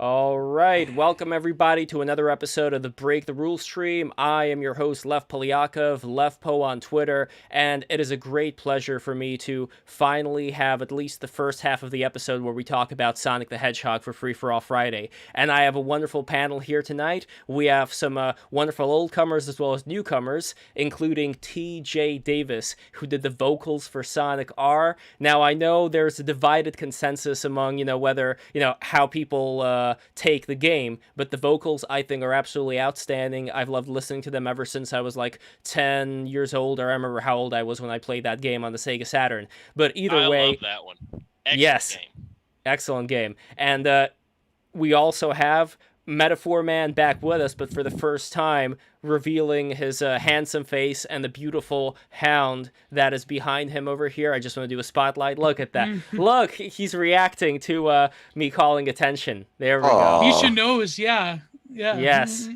All right, welcome everybody to another episode of the Break the Rules stream. I am your host, Lev Polyakov, LevPo on Twitter, and it is a great pleasure for me to finally have at least the first half of the episode where we talk about Sonic the Hedgehog for Free for All Friday. And I have a wonderful panel here tonight. We have some wonderful oldcomers as well as newcomers, including T.J. Davis, who did the vocals for Sonic R. Now, I know there's a divided consensus among, whether, how people take the game, but the vocals I think are absolutely outstanding. I've loved listening to them ever since I was like 10 years old, or I remember how old I was when I played that game on the Sega Saturn. But either I way, love that one. Excellent yes, game. excellent game. And we also have Metaphor Man back with us, but for the first time, revealing his handsome face and the beautiful hound that is behind him over here. I just want to do a spotlight. Look at that. Look, he's reacting to me calling attention. There we go. You should know is yeah. Yes.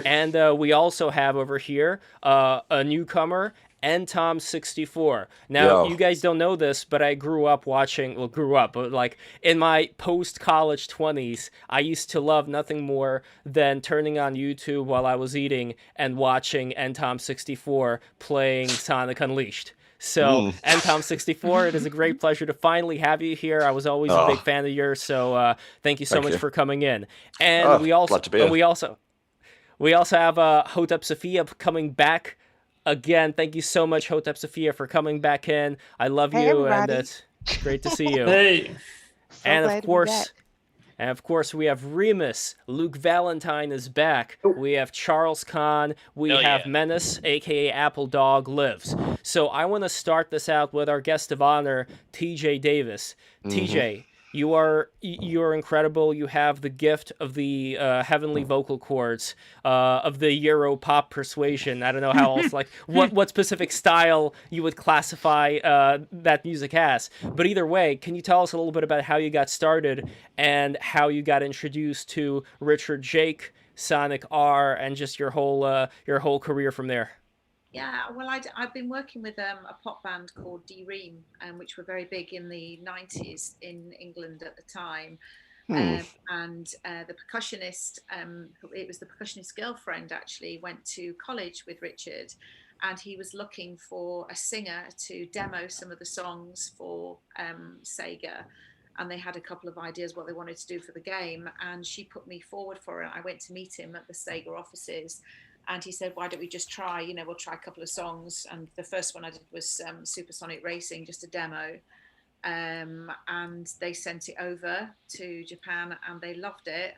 And we also have over here a newcomer, Tom64. Now, you guys don't know this, but I grew up but like in my post-college 20s, I used to love nothing more than turning on YouTube while I was eating and watching Tom64 playing Sonic Unleashed. So, Tom64, it is a great pleasure to finally have you here. I was always a big fan of yours, so thank you so much for coming in. And we also have Hotep Sophia coming back again. Thank you so much, Hotep Sophia, for coming back in. I love you, and it's great to see you. Hey, and of course, we have Remus. Luke Valentine is back. We have Charles Kahn. We have Menace, aka Apple Dog, lives. So I want to start this out with our guest of honor, TJ Davis. TJ, you're incredible. You have the gift of the heavenly vocal cords, of the Euro pop persuasion. I don't know how else, like what specific style you would classify that music as. But either way, can you tell us a little bit about how you got started and how you got introduced to Richard Jake, Sonic R, and just your whole career from there? Yeah, well, I've been working with a pop band called D-Ream, which were very big in the 90s in England at the time. And the percussionist, it was the percussionist's girlfriend actually, went to college with Richard, and he was looking for a singer to demo some of the songs for Sega. And they had a couple of ideas what they wanted to do for the game, and she put me forward for it. I went to meet him at the Sega offices. And he said, why don't we just try, we'll try a couple of songs. And the first one I did was Supersonic Racing, just a demo. And they sent it over to Japan and they loved it.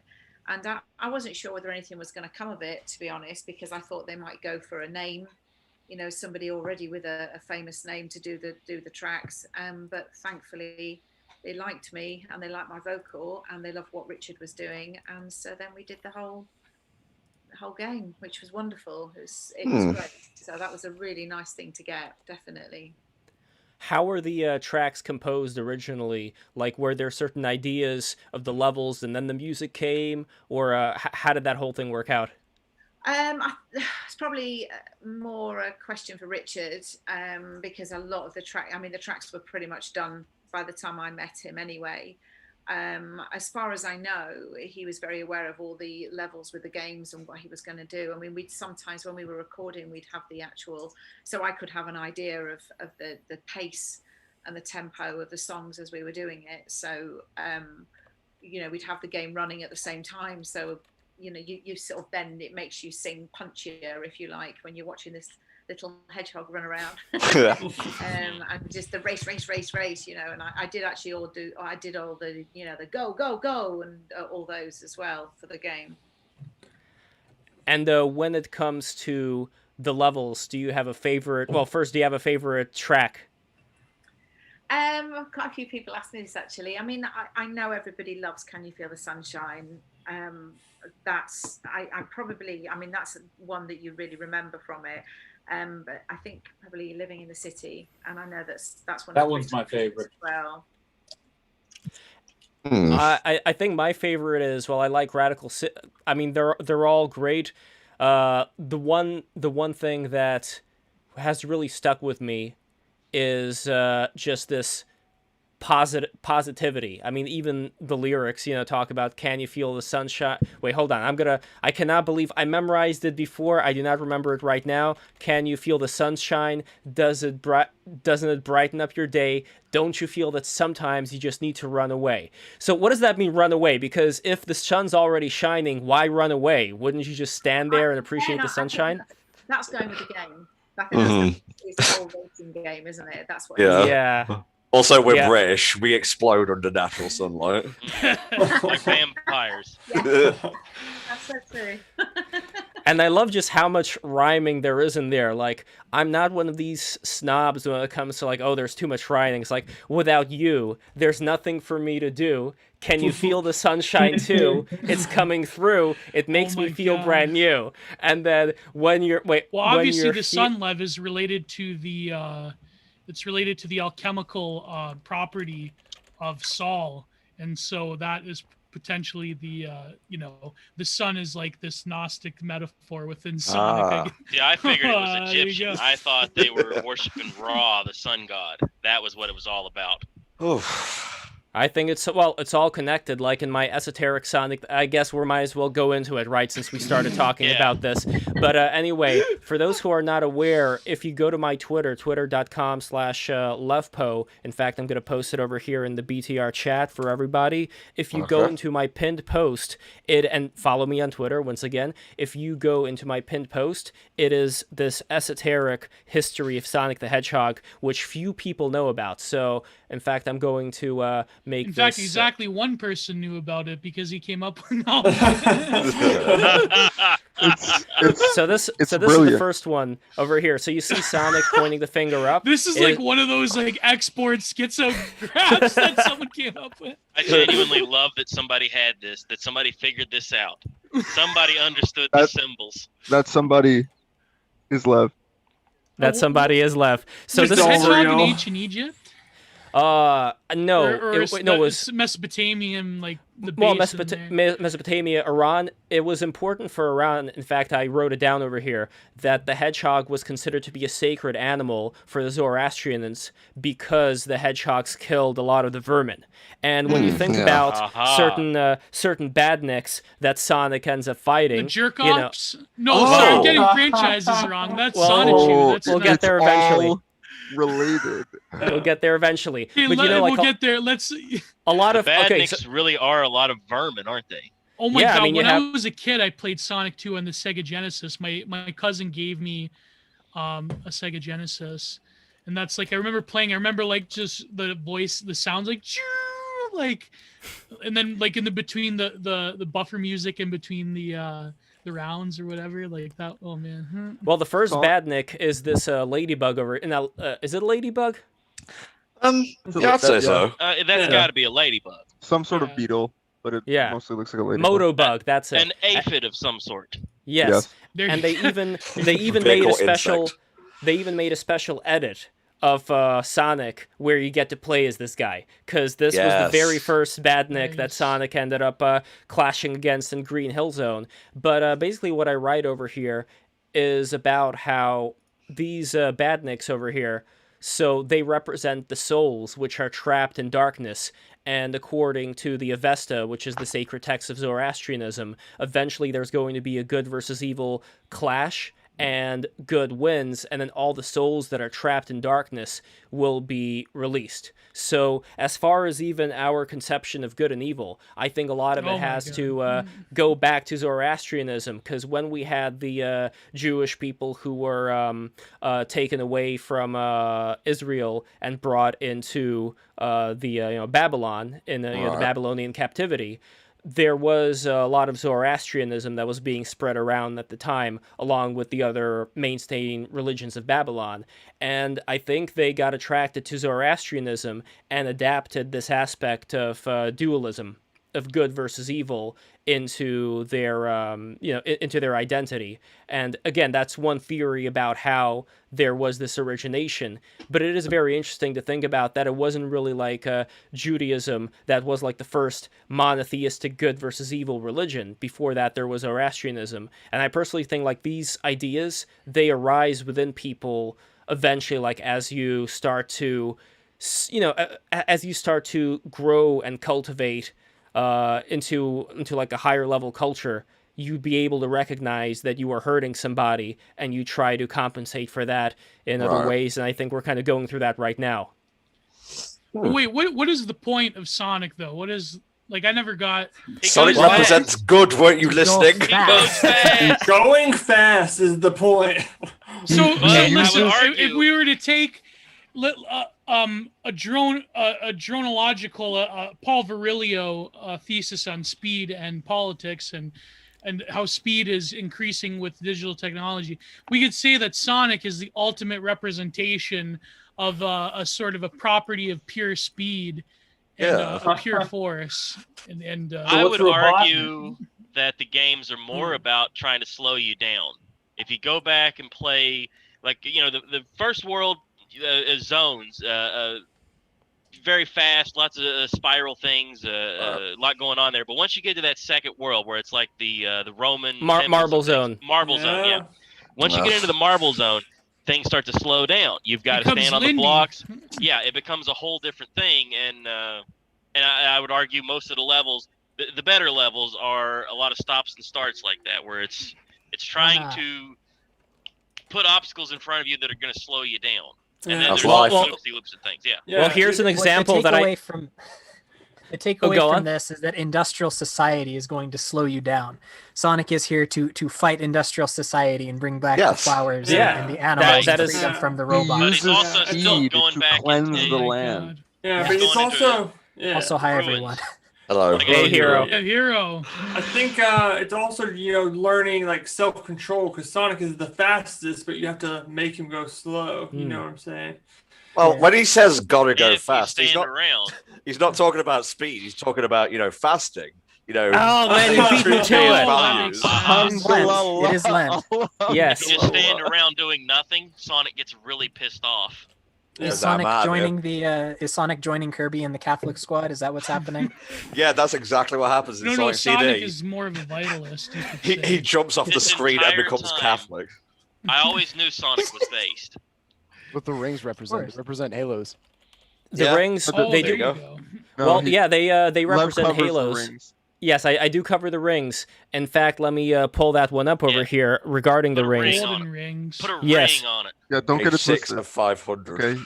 And I wasn't sure whether anything was going to come of it, to be honest, because I thought they might go for a name, somebody already with a famous name to do the tracks. But thankfully, they liked me and they liked my vocal and they loved what Richard was doing. And so then we did the whole game, which was wonderful. It was great. So that was a really nice thing to get, definitely. How were the tracks composed originally? Like, were there certain ideas of the levels and then the music came, or how did that whole thing work out? It's probably more a question for Richard, because a lot of the tracks were pretty much done by the time I met him anyway. As far as I know, he was very aware of all the levels with the games and what he was going to do. I mean, we'd sometimes, when we were recording, we'd have the actual, so I could have an idea of the pace and the tempo of the songs as we were doing it. So, we'd have the game running at the same time. So, you sort of, then it makes you sing punchier, if you like, when you're watching this little hedgehog run around. And just the race, and I did actually I did all the, the go, and all those as well for the game. And when it comes to the levels, do you have a favorite, well, first, do you have a favorite track? Quite a few people ask me this actually. I mean, I know everybody loves Can You Feel the Sunshine? That's one that you really remember from it. But I think probably Living in the City, and I know that's one. That one's my favorite. As well. I think my favorite is, well, I like Radical. I mean, they're all great. The one thing that has really stuck with me is just this positivity. I mean, even the lyrics, talk about, can you feel the sunshine? Wait, hold on. I cannot believe I memorized it before. I do not remember it right now. Can you feel the sunshine? Doesn't it brighten up your day? Don't you feel that sometimes you just need to run away? So what does that mean, run away? Because if the sun's already shining, why run away? Wouldn't you just stand there and appreciate the sunshine? That's going with the game. I think it's the whole voting game, isn't it? That's what. Yeah. Also, we're British. We explode under natural sunlight. Like vampires. That's so true. And I love just how much rhyming there is in there. Like, I'm not one of these snobs when it comes to, like, oh, there's too much rhyming. It's like, without you, there's nothing for me to do. Can you feel the sunshine too? It's coming through. It makes me feel brand new. And then when you're obviously the sun, Lev, is related to the it's related to the alchemical property of Sol, and so that is potentially the the sun is like this Gnostic metaphor within Sonic. Yeah, I figured it was Egyptian. I thought they were worshiping Ra, the sun god. That was what it was all about. I think it's all connected. Like in my Esoteric Sonic, I guess we might as well go into it, right, since we started talking about this. But anyway, for those who are not aware, if you go to my Twitter, twitter.com/levpo, in fact, I'm going to post it over here in the btr-chat for everybody. If you go into my pinned post, and follow me on Twitter, once again, if you go into my pinned post, it is this esoteric history of Sonic the Hedgehog, which few people know about. So, in fact, I'm going to make In fact, exactly one person knew about it because he came up with all So this is the first one over here. So you see Sonic pointing the finger up. This is like one of those like export schizographs that someone came up with. I genuinely love that somebody had this, that somebody figured this out. Somebody understood the symbols. That somebody is Lev. That somebody is Lev. So this is in ancient Egypt. No, it was Mesopotamian, like the base. Mesopotamia, Iran. It was important for Iran. In fact, I wrote it down over here that the hedgehog was considered to be a sacred animal for the Zoroastrians because the hedgehogs killed a lot of the vermin. And when you think about certain badniks that Sonic ends up fighting, the jerk-offs. I'm getting franchises wrong. That's Sonic. We'll get there eventually. Related. We'll get there eventually. Hey, but we'll get there. Let's. A lot of badniks really are a lot of vermin, aren't they? Oh my god! When I was a kid, I played Sonic 2 on the Sega Genesis. My cousin gave me a Sega Genesis, and that's like I remember playing. I remember like just the voice, the sounds like, and then like in the between the buffer music in between the rounds or whatever, like that. Oh man. Well, the first badnik is this ladybug over. Is it a ladybug? Yeah, I'd say so. That's got to be a ladybug. Some sort of beetle, but it mostly looks like a ladybug. Motobug, that's it. An aphid of some sort. Yes. And they even made a special. They even made a special edit of Sonic where you get to play as this guy, because this was the very first badnik that Sonic ended up clashing against in Green Hill Zone. But basically what I write over here is about how these badniks over here, so they represent the souls which are trapped in darkness, and according to the Avesta, which is the sacred text of Zoroastrianism, eventually there's going to be a good versus evil clash, and good wins, and then all the souls that are trapped in darkness will be released. So as far as even our conception of good and evil, I think a lot of it has to go back to Zoroastrianism, because when we had the Jewish people who were taken away from Israel and brought into the Babylon in the Babylonian captivity, there was a lot of Zoroastrianism that was being spread around at the time, along with the other mainstay religions of Babylon. And I think they got attracted to Zoroastrianism and adapted this aspect of dualism, of good versus evil, into their into their identity. And again, that's one theory about how there was this origination. But it is very interesting to think about that it wasn't really like Judaism that was like the first monotheistic good versus evil religion. Before that, there was Zoroastrianism. And I personally think like these ideas, they arise within people eventually, like as you start to as you start to grow and cultivate into like a higher level culture, you'd be able to recognize that you are hurting somebody, and you try to compensate for that in other ways. And I think we're kind of going through that right now. Wait, what is the point of Sonic though? What is, like, I never got. Sonic represents good. Weren't you listening? Going fast is the point. So listen, if we were to take a dronological Paul Virilio thesis on speed and politics and how speed is increasing with digital technology, we could say that Sonic is the ultimate representation of a sort of a property of pure speed and a pure force. And I would argue that the games are more about trying to slow you down. If you go back and play, like, the first world zones, very fast, lots of spiral things, a lot going on there. But once you get to that second world where it's like the Roman Marble Zone. Marble Zone, yeah. Once you get into the Marble Zone, things start to slow down. You've got to stand on the blocks. Yeah, it becomes a whole different thing. And I would argue most of the levels, the better levels, are a lot of stops and starts like that, where it's trying to put obstacles in front of you that are going to slow you down. And then there's loops and things. Yeah. Well, here's an example that the takeaway from this is that industrial society is going to slow you down. Sonic is here to fight industrial society and bring back the flowers and the animals and free them from the robots. He uses also speed to cleanse the land. Yeah, but it's also... Also, hi, everyone. Hello. Hey, Hero. Yeah, Hero. I think it's also, learning, like, self-control, because Sonic is the fastest, but you have to make him go slow. You know what I'm saying? Well, when he says gotta go fast, he's not talking about speed. He's talking about, fasting. Oh, man, you beat me to it. It is Lent. Yes. If you just stand around doing nothing, Sonic gets really pissed off. Is Sonic joining Kirby in the Catholic squad? Is that what's happening? Yeah, that's exactly what happens in Sonic CD. Sonic is more of a vitalist. He jumps off the screen and becomes Catholic. I always knew Sonic was based. What the rings represent halos. The rings, they do. Go. No, they represent halos. Yes, I do cover the rings. In fact, let me pull that one up over here regarding the rings. Put a ring on it. Yeah, don't get it 6 twisted. of 500. Okay,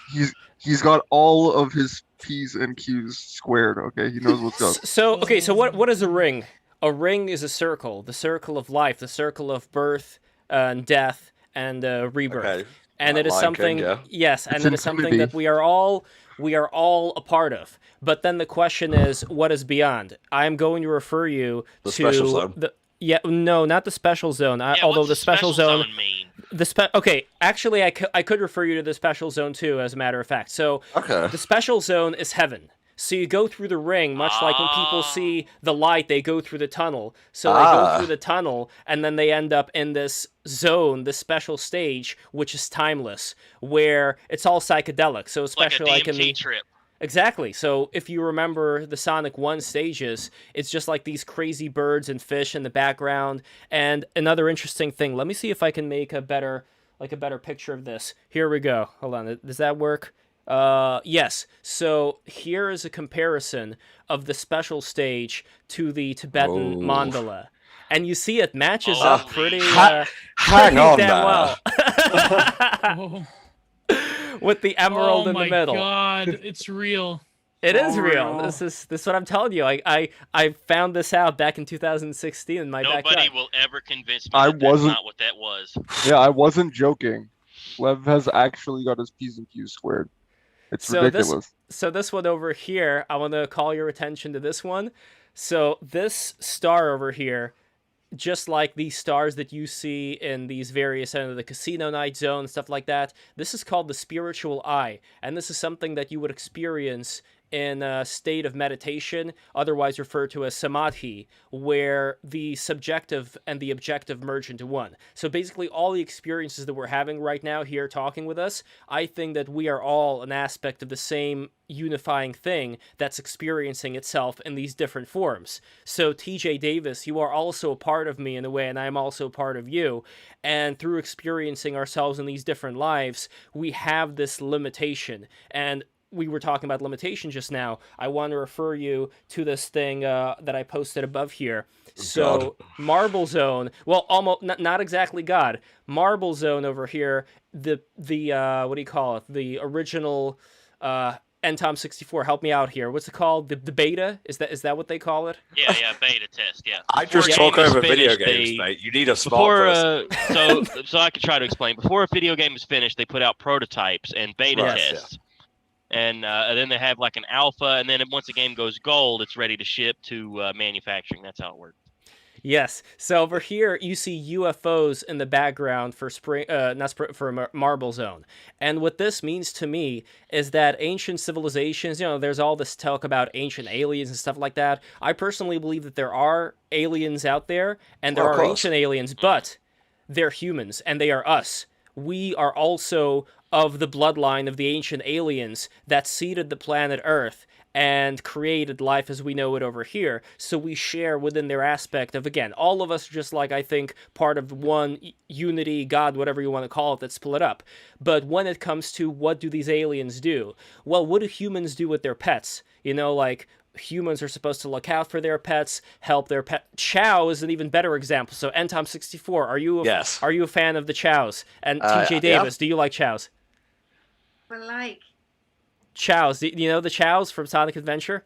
he's got all of his P's and Q's squared. Okay, he knows what's up. So what is a ring? A ring is a circle, the circle of life, the circle of birth and death and rebirth. Okay. And it is something. Yes, and it is something that we are all a part of. But then the question is, what is beyond? I'm going to refer you to special zone. Not the special zone. Although the special zone mean? Actually, I could refer you to the special zone too, as a matter of fact. So the special zone is heaven. So you go through the ring, much like when people see the light, they go through the tunnel. So they go through the tunnel, and then they end up in this zone, this special stage, which is timeless, where it's all psychedelic. So especially like a DMT trip. Exactly. So if you remember the Sonic 1 stages, it's just like these crazy birds and fish in the background. And another interesting thing, let me see if I can make a better picture of this. Here we go. Hold on. Does that work? Yes. So here is a comparison of the special stage to the Tibetan mandala. And you see it matches up pretty hang on damn now. well. With the emerald in the middle. Oh my god, it's real. It is real. This is what I'm telling you. I found this out back in 2016 in my backyard. Nobody will ever convince me that's not what that was. Yeah, I wasn't joking. Lev has actually got his P's and Q's squared. It's ridiculous. So this one over here, I want to call your attention to this one. So this star over here, just like these stars that you see in these various the casino night zone, stuff like that, this is called the spiritual eye. And this is something that you would experience in a state of meditation, otherwise referred to as samadhi, where the subjective and the objective merge into one. So basically all the experiences that we're having right now here talking with us, I think that we are all an aspect of the same unifying thing that's experiencing itself in these different forms. So TJ Davis, you are also a part of me in a way, and I'm also a part of you. And through experiencing ourselves in these different lives, we have this limitation. And we were talking about limitation just now, I want to refer you to this thing that I posted above here. So Marble Zone, well, almost not exactly God. Marble Zone over here, the what do you call it? The original NTOM 64. Help me out here. What's it called? The beta? Is that what they call it? Yeah, beta test. Yeah. I just talk over video games, mate. You need a smart person. So I can try to explain. Before a video game is finished, they put out prototypes and beta tests. Yeah. And then they have like an alpha, and then once the game goes gold, it's ready to ship to manufacturing. That's how it works. Yes. So over here, you see UFOs in the background for Marble Zone. And what this means to me is that ancient civilizations, there's all this talk about ancient aliens and stuff like that. I personally believe that there are aliens out there, and there are ancient aliens, but they're humans, and they are us. We are also of the bloodline of the ancient aliens that seeded the planet Earth and created life as we know it over here. So we share within their aspect of, again, all of us just like, I think, part of one unity, God, whatever you want to call it, that's split up. But when it comes to what do these aliens do? Well, what do humans do with their pets? Humans are supposed to look out for their pets, help their pet. Chow is an even better example. So NTOM 64, are you a fan of the chows? And TJ Davis, do you like chows? I like chows. Do you know the chows from Sonic Adventure?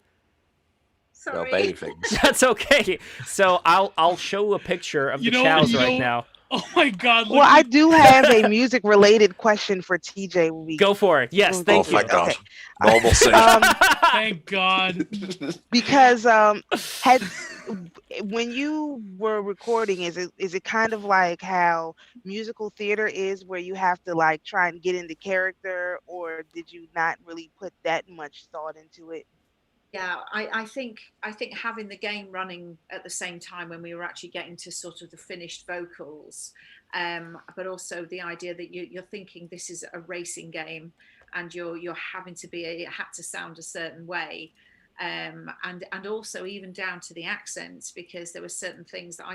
Sorry. No, baby things. That's okay. So I'll show a picture of the chows right now. Oh my God! Well, I do have a music-related question for TJ. Go for it. Yes, thank you. Oh my God! Okay. Normal scene. Thank God. Because when you were recording, is it kind of like how musical theater is, where you have to like try and get into character, or did you not really put that much thought into it? Yeah, I think having the game running at the same time when we were actually getting to sort of the finished vocals, but also the idea that you're thinking this is a racing game and you're having to it had to sound a certain way, and also even down to the accents, because there were certain things that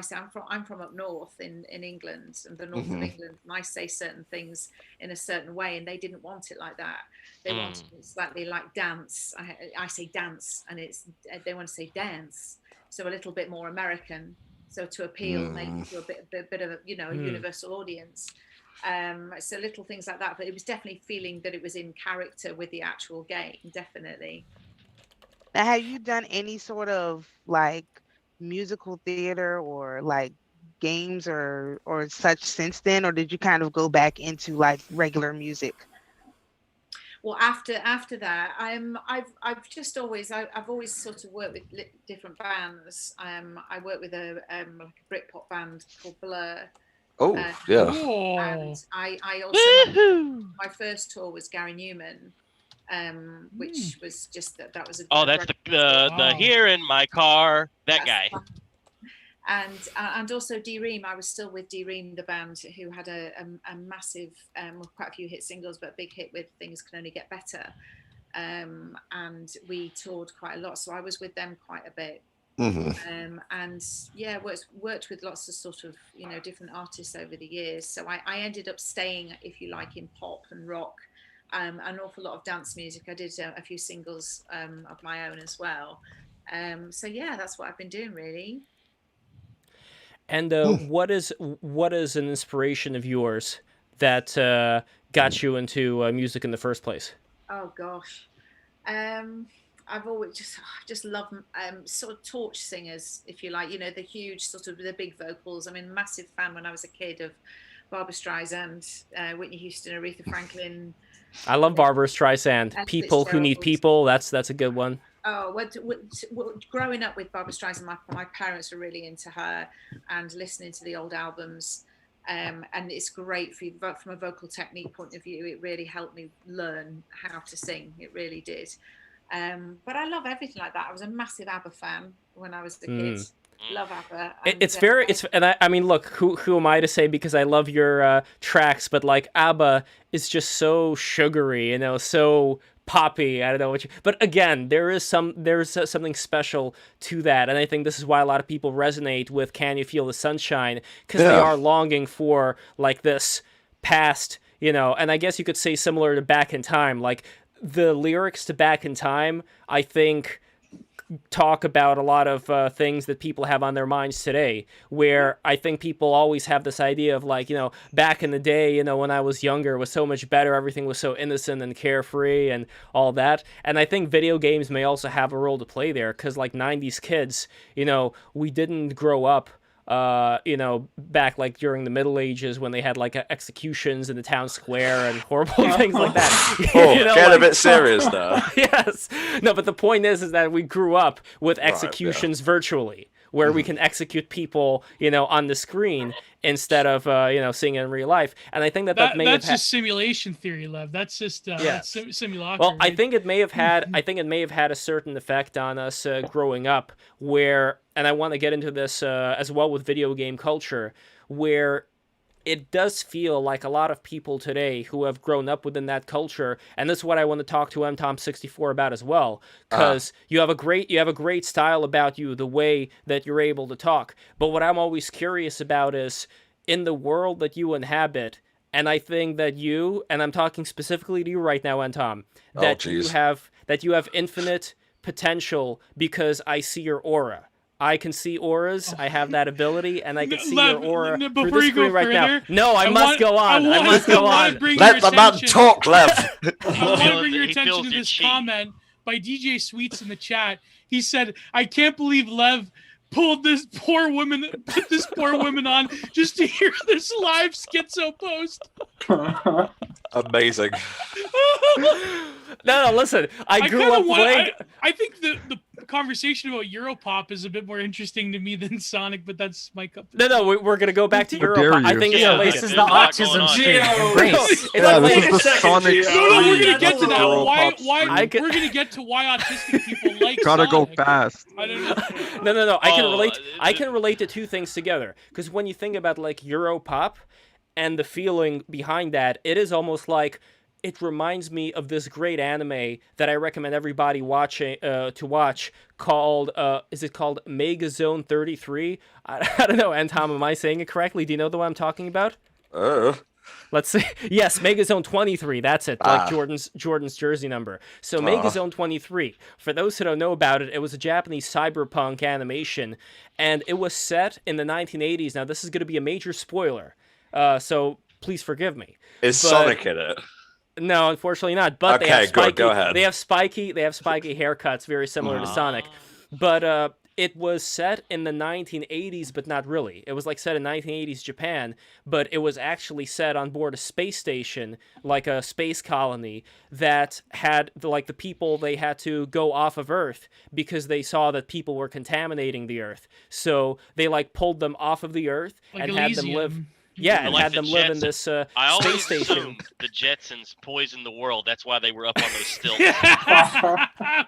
I'm from up north in England, and the north of England, and I say certain things in a certain way, and they didn't want it like that. They want it slightly like dance. I say dance, and they want to say dance, so a little bit more American, so to appeal maybe to a bit of a universal audience. So little things like that, but it was definitely feeling that it was in character with the actual game, definitely. Now, have you done any sort of like musical theater or like games or such since then, or did you kind of go back into like regular music? Well, after that, I've always sort of worked with different bands. I worked with a Britpop band called Blur. Oh, yeah. And I also my first tour was Gary Newman, which was just that was. That's the here in my car, guy. And also D-Ream. I was still with D-Ream, the band who had a massive, quite a few hit singles, but a big hit with Things Can Only Get Better. And we toured quite a lot, so I was with them quite a bit. And yeah, worked with lots of sort of different artists over the years. So I ended up staying, if you like, in pop and rock, an awful lot of dance music. I did a few singles of my own as well. So yeah, that's what I've been doing really. And what is an inspiration of yours that got you into music in the first place? Oh gosh, I've always just loved sort of torch singers, if you like. The huge sort of the big vocals. I'm a massive fan when I was a kid of Barbra Streisand, Whitney Houston, Aretha Franklin. I love Barbra Streisand. People Who Need People. That's a good one. Oh, growing up with Barbra Streisand, my parents were really into her and listening to the old albums. And it's great from a vocal technique point of view. It really helped me learn how to sing. It really did. But I love everything like that. I was a massive ABBA fan when I was a kid. Love ABBA. I mean, look, who am I to say, because I love your tracks, but like ABBA is just so sugary, so poppy. I don't know but again, there's something special to that, and I think this is why a lot of people resonate with Can You Feel the Sunshine, because they are longing for like this past, and I guess you could say similar to Back in Time, like the lyrics to Back in Time, I think, talk about a lot of things that people have on their minds today, where I think people always have this idea of like, back in the day, when I was younger, it was so much better, everything was so innocent and carefree and all that. And I think video games may also have a role to play there, because like 90s kids, we didn't grow up back like during the Middle Ages when they had like executions in the town square and horrible things like that. Get a bit serious though. Yes. No, but the point is that we grew up with executions virtually, where we can execute people, on the screen instead of, seeing it in real life. And I think that may have that's just simulation theory, Lev. That's just simulacrum. Well, I think it may have had a certain effect on us growing up, where, and I want to get into this as well with video game culture, where it does feel like a lot of people today who have grown up within that culture, and this is what I want to talk to MTom64 about as well, because you have a great style about you, the way that you're able to talk. But what I'm always curious about is, in the world that you inhabit, and I think that you, and I'm talking specifically to you right now, Antom, that you have infinite potential, because I see your aura. I can see auras. I have that ability, and I can see your aura through the screen right now. No, I must go on. I must go on. Let the man talk, Lev. I want to bring your attention to this comment by DJ Sweets in the chat. He said, "I can't believe Lev put this poor woman on just to hear this live schizo post." Amazing. No, listen. I grew up playing. I think the conversation about Europop is a bit more interesting to me than Sonic, but that's my cup. No, we're gonna go back to Europop. I think this is the autism stream. This is the Sonic. No, we're gonna get to that. Why? We're gonna get to why autistic people like. Gotta Sonic. go fast. I don't know. No. I can relate the two things together, because when you think about like Europop and the feeling behind that, it is almost like, it reminds me of this great anime that I recommend everybody watching to watch, called is it called Megazone 33? I don't know, Antom, am I saying it correctly? Do you know the one I'm talking about? Let's see. Yes, Megazone 23. That's it. Like Jordan's jersey number. So Megazone 23. For those who don't know about it, it was a Japanese cyberpunk animation, and it was set in the 1980s. Now, this is going to be a major spoiler, so please forgive me. Is Sonic in it? No, unfortunately not. But they have spiky. Go ahead. They have spiky haircuts, very similar to Sonic. But it was set in the 1980s, but not really. It was like set in 1980s Japan, but it was actually set on board a space station, like a space colony that had the people, they had to go off of Earth because they saw that people were contaminating the Earth. So they pulled them off of the Earth and had them live. Yeah, and had them live in this space station. The Jetsons poisoned the world. That's why they were up on those stilts.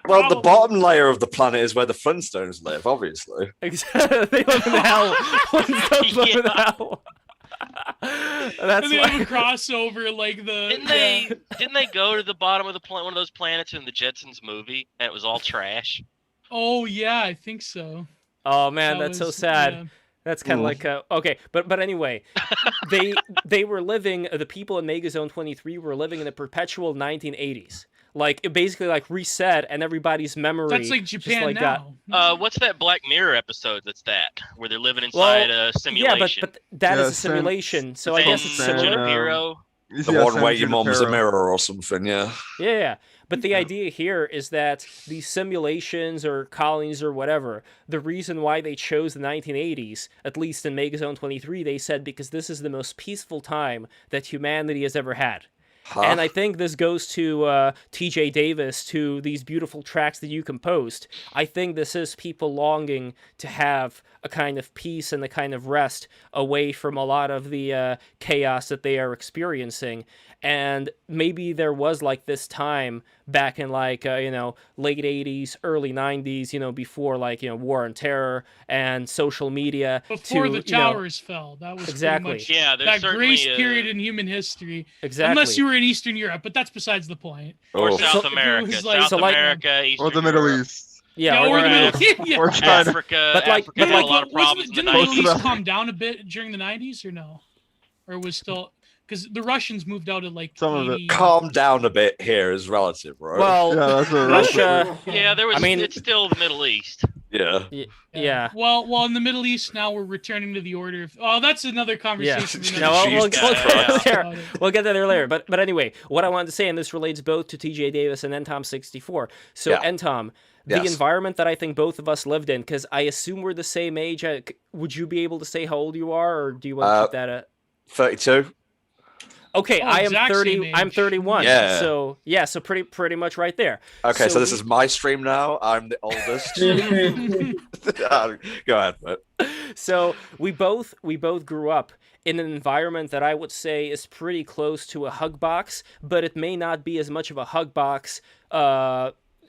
Well, the bottom layer of the planet is where the Flintstones live, obviously. They live in hell. Flintstones live in hell. That's and they have a crossover like the. Didn't they go to the bottom of one of those planets in the Jetsons movie, and it was all trash? Oh yeah, I think so. Oh man, that's so sad. Yeah. That's kind of like okay, but anyway, they were living. The people in Megazone 23 were living in the perpetual 1980s. It basically reset, and everybody's memory. That's like Japan now. What's that Black Mirror episode? Where they're living inside a simulation. Yeah, but that is a simulation. So I guess it's similar. The one where your mom's a mirror or something. Yeah. Yeah. But the idea here is that these simulations or colonies or whatever, the reason why they chose the 1980s, at least in Megazone 23, they said because this is the most peaceful time that humanity has ever had. Huh? And I think this goes to TJ Davis, to these beautiful tracks that you composed. I think this is people longing to have a kind of peace and a kind of rest away from a lot of the chaos that they are experiencing. And maybe there was this time back in late 80s, early 90s, before war on terror and social media. Before the towers fell. That was exactly much that grace period in human history. Exactly. Unless you were in Eastern Europe, but that's besides the point. Or South America. South America, Eastern or the Middle East. Yeah, or the Middle East. Or China. Africa had a lot of problems in the 90s. Didn't the Middle East calm down a bit during the 90s or no? Or was still... because the Russians moved out of like some of it. Calm down a bit here is relative, right? Well, Russia. Yeah, it's still the Middle East. Yeah. Yeah. Well, in the Middle East now we're returning to the order of. Oh, that's another conversation. Yeah. No, we'll get there later. But anyway, what I wanted to say, and this relates both to TJ Davis and Ntom64. So Ntom, the environment that I think both of us lived in, because I assume we're the same age. Would you be able to say how old you are, or do you want to keep that at 32? Okay, I am 30. I'm 31. Yeah. So so pretty much right there. Okay, so this is my stream now. I'm the oldest. Go ahead, mate. So we both grew up in an environment that I would say is pretty close to a hug box, but it may not be as much of a hug box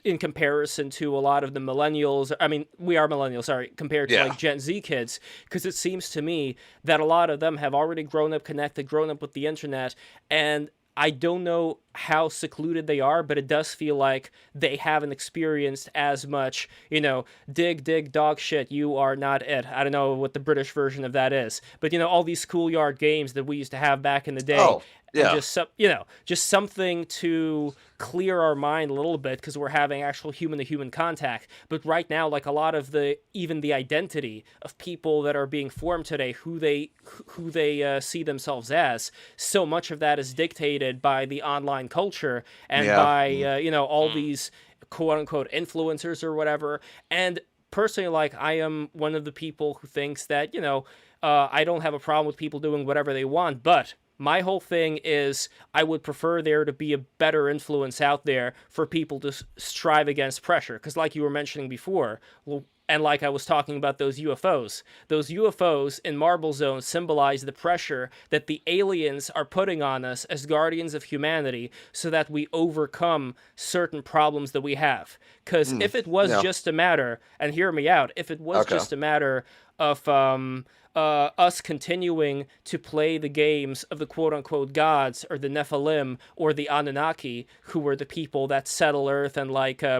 in comparison to a lot of the millennials. I mean, we are millennials, sorry, compared to like Gen Z kids, because it seems to me that a lot of them have already grown up connected, grown up with the internet, and I don't know how secluded they are, but it does feel like they haven't experienced as much, dig, dog shit, you are not it. I don't know what the British version of that is, but, all these schoolyard games that we used to have back in the day. Oh, yeah. And just something to clear our mind a little bit, because we're having actual human-to-human contact. But right now, like a lot of even the identity of people that are being formed today, who they see themselves as, so much of that is dictated by the online culture and by all these quote-unquote influencers or whatever. And personally, like, I am one of the people who thinks that I don't have a problem with people doing whatever they want, but my whole thing is I would prefer there to be a better influence out there for people to strive against pressure. Because like you were mentioning before, and like I was talking about those UFOs in Marble Zone symbolize the pressure that the aliens are putting on us as guardians of humanity so that we overcome certain problems that we have. Because if it was just a matter, and hear me out, if it was just a matter of us continuing to play the games of the quote-unquote gods or the Nephilim or the Anunnaki, who were the people that settled Earth and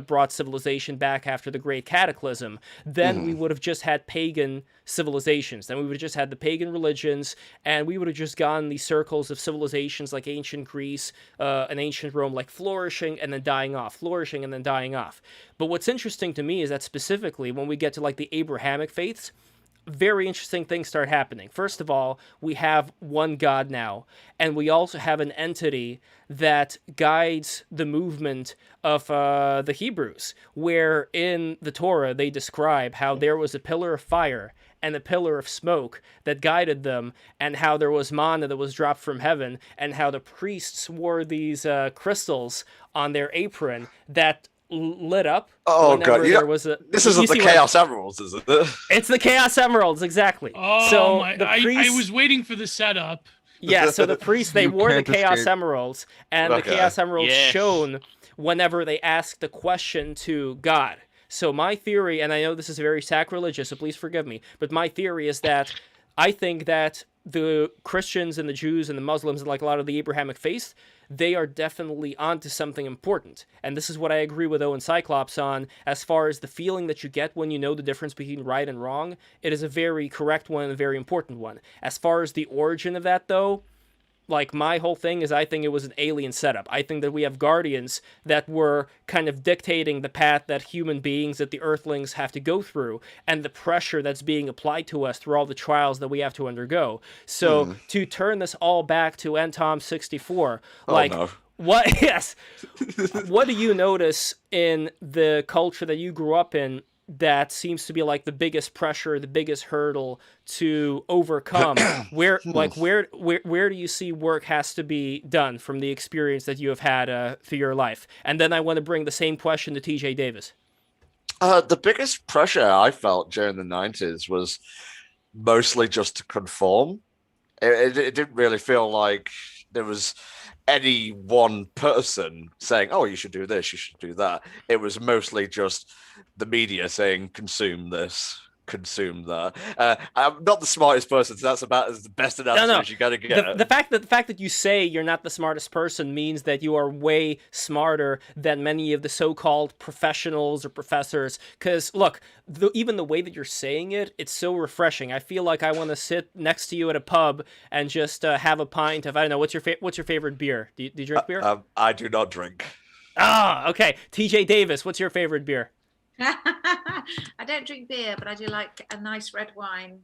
brought civilization back after the Great Cataclysm, then we would have just had pagan civilizations. Then we would have just had the pagan religions, and we would have just gone in these circles of civilizations like ancient Greece and ancient Rome, like flourishing and then dying off, flourishing and then dying off. But what's interesting to me is that specifically when we get to like the Abrahamic faiths, very interesting things start happening. First of all, we have one God now, and we also have an entity that guides the movement of the Hebrews, where in the Torah they describe how there was a pillar of fire and a pillar of smoke that guided them, and how there was manna that was dropped from heaven, and how the priests wore these crystals on their apron that lit up. Oh god! This isn't the Chaos Emeralds, is it? It's the Chaos Emeralds, exactly. Oh, so I was waiting for the setup. Yeah, so the priests, they wore the Chaos Emeralds, and the Chaos Emeralds shone whenever they asked the question to God. So my theory, and I know this is very sacrilegious, so please forgive me, but my theory is that I think that the Christians and the Jews and the Muslims and like a lot of the Abrahamic faiths, they are definitely onto something important. And this is what I agree with Owen Cyclops on, as far as the feeling that you get when you know the difference between right and wrong. It is a very correct one and a very important one. As far as the origin of that, though, like my whole thing is I think it was an alien setup. I think that we have guardians that were kind of dictating the path that human beings, that the earthlings have to go through, and the pressure that's being applied to us through all the trials that we have to undergo. So to turn this all back to Ntom64, what? Yes. What do you notice in the culture that you grew up in that seems to be like the biggest pressure, the biggest hurdle to overcome? Where do you see work has to be done from the experience that you have had through your life? And then I want to bring the same question to TJ Davis. The biggest pressure I felt during the 90s was mostly just to conform. It didn't really feel like there was any one person saying, oh, you should do this, you should do that. It was mostly just the media saying, consume this. consume that. I'm not the smartest person, so that's about as the best announcement as you're gonna get. The fact that you say you're not the smartest person means that you are way smarter than many of the so-called professionals or professors. Because look, even the way that you're saying it, it's so refreshing. I feel like I want to sit next to you at a pub and just have a pint of, I don't know, what's your favorite beer? Do you drink beer? I do not drink. Ah, okay. TJ Davis, what's your favorite beer? I don't drink beer, but I do like a nice red wine.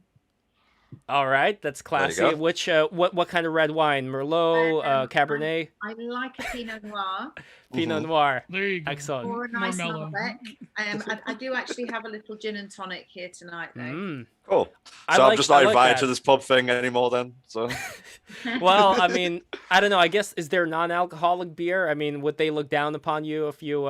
All right, that's classy. Which what kind of red wine? Merlot, Cabernet? I like a Pinot Noir. Pinot Noir. There you go. Excellent. Or a nice Malbec. I do actually have a little gin and tonic here tonight, though. Cool. So I'm just not invited to this pub thing anymore then. So. Well, I mean, I don't know. I guess, is there non-alcoholic beer? I mean, would they look down upon you if you?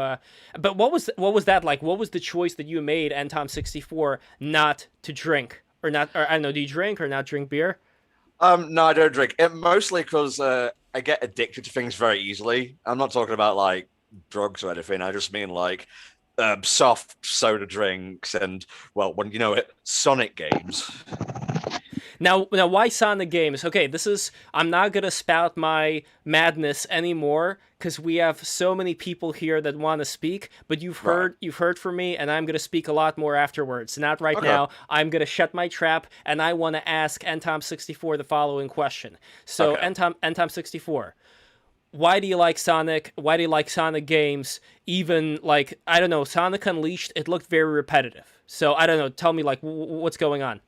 But what was that like? What was the choice that you made, Tom64, not to drink or not? Or I don't know. Do you drink or not drink beer? No, I don't drink. It mostly because I get addicted to things very easily. I'm not talking about like drugs or anything. I just mean like soft soda drinks and, well, when you know it, Sonic games. Now, why Sonic games? Okay, I'm not gonna spout my madness anymore because we have so many people here that want to speak. But you've heard from me, and I'm gonna speak a lot more afterwards. Not right now. I'm gonna shut my trap, and I want to ask Tom64 the following question. So, Tom64. Why do you like Sonic? Why do you like Sonic games? Even, like, I don't know, Sonic Unleashed, it looked very repetitive. So, I don't know, tell me, like, what's going on?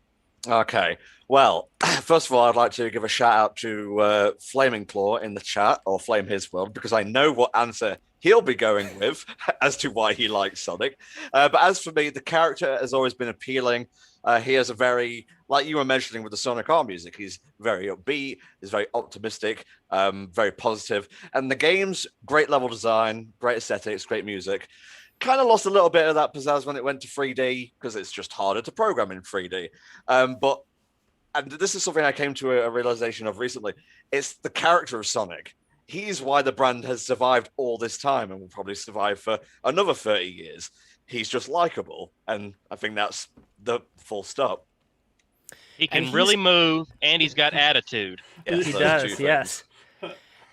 Okay. Well, first of all, I'd like to give a shout out to Flaming Claw in the chat, or Flame His World, because I know what answer he'll be going with as to why he likes Sonic. But as for me, the character has always been appealing. He has a very, like you were mentioning with the Sonic R music, he's very upbeat, he's very optimistic, very positive. And the game's great level design, great aesthetics, great music. Kind of lost a little bit of that pizzazz when it went to 3D, because it's just harder to program in 3D. And this is something I came to a realization of recently. It's the character of Sonic. He's why the brand has survived all this time and will probably survive for another 30 years. He's just likable, and I think that's the full stop. He can really move, and he's got attitude. Yes, he does, yes.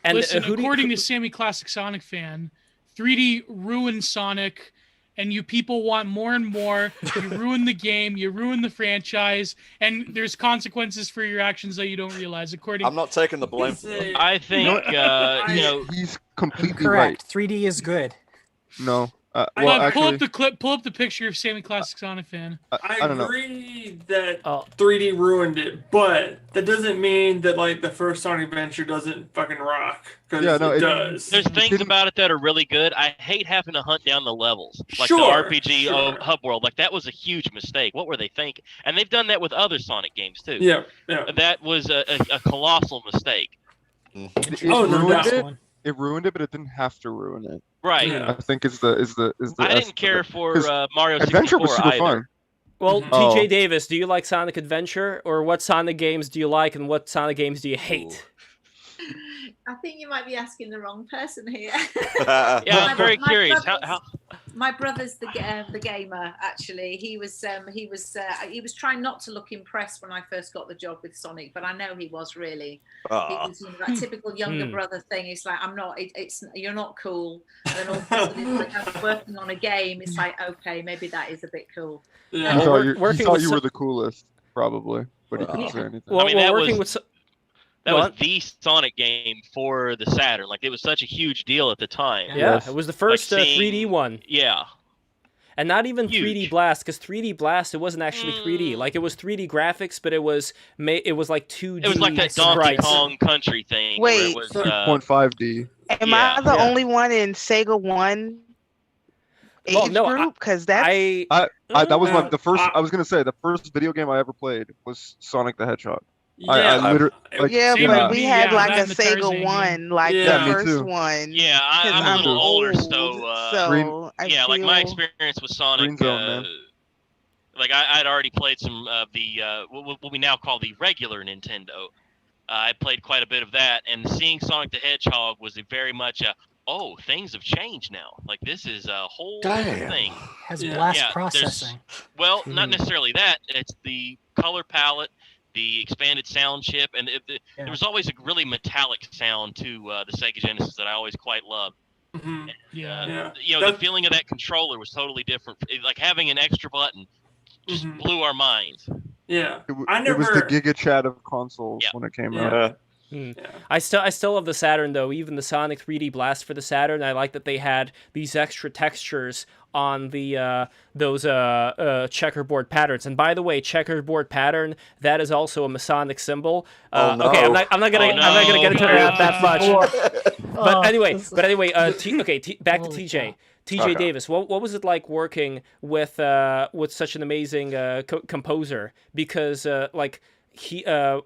And listen, according to Sammy Classic Sonic fan, 3D ruined Sonic, and you people want more and more. You ruin the game, you ruin the franchise, and there's consequences for your actions that you don't realize. I'm not taking the blame. I think, he's completely correct. right. 3D is good. No. Pull up the clip. Pull up the picture of Sammy Classic Sonic fan. I agree that 3D ruined it, but that doesn't mean that like the first Sonic Adventure doesn't fucking rock. Because it does. There's things about it that are really good. I hate having to hunt down the levels, like the RPG hub world. Like that was a huge mistake. What were they thinking? And they've done that with other Sonic games too. Yeah. That was a colossal mistake. It ruined it, but it didn't have to ruin it. Right. I think is the. I didn't care for Mario 64 Adventure was super either. fun. Well, TJ Davis, do you like Sonic Adventure, or what Sonic games do you like, and what Sonic games do you hate? I think you might be asking the wrong person here. Yeah, I'm very curious. My brother's the gamer. Actually, he was trying not to look impressed when I first got the job with Sonic, but I know he was really. It was that typical younger brother thing. It's like, I'm not. You're not cool. And then all of a sudden, it's like I'm working on a game. It's like, okay, maybe that is a bit cool. Yeah. He thought you were the coolest, probably, but he couldn't say anything. Well, I mean, that was the Sonic game for the Saturn. Like, it was such a huge deal at the time. Yeah, it was the first 3D one. Yeah. And not even 3D Blast, because 3D Blast, it wasn't actually 3D. Like, it was 3D graphics, but it was like 2D. It was like that Donkey Kong Country thing. Wait. Where it was, 2.5D. Am I the only one in Sega 1 age group? Because that's... that was the first... I was going to say, the first video game I ever played was Sonic the Hedgehog. Yeah, but we had like a Sega 1, like the first one. Yeah, I'm a little older, so like my experience with Sonic, like I'd already played some of the what we now call the regular Nintendo. I played quite a bit of that, and seeing Sonic the Hedgehog was very much a oh, things have changed now. Like this is a whole different thing. Has blast processing. Well, not necessarily that. It's the color palette, the expanded sound chip, and there was always a really metallic sound to the Sega Genesis that I always quite loved. Mm-hmm. And, the feeling of that controller was totally different. Like having an extra button just blew our minds. Yeah, it was the Giga Chat of consoles when it came out. Yeah. I still love the Saturn though. Even the Sonic 3D Blast for the Saturn, I like that they had these extra textures on the those checkerboard patterns. And by the way, checkerboard pattern, that is also a Masonic symbol. Okay, I'm not gonna get into that much. But anyway, back to TJ. TJ Davis, what was it like working with such an amazing composer? Because he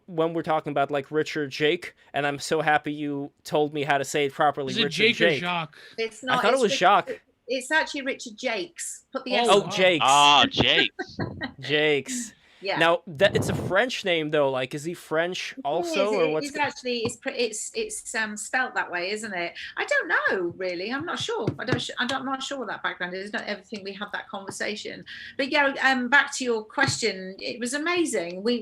when we're talking about like Richard Jake, and I'm so happy you told me how to say it properly. Is it Richard Jake or Jacques? It's not. I thought it was Jacques. It's actually Richard Jakes. Put the S. Oh, Jakes. Ah, Jakes. Jakes. Yeah. Now it's a French name though. Like, is he French also, or what's? It's actually it's spelt that way, isn't it? I don't know really. I'm not sure. I'm not sure what that background is. Not everything we had that conversation. But yeah, back to your question. It was amazing. We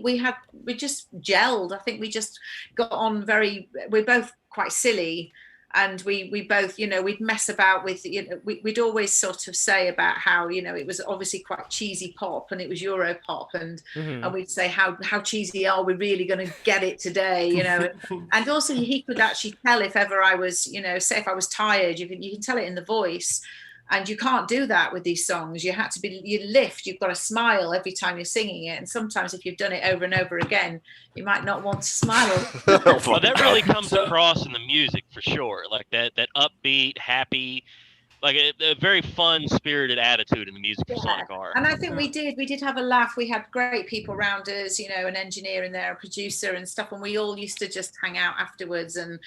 just gelled. I think we just got on very. We're both quite silly. And we both, we'd mess about with, we'd always sort of say about how, it was obviously quite cheesy pop and it was Euro pop. And we'd say, how cheesy are we really going to get it today? And also he could actually tell if ever I was, say if I was tired, you can tell it in the voice. And you can't do that with these songs. You lift, you've got to smile every time you're singing it. And sometimes if you've done it over and over again, you might not want to smile. Well, that really comes across in the music for sure. Like that upbeat, happy, like a very fun, spirited attitude in the music of Sonic R. And I think we did have a laugh. We had great people around us, an engineer in there, a producer and stuff, and we all used to just hang out afterwards, and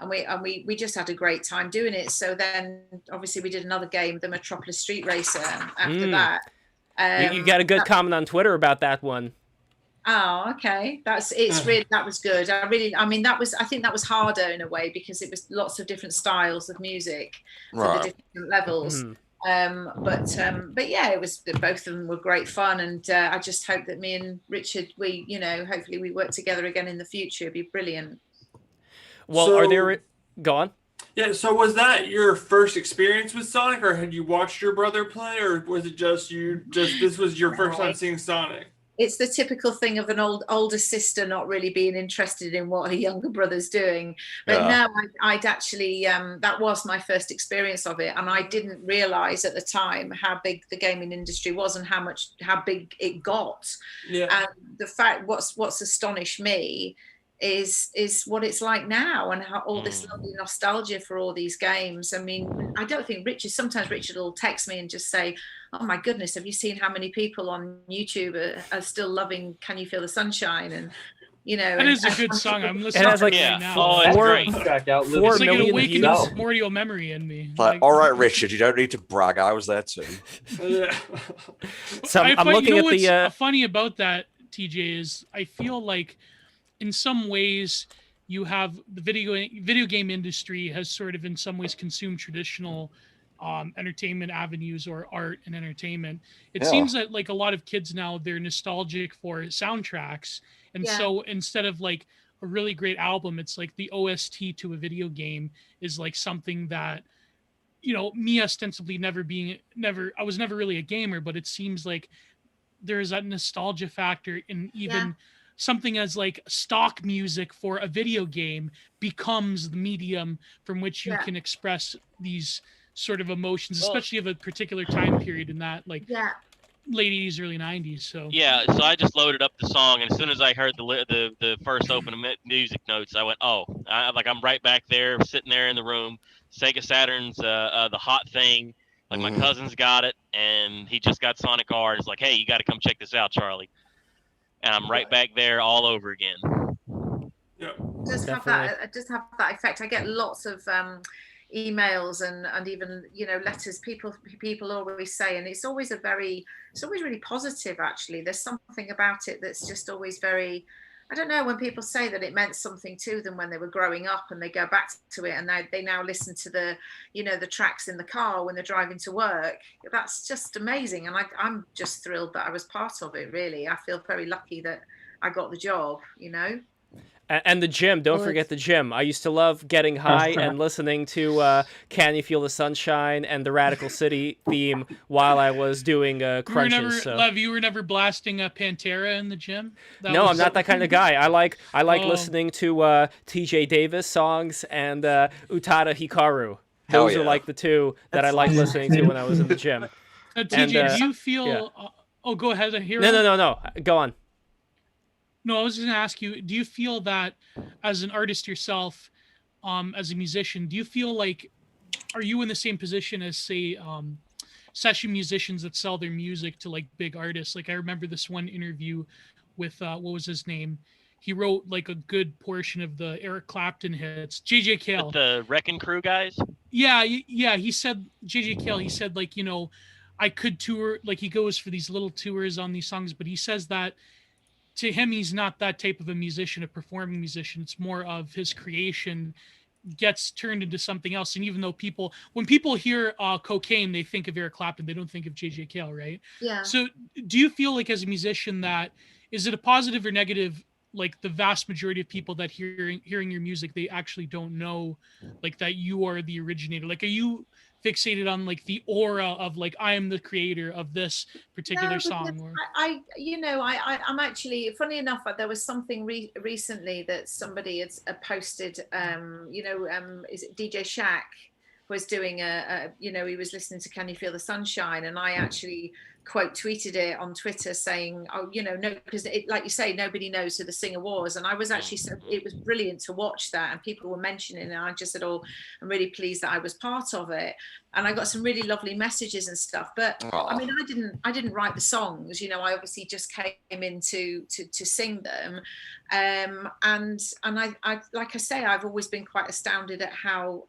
we just had a great time doing it. So then obviously we did another game, the Metropolis Street Racer, after that. You got a good comment on Twitter about that one. Oh, okay. That was good. I think that was harder in a way because it was lots of different styles of music for the different levels. But yeah, it was, both of them were great fun, and I just hope that me and Richard, hopefully we work together again in the future. It'd be brilliant. Well, go on. Yeah, so was that your first experience with Sonic, or had you watched your brother play, or was it just this was your first time seeing Sonic? It's the typical thing of an older sister not really being interested in what her younger brother's doing. But no, I'd actually, that was my first experience of it. And I didn't realize at the time how big the gaming industry was and how big it got. Yeah. And the fact, what's astonished me is what it's like now, and how all this lovely nostalgia for all these games. I mean, I don't think sometimes Richard will text me and just say, oh my goodness, have you seen how many people on YouTube are still loving Can You Feel the Sunshine? And that is a good song. I'm listening to it right now. Oh, it's great. It's like it awakened a primordial memory in me. All right, Richard, you don't need to brag. I was there too. So I'm looking at what's funny about that, TJ, is I feel like in some ways you have the video game industry has sort of in some ways consumed traditional entertainment avenues or art and entertainment. It seems that like a lot of kids now, they're nostalgic for soundtracks, and so instead of like a really great album, it's like the OST to a video game is like something that, me ostensibly I was never really a gamer, but it seems like there's that nostalgia factor in even something as like stock music for a video game becomes the medium from which you can express these sort of emotions, especially of a particular time period in that late 80s, early 90s. So I just loaded up the song, and as soon as I heard the first opening music notes, I went, I'm right back there, sitting there in the room. Sega Saturn's the hot thing. Like my cousin's got it, and he just got Sonic R, and it's like, hey, you got to come check this out, Charlie. And I'm right back there all over again. Yeah, just have that effect. I get lots of emails and even letters. People always say, and it's always really positive. Actually, there's something about it that's just always very I don't know, when people say that it meant something to them when they were growing up, and they go back to it, and they now listen to the, you know, the tracks in the car when they're driving to work. That's just amazing. And I'm just thrilled that I was part of it, really. I feel very lucky that I got the job, you know. And the gym, don't forget the gym. I used to love getting high and listening to Can You Feel the Sunshine and the Radical City theme while I was doing crunches. Lev, you were never blasting a Pantera in the gym? I'm not that kind of guy. I like listening to TJ Davis songs and Utada Hikaru. Those are like the two that I like listening to when I was in the gym. TJ, do you feel... oh, go ahead. No. Go on. No, I was going to ask you, do you feel that as an artist yourself, as a musician, do you feel like, are you in the same position as, say, session musicians that sell their music to like big artists? Like I remember this one interview with, what was his name? He wrote like a good portion of the Eric Clapton hits. JJ Cale. The Wrecking Crew guys? Yeah. He said, JJ Cale, he said like, you know, I could tour, like he goes for these little tours on these songs, but he says that to him, he's not that type of a musician, a performing musician. It's more of his creation gets turned into something else. And even though when people hear Cocaine, they think of Eric Clapton, they don't think of JJ Cale, right? Yeah. So do you feel like as a musician that, is it a positive or negative, like the vast majority of people that hearing your music, they actually don't know like that you are the originator? Like, are you fixated on like the aura of like I am the creator of this particular song? Or... I'm actually, funny enough, there was something recently that somebody had posted. Is it DJ Shaq was doing he was listening to Can You Feel the Sunshine, and I actually quote tweeted it on Twitter saying, because like you say, nobody knows who the singer was, and I was actually, it was brilliant to watch that, and people were mentioning it, and I just said, I'm really pleased that I was part of it, and I got some really lovely messages and stuff. But I mean, I didn't write the songs, I obviously just came in to sing them, and I like I say, I've always been quite astounded at how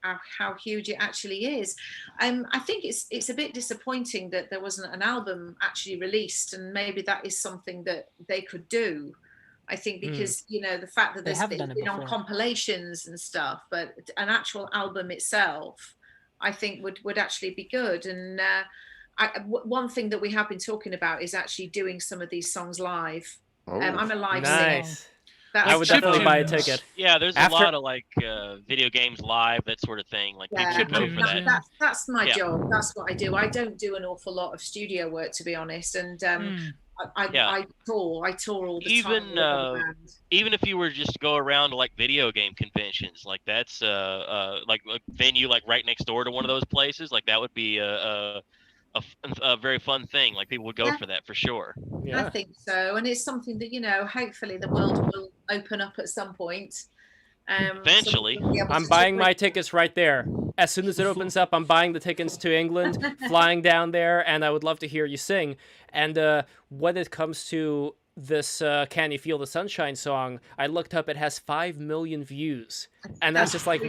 huge it actually is. I think it's a bit disappointing that there wasn't an album actually released, and maybe that is something that they could do. I think because the fact that it's been on compilations and stuff, but an actual album itself, I think would actually be good. And one thing that we have been talking about is actually doing some of these songs live. I'm a live singer. I would definitely buy a ticket. Yeah, there's a lot of like video games live, that sort of thing. Like people go for that. That's my job. That's what I do. I don't do an awful lot of studio work, to be honest. And I tour all the time. Even if you were just to go around to like video game conventions, like that's like a venue like right next door to one of those places, like that would be a very fun thing. Like people would go for that for sure. Yeah. I think so, and it's something that hopefully the world will open up at some point. Eventually. I'm buying my tickets right there. As soon as it opens up, I'm buying the tickets to England, flying down there, and I would love to hear you sing. And when it comes to this Can You Feel the Sunshine song, I looked up, it has 5 million views, and that's just like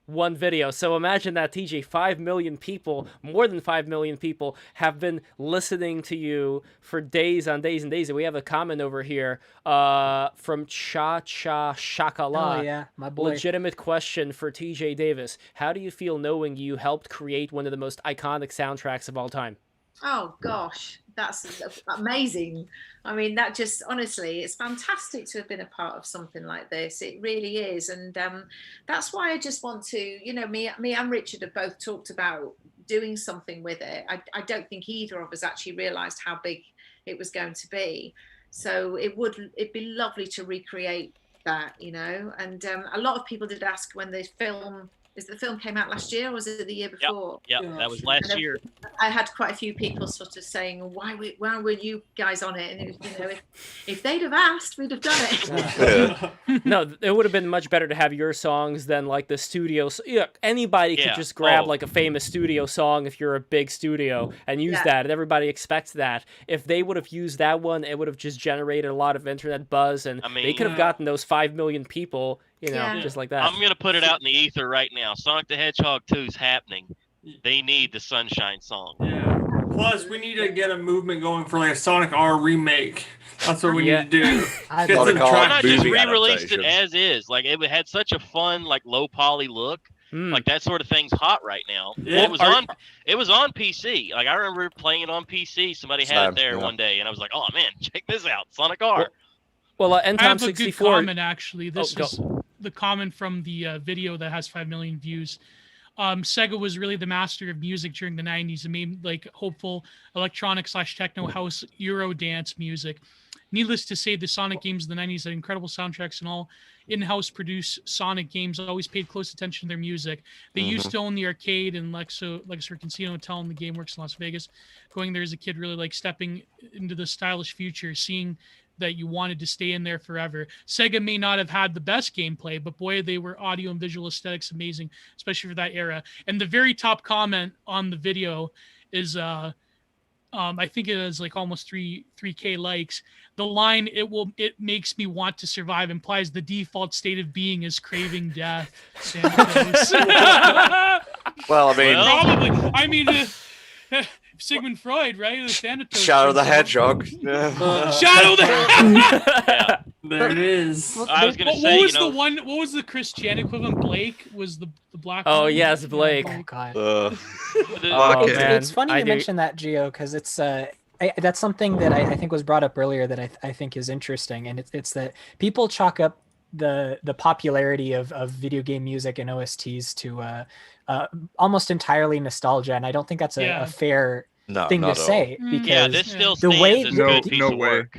one video. So imagine that, TJ, 5 million people, more than 5 million people have been listening to you for days on days and days. And we have a comment over here from Cha Cha Shakala. Oh yeah, my boy. Legitimate question for TJ Davis. How do you feel knowing you helped create one of the most iconic soundtracks of all time? Oh gosh, that's amazing. I mean, that just, honestly, it's fantastic to have been a part of something like this. It really is. And that's why I just want to, me and Richard have both talked about doing something with it. I don't think either of us actually realized how big it was going to be. So it'd be lovely to recreate that, and a lot of people did ask when the film came out last year, or was it the year before? Yep, that was last year. I had quite a few people sort of saying, why were you guys on it? And it was, if they'd have asked, we'd have done it. No, it would have been much better to have your songs than like the studio. Anybody could just grab like a famous studio song if you're a big studio and use that, and everybody expects that. If they would have used that one, it would have just generated a lot of internet buzz, and they could have gotten those 5 million people, just like that. I'm going to put it out in the ether right now. Sonic the Hedgehog 2 is happening. They need the Sunshine song. Plus, we need to get a movement going for like a Sonic R remake. That's what we need to do. Why not just re-release it as is? Like it had such a fun, like low poly look. Like that sort of thing's hot right now. Yeah. It was on PC. Like I remember playing it on PC. Somebody had it there one day, and I was like, "Oh man, check this out, Sonic R." Well, I have a good N-Tom64. comment actually. This is the comment from the video that has 5 million views. Sega was really the master of music during the 90s and made like hopeful electronic / techno house Euro dance music. Needless to say, the Sonic games of the 90s had incredible soundtracks, and all in-house produced Sonic games always paid close attention to their music. They used to own the arcade and Luxor Casino Hotel in the GameWorks in Las Vegas. Going there as a kid, really like stepping into the stylish future, seeing that you wanted to stay in there forever. Sega may not have had the best gameplay, but boy, they were audio and visual aesthetics amazing, especially for that era. And the very top comment on the video is, I think it has like almost 3K likes. The line, it makes me want to survive, implies the default state of being is craving death. Well, I mean, probably. I mean, Sigmund Freud, right? Shadow the Hedgehog. Shadow the Hedgehog. Yeah. There it is. I was gonna say, what was the Christian equivalent? Blake was the black. Oh one? yes, Blake. Oh god. Man. It's funny you mention that, Gio, because it's that's something that I think was brought up earlier that I think is interesting, and it's that people chalk up the popularity of video game music and OSTs to almost entirely nostalgia, and I don't think that's a fair thing to say, because this still the way stands as a good piece of work.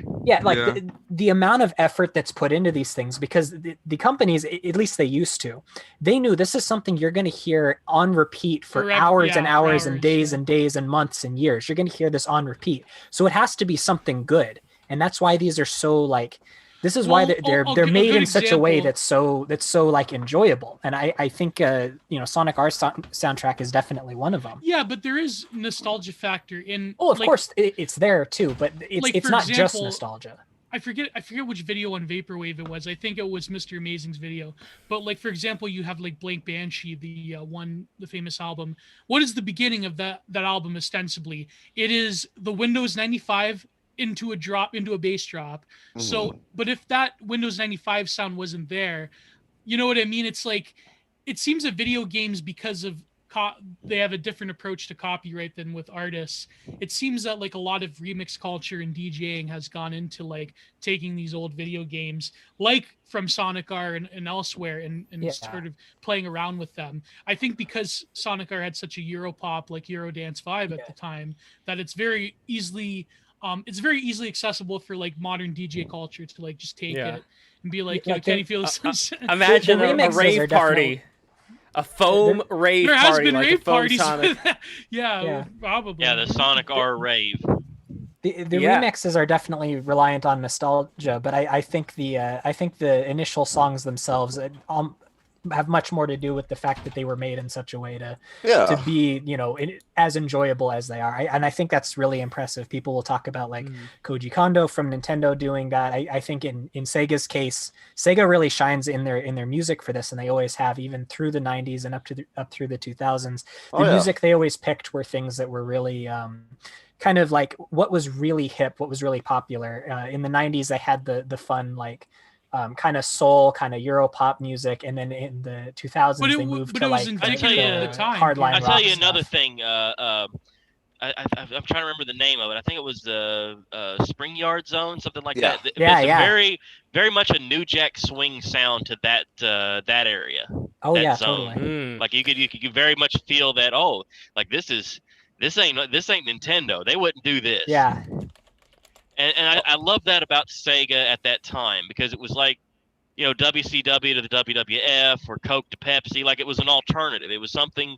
The amount of effort that's put into these things, because the companies, at least they used to, they knew this is something you're going to hear on repeat for hours and hours and days and days and months and years. You're going to hear this on repeat, so it has to be something good, and that's why these are so like. This is why they're made in such a way that's so like enjoyable, and I think Sonic R soundtrack is definitely one of them. Yeah, but there is nostalgia factor in. Oh, of course it's there too, but it's not just nostalgia. I forget which video on Vaporwave it was. I think it was Mr. Amazing's video. But like for example, you have like Blank Banshee, the famous album. What is the beginning of that album ostensibly? It is the Windows 95 into a bass drop. So, but if that Windows 95 sound wasn't there, you know what I mean? It's like, it seems that video games, because of they have a different approach to copyright than with artists. It seems that like a lot of remix culture and DJing has gone into like taking these old video games, like from Sonic R and elsewhere, and sort of playing around with them. I think because Sonic R had such a Europop, like Eurodance vibe at the time, that it's very easily accessible for like modern DJ culture to like just take it and be like, can you feel this? Imagine a rave party, a foam rave party. There has been rave parties. Probably. Yeah, the Sonic R rave. The remixes are definitely reliant on nostalgia, but I think the initial songs themselves have much more to do with the fact that they were made in such a way to be, as enjoyable as they are. And I think that's really impressive. People will talk about like Koji Kondo from Nintendo doing that. I think in Sega's case, Sega really shines in their music for this, and they always have, even through the 90s and up through the 2000s. The music they always picked were things that were really kind of like what was really hip, what was really popular. In the 90s, they had the fun like kind of soul, kind of Europop music, and then in the 2000s they moved to like hardline rock. I'll tell you another thing. I'm trying to remember the name of it. I think it was the Spring Yard Zone, something like that. It's very, very much a New Jack Swing sound to that area. Oh that zone. Totally. Like you could very much feel that. Oh, like this ain't Nintendo. They wouldn't do this. Yeah. And I love that about Sega at that time, because it was like, WCW to the WWF or Coke to Pepsi. Like it was an alternative. It was something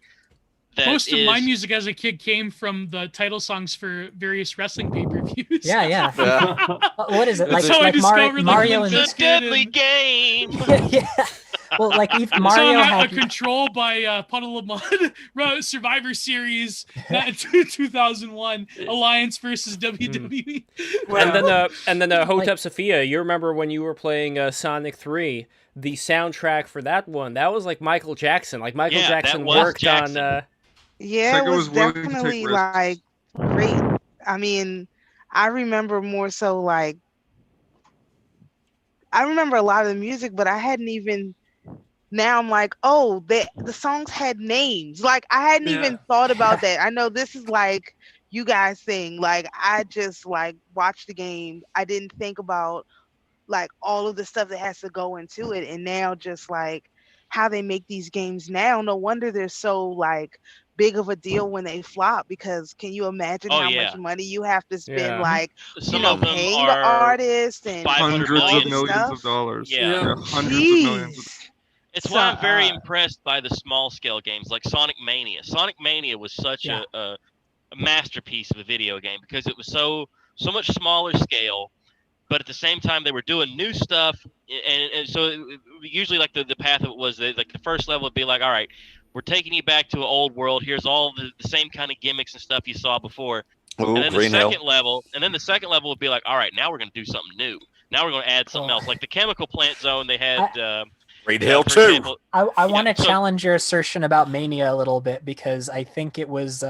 that most of my music as a kid came from the title songs for various wrestling pay-per-views. Yeah. What is it? That's how I discovered Mario and the deadly game. Yeah. Well, like even Mario had a Control by Puddle of Mud, Survivor Series, 2001, Alliance versus WWE. And then Hotep Sophia, you remember when you were playing Sonic 3, the soundtrack for that one, that was like Michael Jackson. Like Michael Jackson worked on. It was definitely like great. I mean, I remember more so like I remember a lot of the music, but I hadn't even. Now I'm like, oh, the songs had names. Like I hadn't even thought about that. I know this is like you guys sing. Like I just like watched the game. I didn't think about like all of the stuff that has to go into it. And now just like how they make these games now, no wonder they're so like big of a deal when they flop, because can you imagine how much money you have to spend like some of them paying are the artist and hundreds of millions of dollars. Hundreds of millions. It's why I'm very impressed by the small scale games like Sonic Mania. Sonic Mania was such a masterpiece of a video game because it was so much smaller scale, but at the same time they were doing new stuff, and so usually like the path of it was like the first level would be like, all right, we're taking you back to an old world. Here's all the same kind of gimmicks and stuff you saw before. Ooh, and then the second level would be like, all right, now we're going to do something new. Now we're going to add something else. Like the chemical plant zone, they had Green Hill 2. I want to challenge your assertion about Mania a little bit, because I think it was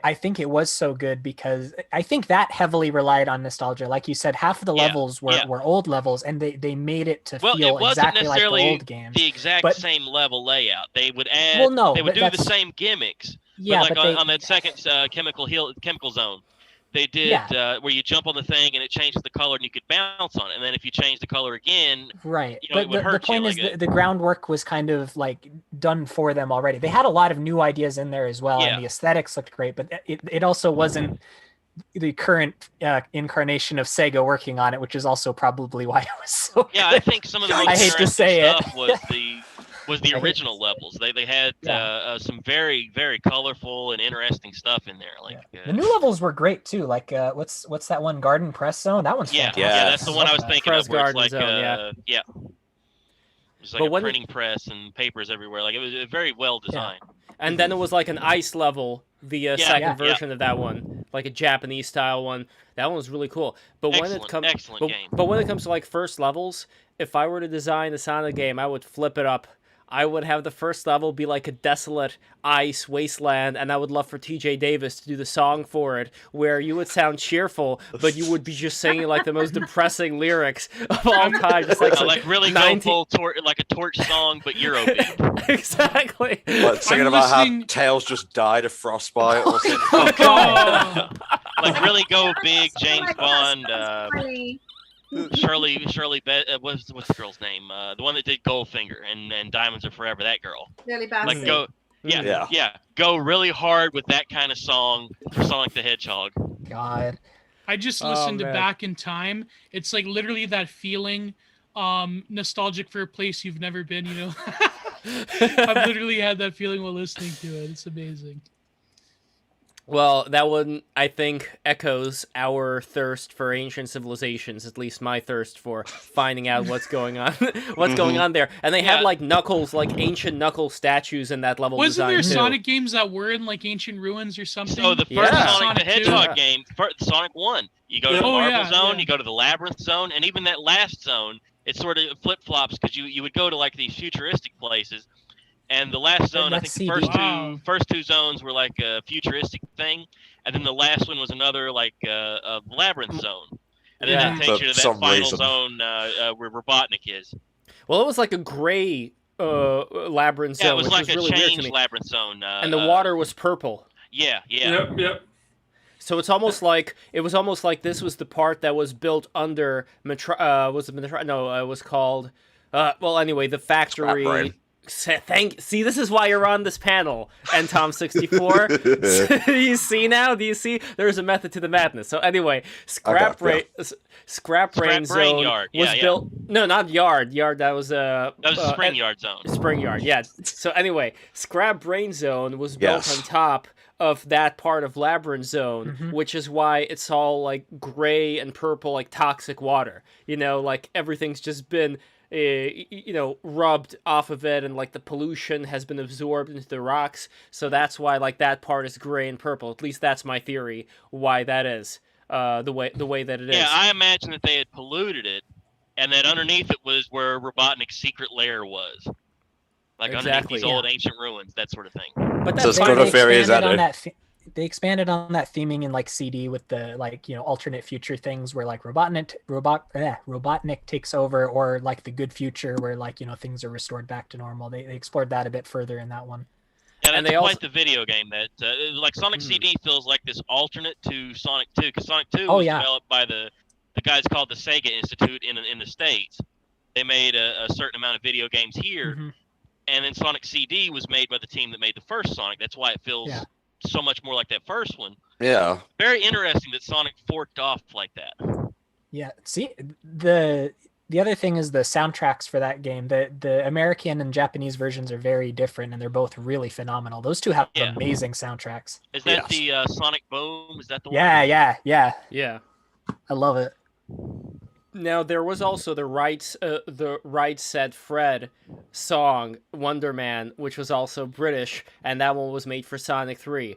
I think it was so good because I think that heavily relied on nostalgia. Like you said, half of the levels were old levels, and they made it to feel exactly like the old games. The exact same level layout. They would add. They would do the same gimmicks. Yeah, but like on that second chemical zone, they did where you jump on the thing and it changes the color and you could bounce on it. And then if you change the color again, right. But the point is the groundwork was kind of like done for them already. They had a lot of new ideas in there as well, and the aesthetics looked great, but it also wasn't the current incarnation of Sega working on it, which is also probably why it was so good. I think some of the most I hate to say stuff was the original levels. They had some very, very colorful and interesting stuff in there. Like the new levels were great too. Like what's that one, Garden Press Zone? That one's fantastic. That's the one I was thinking of. Where it's like Zone, it was like a printing press and papers everywhere. Like it was very well designed. And then it was like an ice level, the second version of that one, like a Japanese style one. That one was really cool. But when it comes, but when it comes to like first levels, if I were to design a Sonic game, I would flip it up. I would have the first level be like a desolate ice wasteland, and I would love for TJ Davis to do the song for it, where you would sound cheerful, but you would be just singing like the most depressing lyrics of all time, just like really 19... go full like a Torch song, but Eurobeat. Exactly. Like singing about how Tails just died of frostbite or something. Like really go big, James Bond. Shirley, what's the girl's name? The one that did Goldfinger and Diamonds Are Forever. That girl. Shirley Bassey. Like go really hard with that kind of song for Sonic the Hedgehog. God, I just listened to Back in Time. It's like literally that feeling, nostalgic for a place you've never been. You know, I've literally had that feeling while listening to it. It's amazing. Well, that one, I think, echoes our thirst for ancient civilizations, at least my thirst for finding out what's going on going on there. And they had, like, Knuckles, like, ancient Knuckles statues in that level Wasn't design, there too. Sonic games that were in, like, ancient ruins or something? So the first Sonic the Hedgehog game, Sonic 1, you go to the Marble Zone, you go to the Labyrinth Zone, and even that last zone, it sort of flip-flops, because you would go to, like, these futuristic places. And the last zone, I think the first two zones were like a futuristic thing, and then the last one was another like a labyrinth zone, and then that takes you to that final zone where Robotnik is. Well, it was like a gray labyrinth zone, it was which like was really weird to me. Labyrinth zone, and the water was purple. Yeah. Yep. So it's almost like this was the part that was built under was it Metro? No, it was called. Well, anyway, the factory. See, this is why you're on this panel, and Tom64. Do you see now? Do you see? There's a method to the madness. So anyway, Scrap Brain Zone was built. No, not Yard. That was Spring Yard Zone. Spring Yard, yeah. So anyway, Scrap Brain Zone was built on top of that part of Labyrinth Zone, which is why it's all like gray and purple, like toxic water. You know, like everything's just been rubbed off of it, and like the pollution has been absorbed into the rocks, so that's why like that part is gray and purple. At least that's my theory why that is the way that it is. Yeah, I imagine that they had polluted it, and that underneath it was where Robotnik's secret lair was, like underneath these old ancient ruins, that sort of thing. But that's as good a theory as that. they expanded on that theming in like CD with the like, you know, alternate future things where like Robotnik takes over, or like the good future where like, you know, things are restored back to normal. They explored that a bit further in that one. Yeah, that's quite the video game. That like Sonic CD feels like this alternate to Sonic 2, because Sonic 2 was developed by the guys called the Sega Institute in the States. They made a certain amount of video games here, and then Sonic CD was made by the team that made the first Sonic. That's why it feels so much more like that first one. Yeah. Very interesting that Sonic forked off like that. Yeah. See, the other thing is the soundtracks for that game. The American and Japanese versions are very different, and they're both really phenomenal. Those two have amazing soundtracks. Is that the Sonic Boom? Is that the one? Yeah. I love it. Now there was also the Right Said Fred song Wonder Man, which was also British, and that one was made for Sonic 3.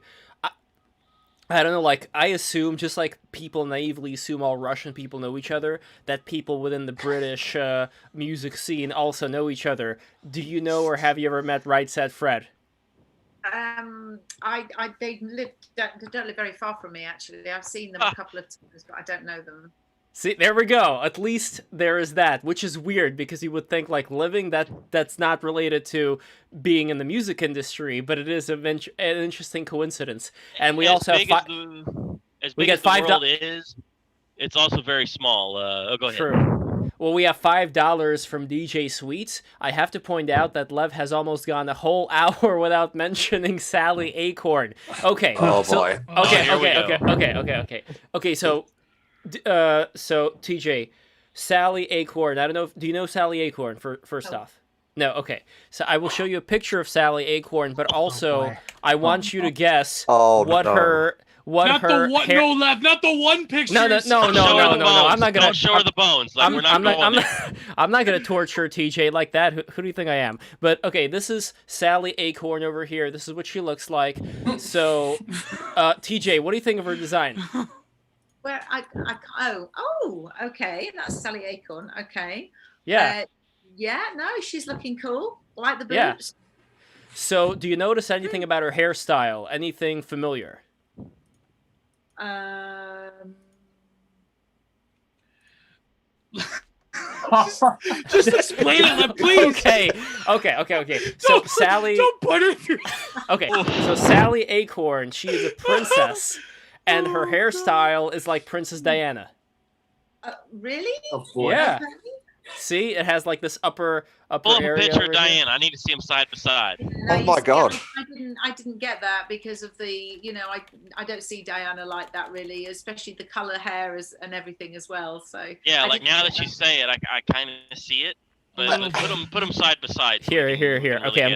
I don't know, like, I assume, just like people naively assume all Russian people know each other, that people within the British music scene also know each other. Do you know, or have you ever met Right Said Fred? They don't live very far from me, actually. I've seen them a couple of times, but I don't know them. See, there we go. At least there is that, which is weird because you would think like living that's not related to being in the music industry, but it is an interesting coincidence. And we also have as big as the world is, it's also very small. Go ahead. True. Well, we have $5 from DJ Sweets. I have to point out that Lev has almost gone a whole hour without mentioning Sally Acorn. Okay. Oh boy. Okay. So TJ, Sally Acorn. I don't know. Do you know Sally Acorn? First off, no. Okay. So I will show you a picture of Sally Acorn, but also I want you to guess what her hair... No, Lev, not the one picture. No. I'm not gonna. Don't show her the bones. Like, I'm not gonna torture TJ like that. Who do you think I am? But okay, this is Sally Acorn over here. This is what she looks like. So, TJ, what do you think of her design? Well, okay, that's Sally Acorn. Okay. Yeah. No, she's looking cool. I like the boobs. Yeah. So, do you notice anything about her hairstyle? Anything familiar? Just explain it, please. Okay. So Sally. Don't put her through. Okay. So Sally Acorn, she is a princess. And her hairstyle is like Princess Diana. Really? Yeah. See, it has like this upper Pull up area. A picture of Diana. I need to see them side by side. No, oh my God! I didn't get that because of the, I don't see Diana like that really, especially the color hair and everything as well. So yeah, like now that you say it, I kind of see it. But put them side by side. Here. Okay, I'm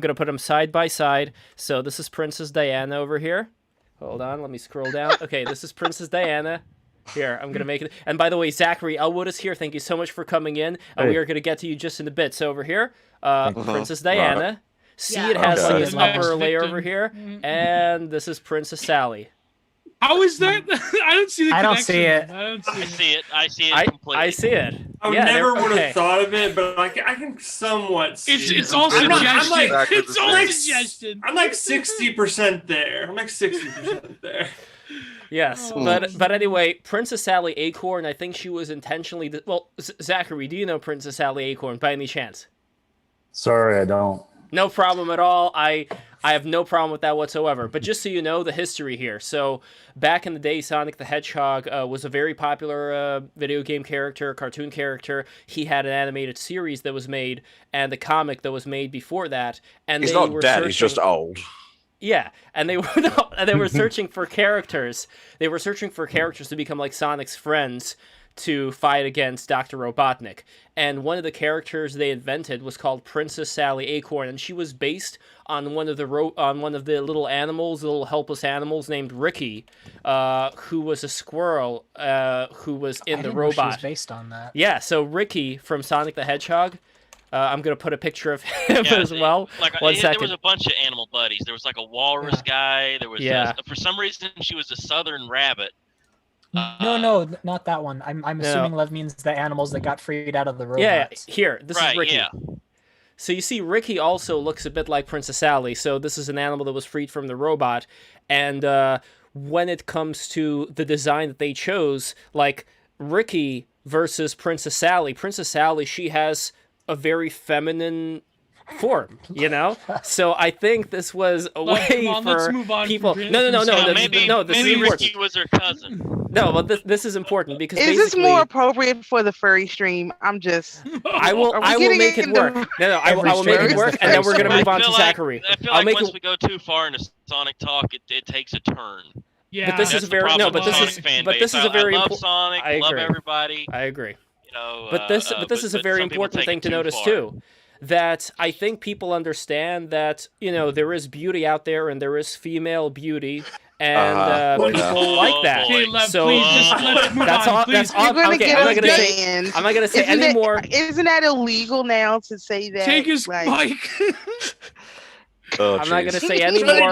gonna put them side by side. So this is Princess Diana over here. Hold on, let me scroll down. Okay, this is Princess Diana. Here, I'm going to make it. And by the way, Zachary Elwood is here. Thank you so much for coming in. We are going to get to you just in a bit. So over here, Princess Diana. Right. See, it has like this upper layer over here. And this is Princess Sally. How is that? I don't see the connection. I don't see it. I see it completely. I see it. I never would have thought of it, but I can somewhat see it. It's all suggestion. It's all suggestion. I'm like 60% there. Yes, but anyway, Princess Sally Acorn, I think she was intentionally... Zachary, do you know Princess Sally Acorn by any chance? Sorry, I don't. No problem at all. I have no problem with that whatsoever. But just so you know, the history here. So back in the day, Sonic the Hedgehog was a very popular video game character, cartoon character. He had an animated series that was made and a comic that was made before that. And he's not dead, he's just old. Yeah, and they were searching for characters. They were searching for characters to become like Sonic's friends to fight against Dr. Robotnik. And one of the characters they invented was called Princess Sally Acorn, and she was based on one of the little animals, little helpless animals named Ricky, who was a squirrel who was in the robot. She was based on that. Yeah, so Ricky from Sonic the Hedgehog. I'm going to put a picture of him as well. There was a bunch of animal buddies. There was like a walrus guy. There was for some reason she was a southern rabbit. No, not that one. I'm assuming Lev means the animals that got freed out of the robots. Yeah, here. This is Ricky. Yeah. So you see, Ricky also looks a bit like Princess Sally. So this is an animal that was freed from the robot. And when it comes to the design that they chose, like Ricky versus Princess Sally, she has a very feminine form, you know. So I think this was a way for people. No. Maybe Ricky was her cousin. No, but this is important because is this more appropriate for the furry stream? I'm just. I will make it work. No, I will make it work, and then we're gonna move on to Zachary. I feel like once we go too far into Sonic talk, it takes a turn. Yeah, but this is very this is a very important. Sonic, I agree. love everybody. I agree. You know, but this is a very important thing to notice too. That I think people understand that, you know, there is beauty out there and there is female beauty, and people like that. Okay, Lev, so please just let's move that's on. all. Please. That's all. Okay, I'm not gonna say any more. Isn't that illegal now to say that? Take his mic. Oh, I'm not gonna say any more.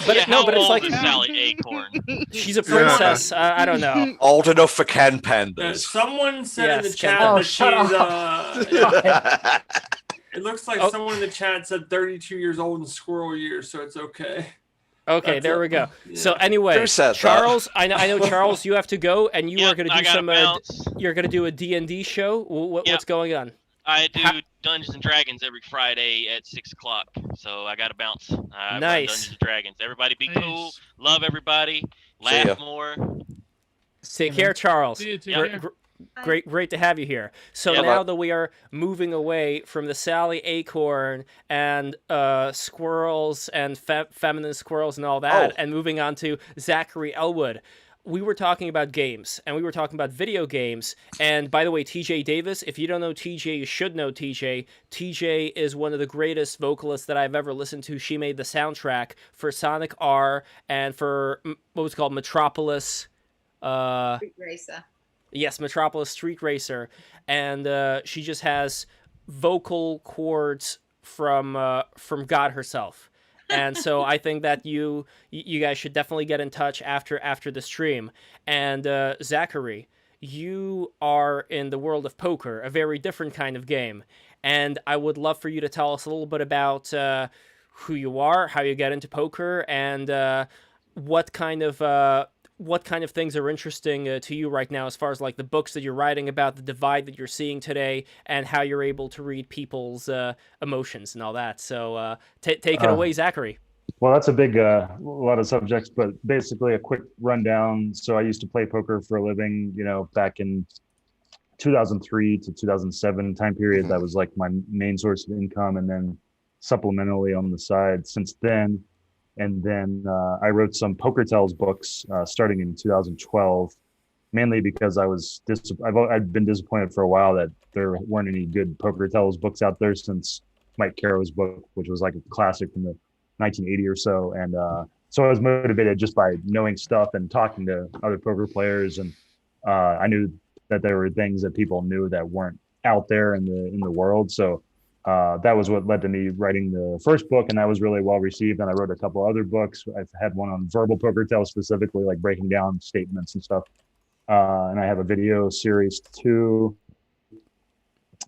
But no, but it's like Sally Acorn. She's a princess. I don't know. Old enough for Ken Pandas. Someone said in the chat that she's. It looks like someone in the chat said 32 years old in squirrel years, so it's okay. Okay, there we go. Yeah. So anyway, Charles, I know Charles, you have to go, and you are going to do some. You're going to do a D&D show. What's going on? I do Dungeons and Dragons every Friday at 6:00, so I got to bounce. Nice. Dungeons and Dragons. Everybody be cool. Love everybody. Laugh more. Take care, Charles. Great to have you here. So now that we are moving away from the Sally Acorn and squirrels and feminine squirrels and all that, and moving on to Zachary Elwood, we were talking about games, and we were talking about video games. And by the way, TJ Davis, if you don't know TJ, you should know TJ. TJ is one of the greatest vocalists that I've ever listened to. She made the soundtrack for Sonic R and for what was called Metropolis. Street Racer. Yes, Metropolis Street Racer, and she just has vocal cords from God herself, and so I think that you guys should definitely get in touch after the stream. And Zachary, you are in the world of poker, a very different kind of game, and I would love for you to tell us a little bit about who you are, how you get into poker, and what kind of things are interesting to you right now, as far as like the books that you're writing about, the divide that you're seeing today, and how you're able to read people's emotions and all that. So take it away, Zachary. Well, that's a big, lot of subjects, but basically a quick rundown. So I used to play poker for a living, you know, back in 2003 to 2007 time period. That was like my main source of income, and then supplementally on the side since then. And then I wrote some Poker Tells books starting in 2012, mainly because I'd been disappointed for a while that there weren't any good Poker Tells books out there since Mike Caro's book, which was like a classic from the 1980 or so. And so I was motivated just by knowing stuff and talking to other poker players. And I knew that there were things that people knew that weren't out there in the world. So that was what led to me writing the first book, and that was really well received. And I wrote a couple other books. I've had one on verbal poker tells, specifically like breaking down statements and stuff. And I have a video series too.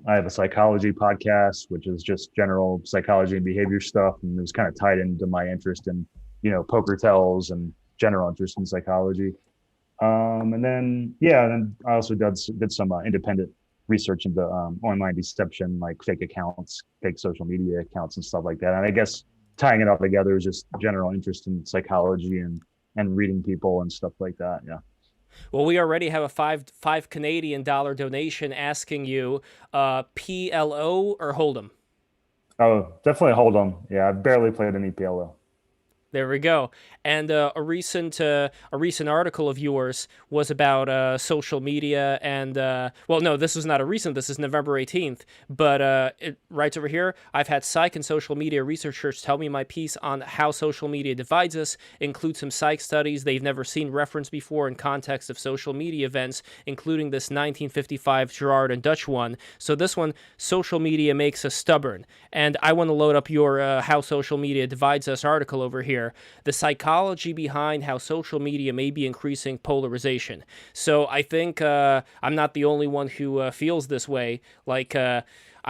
I have a psychology podcast, which is just general psychology and behavior stuff, and it was kind of tied into my interest in, you know, poker tells and general interest in psychology. And then I also did some independent research into online deception, like fake accounts, fake social media accounts and stuff like that. And I guess tying it all together is just general interest in psychology and reading people and stuff like that. Yeah. Well, we already have a five Canadian dollar donation asking you PLO or Hold'em. Oh, definitely Hold'em. Yeah, I've barely played any PLO. There we go. And a recent article of yours was about social media and this is not a recent. This is November 18th. But it writes over here, I've had psych and social media researchers tell me my piece on how social media divides us includes some psych studies they've never seen referenced before in context of social media events, including this 1955 Gerard and Dutch one. So this one, social media makes us stubborn. And I want to load up your How Social Media Divides Us article over here. The psychology behind how social media may be increasing polarization. So I think I'm not the only one who feels this way. Like, I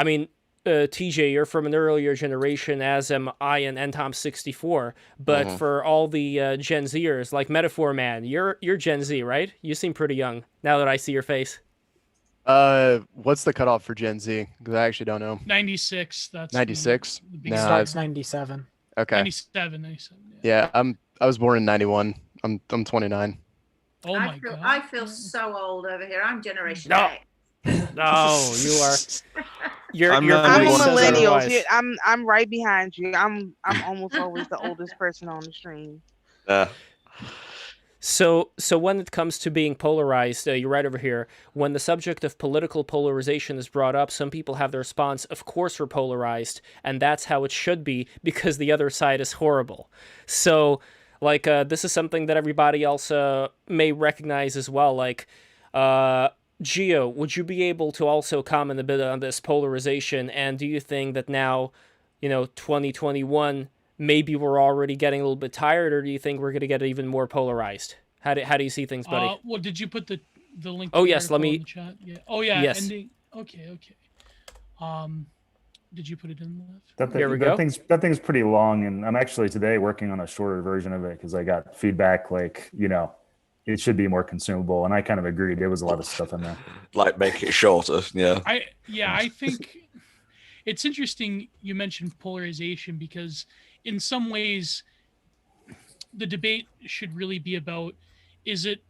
mean, TJ, you're from an earlier generation, as am I and Ntom64. But for all the Gen Zers, like Metaphor Man, you're Gen Z, right? You seem pretty young now that I see your face. What's the cutoff for Gen Z? Because I actually don't know. 96. That's 96. No, starts 97. Okay. 97. Yeah, I was born in 91. I'm 29. Oh my God. I feel so old over here. I'm Generation X. No, you are. I'm a millennial. I'm right behind you. I'm almost always the oldest person on the stream. So when it comes to being polarized, you're right over here. When the subject of political polarization is brought up, some people have the response, of course we're polarized, and that's how it should be because the other side is horrible. So, like, this is something that everybody else may recognize as well. Like, Geo, would you be able to also comment a bit on this polarization? And do you think that now, 2021, maybe we're already getting a little bit tired, or do you think we're going to get even more polarized? How do you see things, buddy? Well, did you put the link? Oh yes, let me. In the chat? Yeah. Oh yeah. Yes. Ending. Okay. Did you put it in the? Here we go. That thing's pretty long, and I'm actually today working on a shorter version of it because I got feedback like it should be more consumable, and I kind of agreed. There was a lot of stuff in there. Like make it shorter, yeah. I think it's interesting you mentioned polarization because in some ways the debate should really be about, is it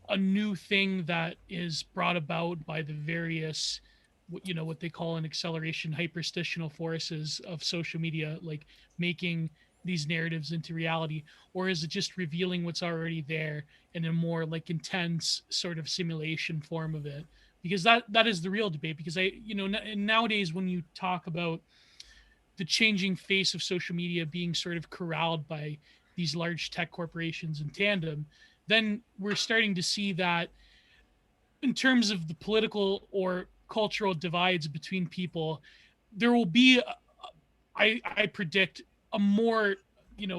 a new thing that is brought about by the various what they call an acceleration hyperstitional forces of social media, like making these narratives into reality, or is it just revealing what's already there in a more like intense sort of simulation form of it? Because that is the real debate. Because nowadays when you talk about the changing face of social media being sort of corralled by these large tech corporations in tandem, then we're starting to see that in terms of the political or cultural divides between people, there will be, I predict, a more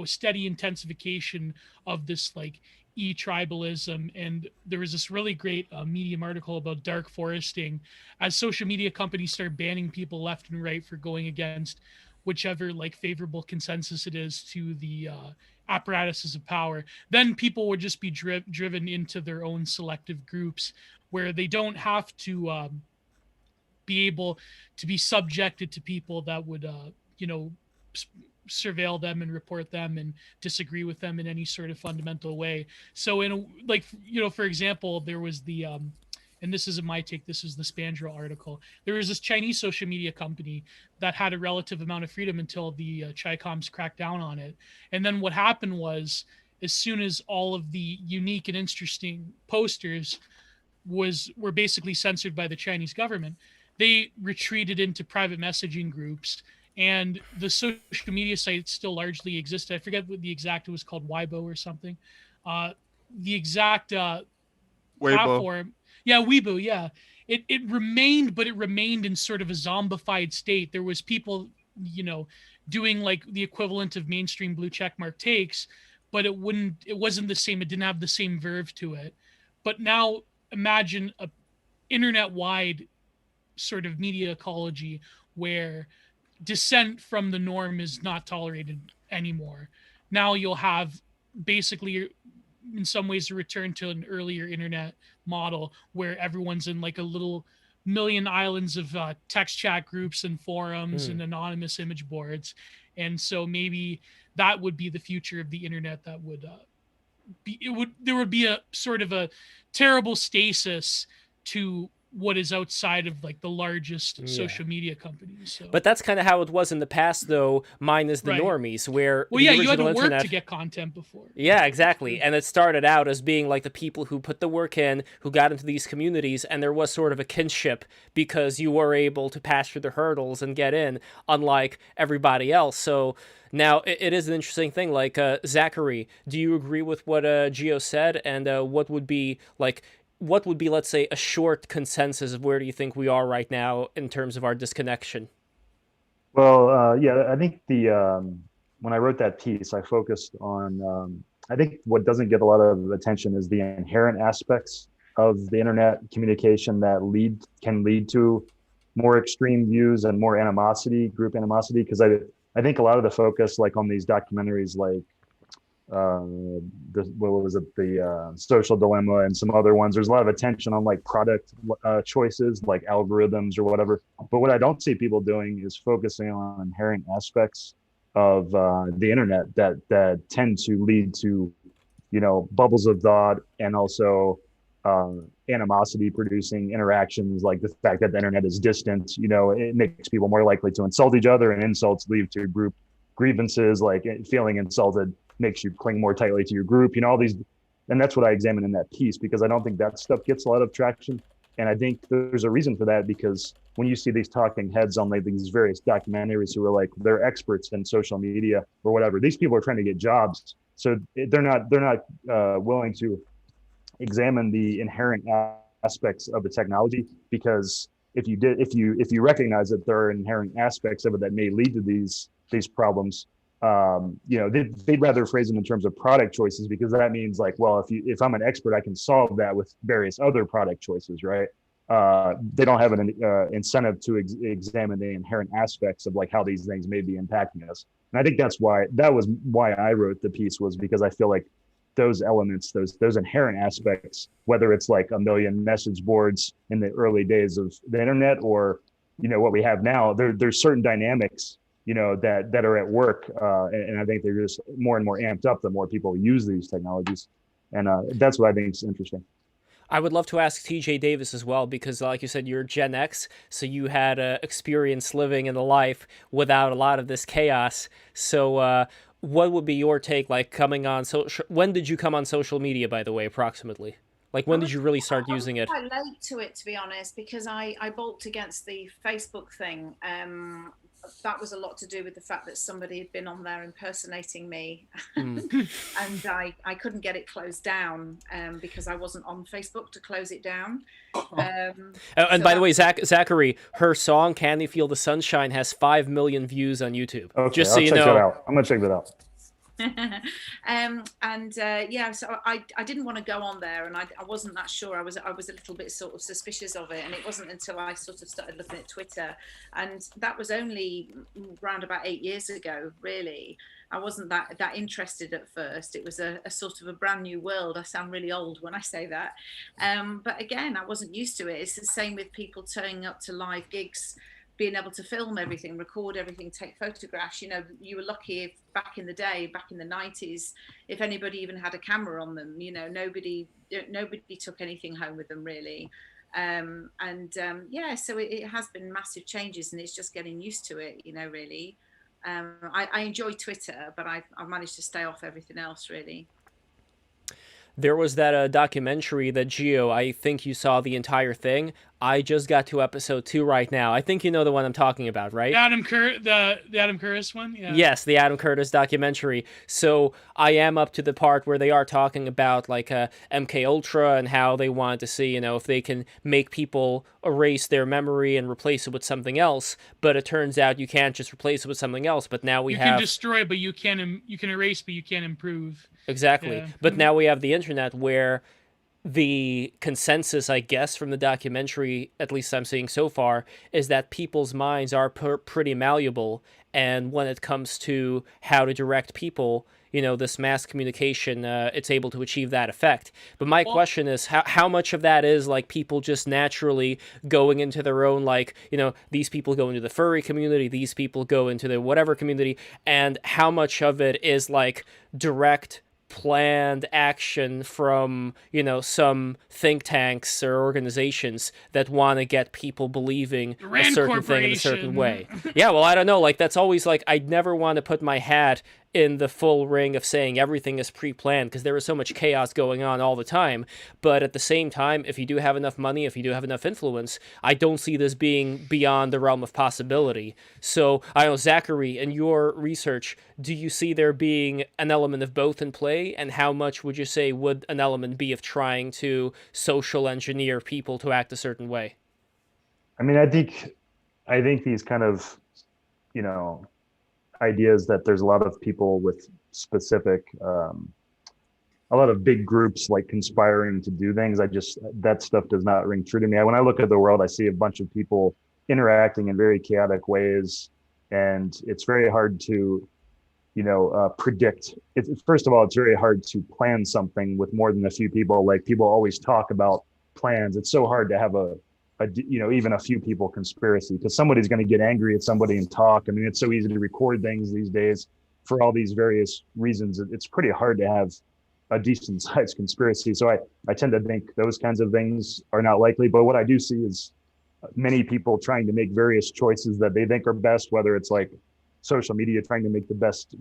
steady intensification of this like e-tribalism. And there was this really great Medium article about dark foresting as social media companies start banning people left and right for going against whichever like favorable consensus it is to the apparatuses of power. Then people would just be driven into their own selective groups where they don't have to be able to be subjected to people that would surveil them and report them and disagree with them in any sort of fundamental way. So for example, there was the and this isn't my take, this is the Spandrel article. There was this Chinese social media company that had a relative amount of freedom until the Chi-Coms cracked down on it. And then what happened was, as soon as all of the unique and interesting posters were basically censored by the Chinese government, they retreated into private messaging groups, and the social media site still largely existed. I forget what the exact, it was called Weibo or something. The exact platform. Yeah, Weibo, yeah. It remained, but it remained in sort of a zombified state. There was people, doing like the equivalent of mainstream blue checkmark takes, but it wasn't the same. It didn't have the same verve to it. But now imagine a internet-wide sort of media ecology where dissent from the norm is not tolerated anymore. Now you'll have basically, in some ways, a return to an earlier internet model where everyone's in like a little million islands of text chat groups and forums and anonymous image boards. And so maybe that would be the future of the internet. That would there would be a sort of a terrible stasis to what is outside of like the largest social media companies. So. But that's kind of how it was in the past, though. Mine is the normies, where you had to work to get content before. Yeah, exactly. And it started out as being like the people who put the work in, who got into these communities, and there was sort of a kinship because you were able to pass through the hurdles and get in, unlike everybody else. So now it is an interesting thing. Like Zachary, do you agree with what Geo said, and what would be, let's say, a short consensus of where do you think we are right now in terms of our disconnection? Well, yeah, I think when I wrote that piece, I focused on, I think what doesn't get a lot of attention is the inherent aspects of the internet communication that can lead to more extreme views and more animosity, group animosity. Because I think a lot of the focus, like on these documentaries, like the Social Dilemma and some other ones, there's a lot of attention on like product choices, like algorithms or whatever. But what I don't see people doing is focusing on inherent aspects of the internet that tend to lead to, you know, bubbles of thought, and also animosity producing interactions, like the fact that the internet is distant. You know, it makes people more likely to insult each other, and insults lead to group grievances, like feeling insulted makes you cling more tightly to your group, you know, all these. And that's what I examine in that piece, because I don't think that stuff gets a lot of traction. And I think there's a reason for that, because when you see these talking heads on like these various documentaries who are like, they're experts in social media or whatever, these people are trying to get jobs. So they're not willing to examine the inherent aspects of the technology, because if you recognize that there are inherent aspects of it that may lead to these problems, you know, they'd rather phrase them in terms of product choices, because that means like, well, if I'm an expert, I can solve that with various other product choices, right? They don't have an incentive to examine the inherent aspects of like how these things may be impacting us. And I think that was why I wrote the piece, was because I feel like those elements, those inherent aspects, whether it's like a million message boards in the early days of the internet, or, you know, what we have now, there's certain dynamics, you know, that are at work, and I think they're just more and more amped up the more people use these technologies, and that's what I think is interesting. I would love to ask TJ Davis as well, because like you said, you're Gen X, so you had experience living in the life without a lot of this chaos. So what would be your take, like, coming on when did you come on social media, by the way, approximately? Like, when did you really start using it? I was quite late to it, to be honest, because I balked against the Facebook thing. That was a lot to do with the fact that somebody had been on there impersonating me, and I couldn't get it closed down because I wasn't on Facebook to close it down. And so by the way, Zachary, her song "Can You Feel the Sunshine" has 5 million views on YouTube. Okay, just so you know. Check that out. I'm gonna check that out. Yeah, so I didn't want to go on there, and I wasn't that sure. I was a little bit sort of suspicious of it, and it wasn't until I sort of started looking at Twitter, and that was only around about 8 years ago, really. I wasn't that interested at first. It was a sort of a brand new world. I sound really old when I say that, but again, I wasn't used to it. It's the same with people turning up to live gigs, being able to film everything, record everything, take photographs. You know, you were lucky if back in the day, back in the 90s, if anybody even had a camera on them. You know, nobody took anything home with them, really. Yeah, so it has been massive changes, and it's just getting used to it, you know, really. I enjoy Twitter, but I've managed to stay off everything else, really. There was that documentary that Geo, I think you saw the entire thing. I just got to episode 2 right now. I think you know the one I'm talking about, right? The Adam Curtis one? Yeah. Yes, the Adam Curtis documentary. So I am up to the part where they are talking about like MK Ultra and how they want to see, you know, if they can make people erase their memory and replace it with something else. But it turns out you can't just replace it with something else. But now you can destroy, but you can erase, but you can't improve. Exactly. Yeah. But now we have the internet, where the consensus, I guess, from the documentary, at least I'm seeing so far, is that people's minds are pretty malleable. And when it comes to how to direct people, you know, this mass communication, it's able to achieve that effect. But my question is, how much of that is like people just naturally going into their own, like, you know, these people go into the furry community, these people go into the whatever community, and how much of it is like direct planned action from, you know, some think tanks or organizations that want to get people believing a certain thing in a certain way. Yeah, well, I don't know. Like, that's always like, I'd never want to put my hat in the full ring of saying everything is pre-planned, because there is so much chaos going on all the time. But at the same time, if you do have enough money, if you do have enough influence, I don't see this being beyond the realm of possibility. So, I don't know, Zachary, in your research, do you see there being an element of both in play? And how much would you say would an element be of trying to social engineer people to act a certain way? I mean, I think these kind of, you know, ideas that there's a lot of people with specific, a lot of big groups like conspiring to do things. That stuff does not ring true to me. When I look at the world, I see a bunch of people interacting in very chaotic ways, and it's very hard to predict. First of all, it's very hard to plan something with more than a few people. Like, people always talk about plans. It's so hard to have a even a few people conspiracy, because somebody's going to get angry at somebody and talk. I mean, it's so easy to record things these days for all these various reasons. It's pretty hard to have a decent sized conspiracy. So I tend to think those kinds of things are not likely. But what I do see is many people trying to make various choices that they think are best, whether it's like social media trying to make the best,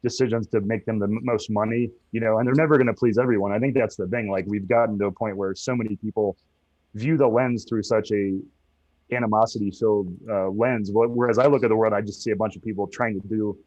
decisions to make them the most money, and they're never going to please everyone. I think that's the thing. Like, we've gotten to a point where so many people view the lens through such a animosity filled lens. Whereas I look at the world, I just see a bunch of people trying to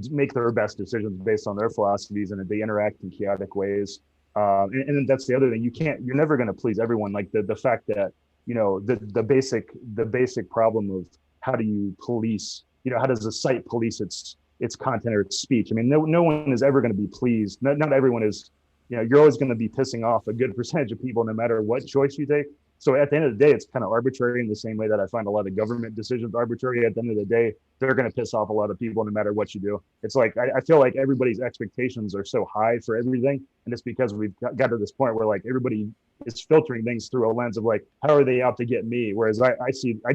make their best decisions based on their philosophies, and they interact in chaotic ways. And that's the other thing. You're never going to please everyone. Like, the fact that, the basic problem of how do you police, how does a site police its content or its speech? I mean, no one is ever going to be pleased. Not everyone is, you're always going to be pissing off a good percentage of people no matter what choice you take. So at the end of the day, it's kind of arbitrary, in the same way that I find a lot of government decisions arbitrary. At the end of the day, they're going to piss off a lot of people no matter what you do. It's like, I feel like everybody's expectations are so high for everything. And it's because we've got to this point where, like, everybody is filtering things through a lens of, like, how are they out to get me? Whereas I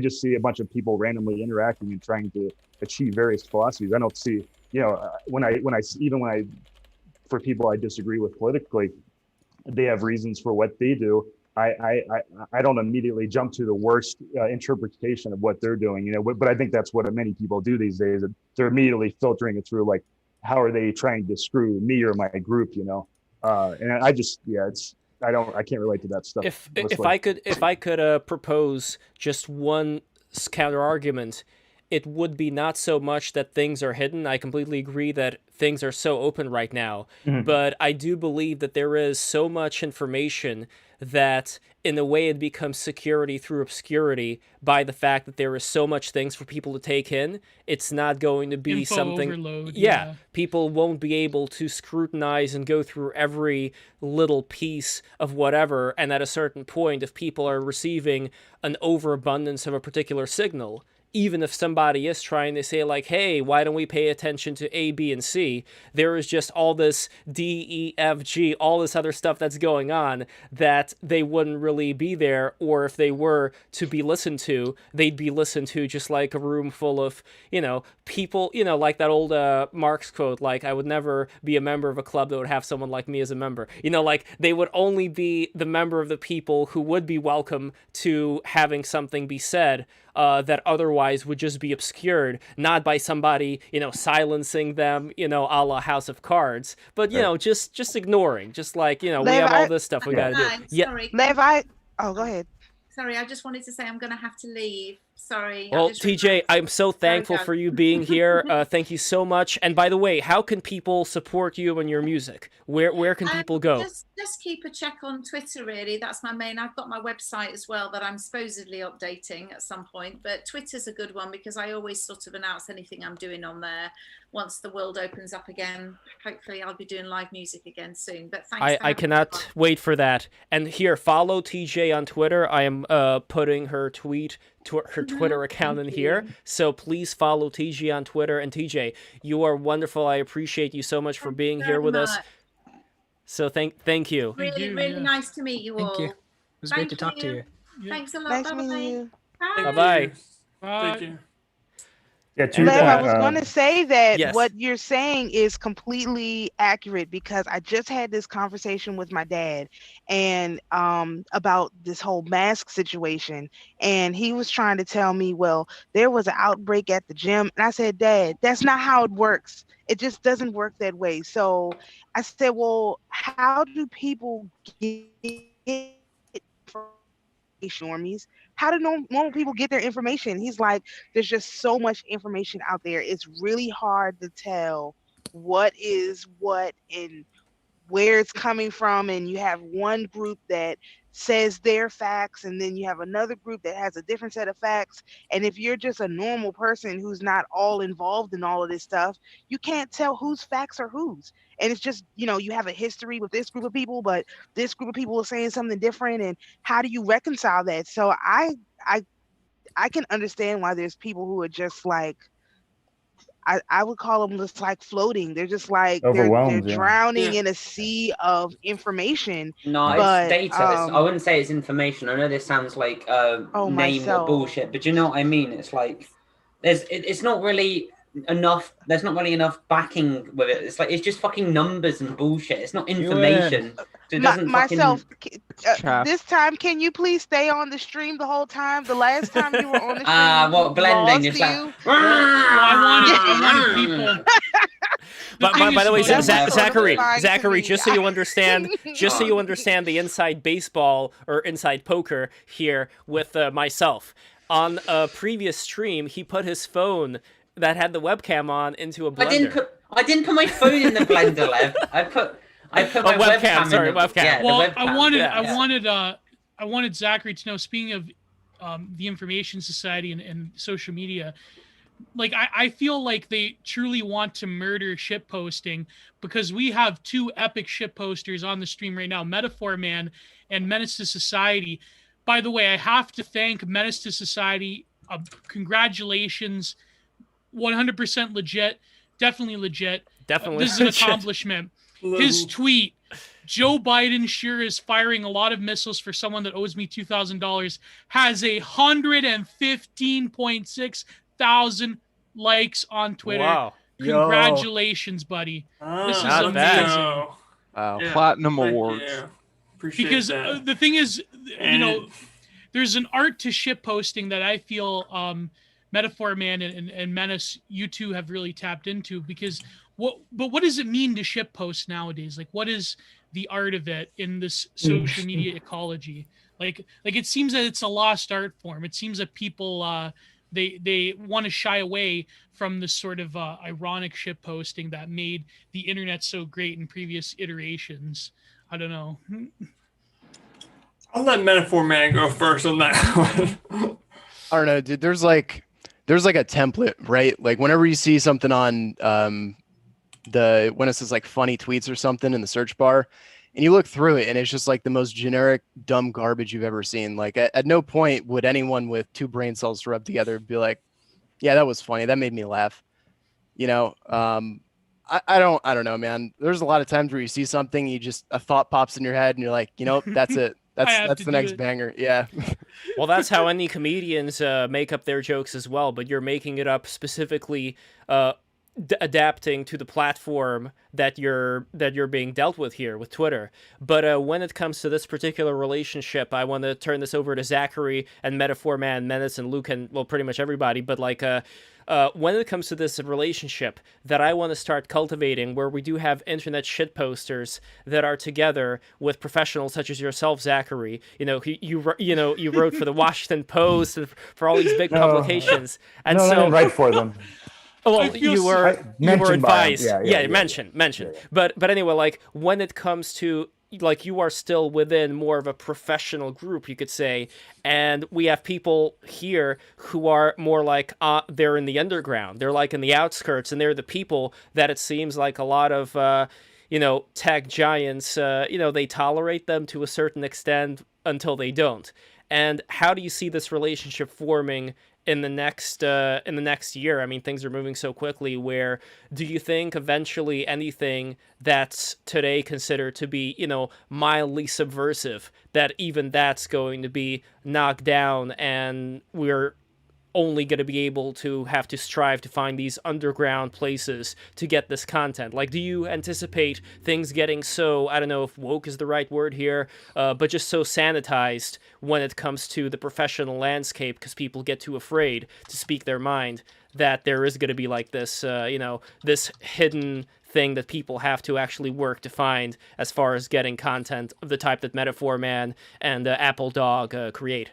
just see a bunch of people randomly interacting and trying to achieve various philosophies. I don't see, for people I disagree with politically, they have reasons for what they do. I don't immediately jump to the worst interpretation of what they're doing, but I think that's what many people do these days. They're immediately filtering it through, like, how are they trying to screw me or my group, and I just, I can't relate to that stuff. If I could propose just one counter argument, it would be not so much that things are hidden. I completely agree that things are so open right now, but I do believe that there is so much information that, in a way, it becomes security through obscurity by the fact that there is so much things for people to take in. It's not going to be info something overload, people won't be able to scrutinize and go through every little piece of whatever, and at a certain point, if people are receiving an overabundance of a particular signal, even if somebody is trying to say, like, hey, why don't we pay attention to A, B, and C, there is just all this D, E, F, G, all this other stuff that's going on that they wouldn't really be there, or if they were to be listened to, they'd be listened to just like a room full of, people, like that old Marx quote, like, I would never be a member of a club that would have someone like me as a member. Like, they would only be the member of the people who would be welcome to having something be said that otherwise would just be obscured, not by somebody, silencing them, a la House of Cards, but, just ignoring, just like, we have all this stuff we got to do. Sorry. Go ahead. Sorry, I just wanted to say I'm going to have to leave. Sorry. Well, TJ, I'm so thankful for you being here. Thank you so much. And by the way, how can people support you and your music? Where can people go? Just keep a check on Twitter, really. That's my main. I've got my website as well that I'm supposedly updating at some point. But Twitter's a good one because I always sort of announce anything I'm doing on there. Once the world opens up again, hopefully I'll be doing live music again soon. But thanks. I cannot wait for that. And here, follow TJ on Twitter. I am putting her Twitter account in here, so please follow TJ on Twitter. And TJ, you are wonderful. I appreciate you so much for being here with us. So thank you. Really nice to meet you all. Thank you. It was great to talk to you. Thanks a lot. Bye-bye. Bye-bye. Thank you. Yeah, Lev, I was going to say that yes. What you're saying is completely accurate, because I just had this conversation with my dad and about this whole mask situation, and he was trying to tell me, well, there was an outbreak at the gym, and I said, Dad, that's not how it works. It just doesn't work that way. So I said, well, how do people get normies? How do normal people get their information? He's like, there's just so much information out there. It's really hard to tell what is what and where it's coming from. And you have one group that says their facts, and then you have another group that has a different set of facts. And if you're just a normal person who's not all involved in all of this stuff, you can't tell whose facts are whose. And it's just, you have a history with this group of people, but this group of people are saying something different. And how do you reconcile that? So I I can understand why there's people who are just like, I would call them just like floating. They're just like they're drowning in a sea of information. No, but, it's data. I wouldn't say it's information. I know this sounds like name or bullshit, but you know what I mean? It's like it's not really enough. There's not really enough backing with it. It's like it's just fucking numbers and bullshit. It's not information. So it doesn't this time, can you please stay on the stream the whole time? The last time you were on the stream, what blending? It's like, I wanted people. By the way, Zachary, just so you understand, the inside baseball or inside poker here with myself. On a previous stream, he put his phone that had the webcam on into a blender. I didn't put my phone in the blender, Lev. I put my webcam. Sorry, webcam. Yeah, well, I wanted Zachary to know. Speaking of the information society and social media, like I feel like they truly want to murder shitposting, because we have two epic shitposters on the stream right now, Metaphor Man and Menace to Society. By the way, I have to thank Menace to Society. Congratulations. 100% legit. Definitely legit. Definitely. This is an accomplishment. His tweet, Joe Biden sure is firing a lot of missiles for someone that owes me $2,000, has 115.6 thousand likes on Twitter. Wow. Congratulations, buddy. This is amazing. Wow. Yeah, Platinum Awards. Because the thing is, there's an art to shitposting that I feel Metaphor Man and Menace, you two have really tapped into, because what does it mean to shitpost nowadays? Like, what is the art of it in this social media ecology? Like it seems that it's a lost art form. It seems that people they want to shy away from this sort of ironic shitposting that made the internet so great in previous iterations. I don't know. I'll let Metaphor Man go first on that one. I don't know, dude. There's like a template, right? Like whenever you see something on when it says like funny tweets or something in the search bar, and you look through it and it's just like the most generic dumb garbage you've ever seen. Like at no point would anyone with two brain cells rubbed together be like, yeah, that was funny, that made me laugh. I don't know, man. There's a lot of times where you see something, a thought pops in your head and you're like, that's it. That's the next banger. Yeah. Well, that's how any comedians make up their jokes as well, but you're making it up specifically adapting to the platform that you're being dealt with here with Twitter. But when it comes to this particular relationship, I want to turn this over to Zachary and Metaphor Man, Menace, and Luke, and well, pretty much everybody. But when it comes to this relationship that I want to start cultivating, where we do have internet shitposters that are together with professionals such as yourself, Zachary. You wrote for the Washington Post and for all these big publications, and I didn't write for them. Well, you were advised. Mentioned. Yeah. But anyway, like when it comes to like you are still within more of a professional group, you could say, and we have people here who are more like they're in the underground. They're like in the outskirts, and they're the people that it seems like a lot of tech giants. They tolerate them to a certain extent until they don't. And how do you see this relationship forming in the next year? I mean, things are moving so quickly. Where do you think eventually anything that's today considered to be, mildly subversive, that even that's going to be knocked down, and we're only going to be able to have to strive to find these underground places to get this content? Like, do you anticipate things getting so, I don't know if woke is the right word here, but just so sanitized when it comes to the professional landscape because people get too afraid to speak their mind, that there is going to be like this, this hidden thing that people have to actually work to find as far as getting content of the type that Metaphor Man and Apple Dog create?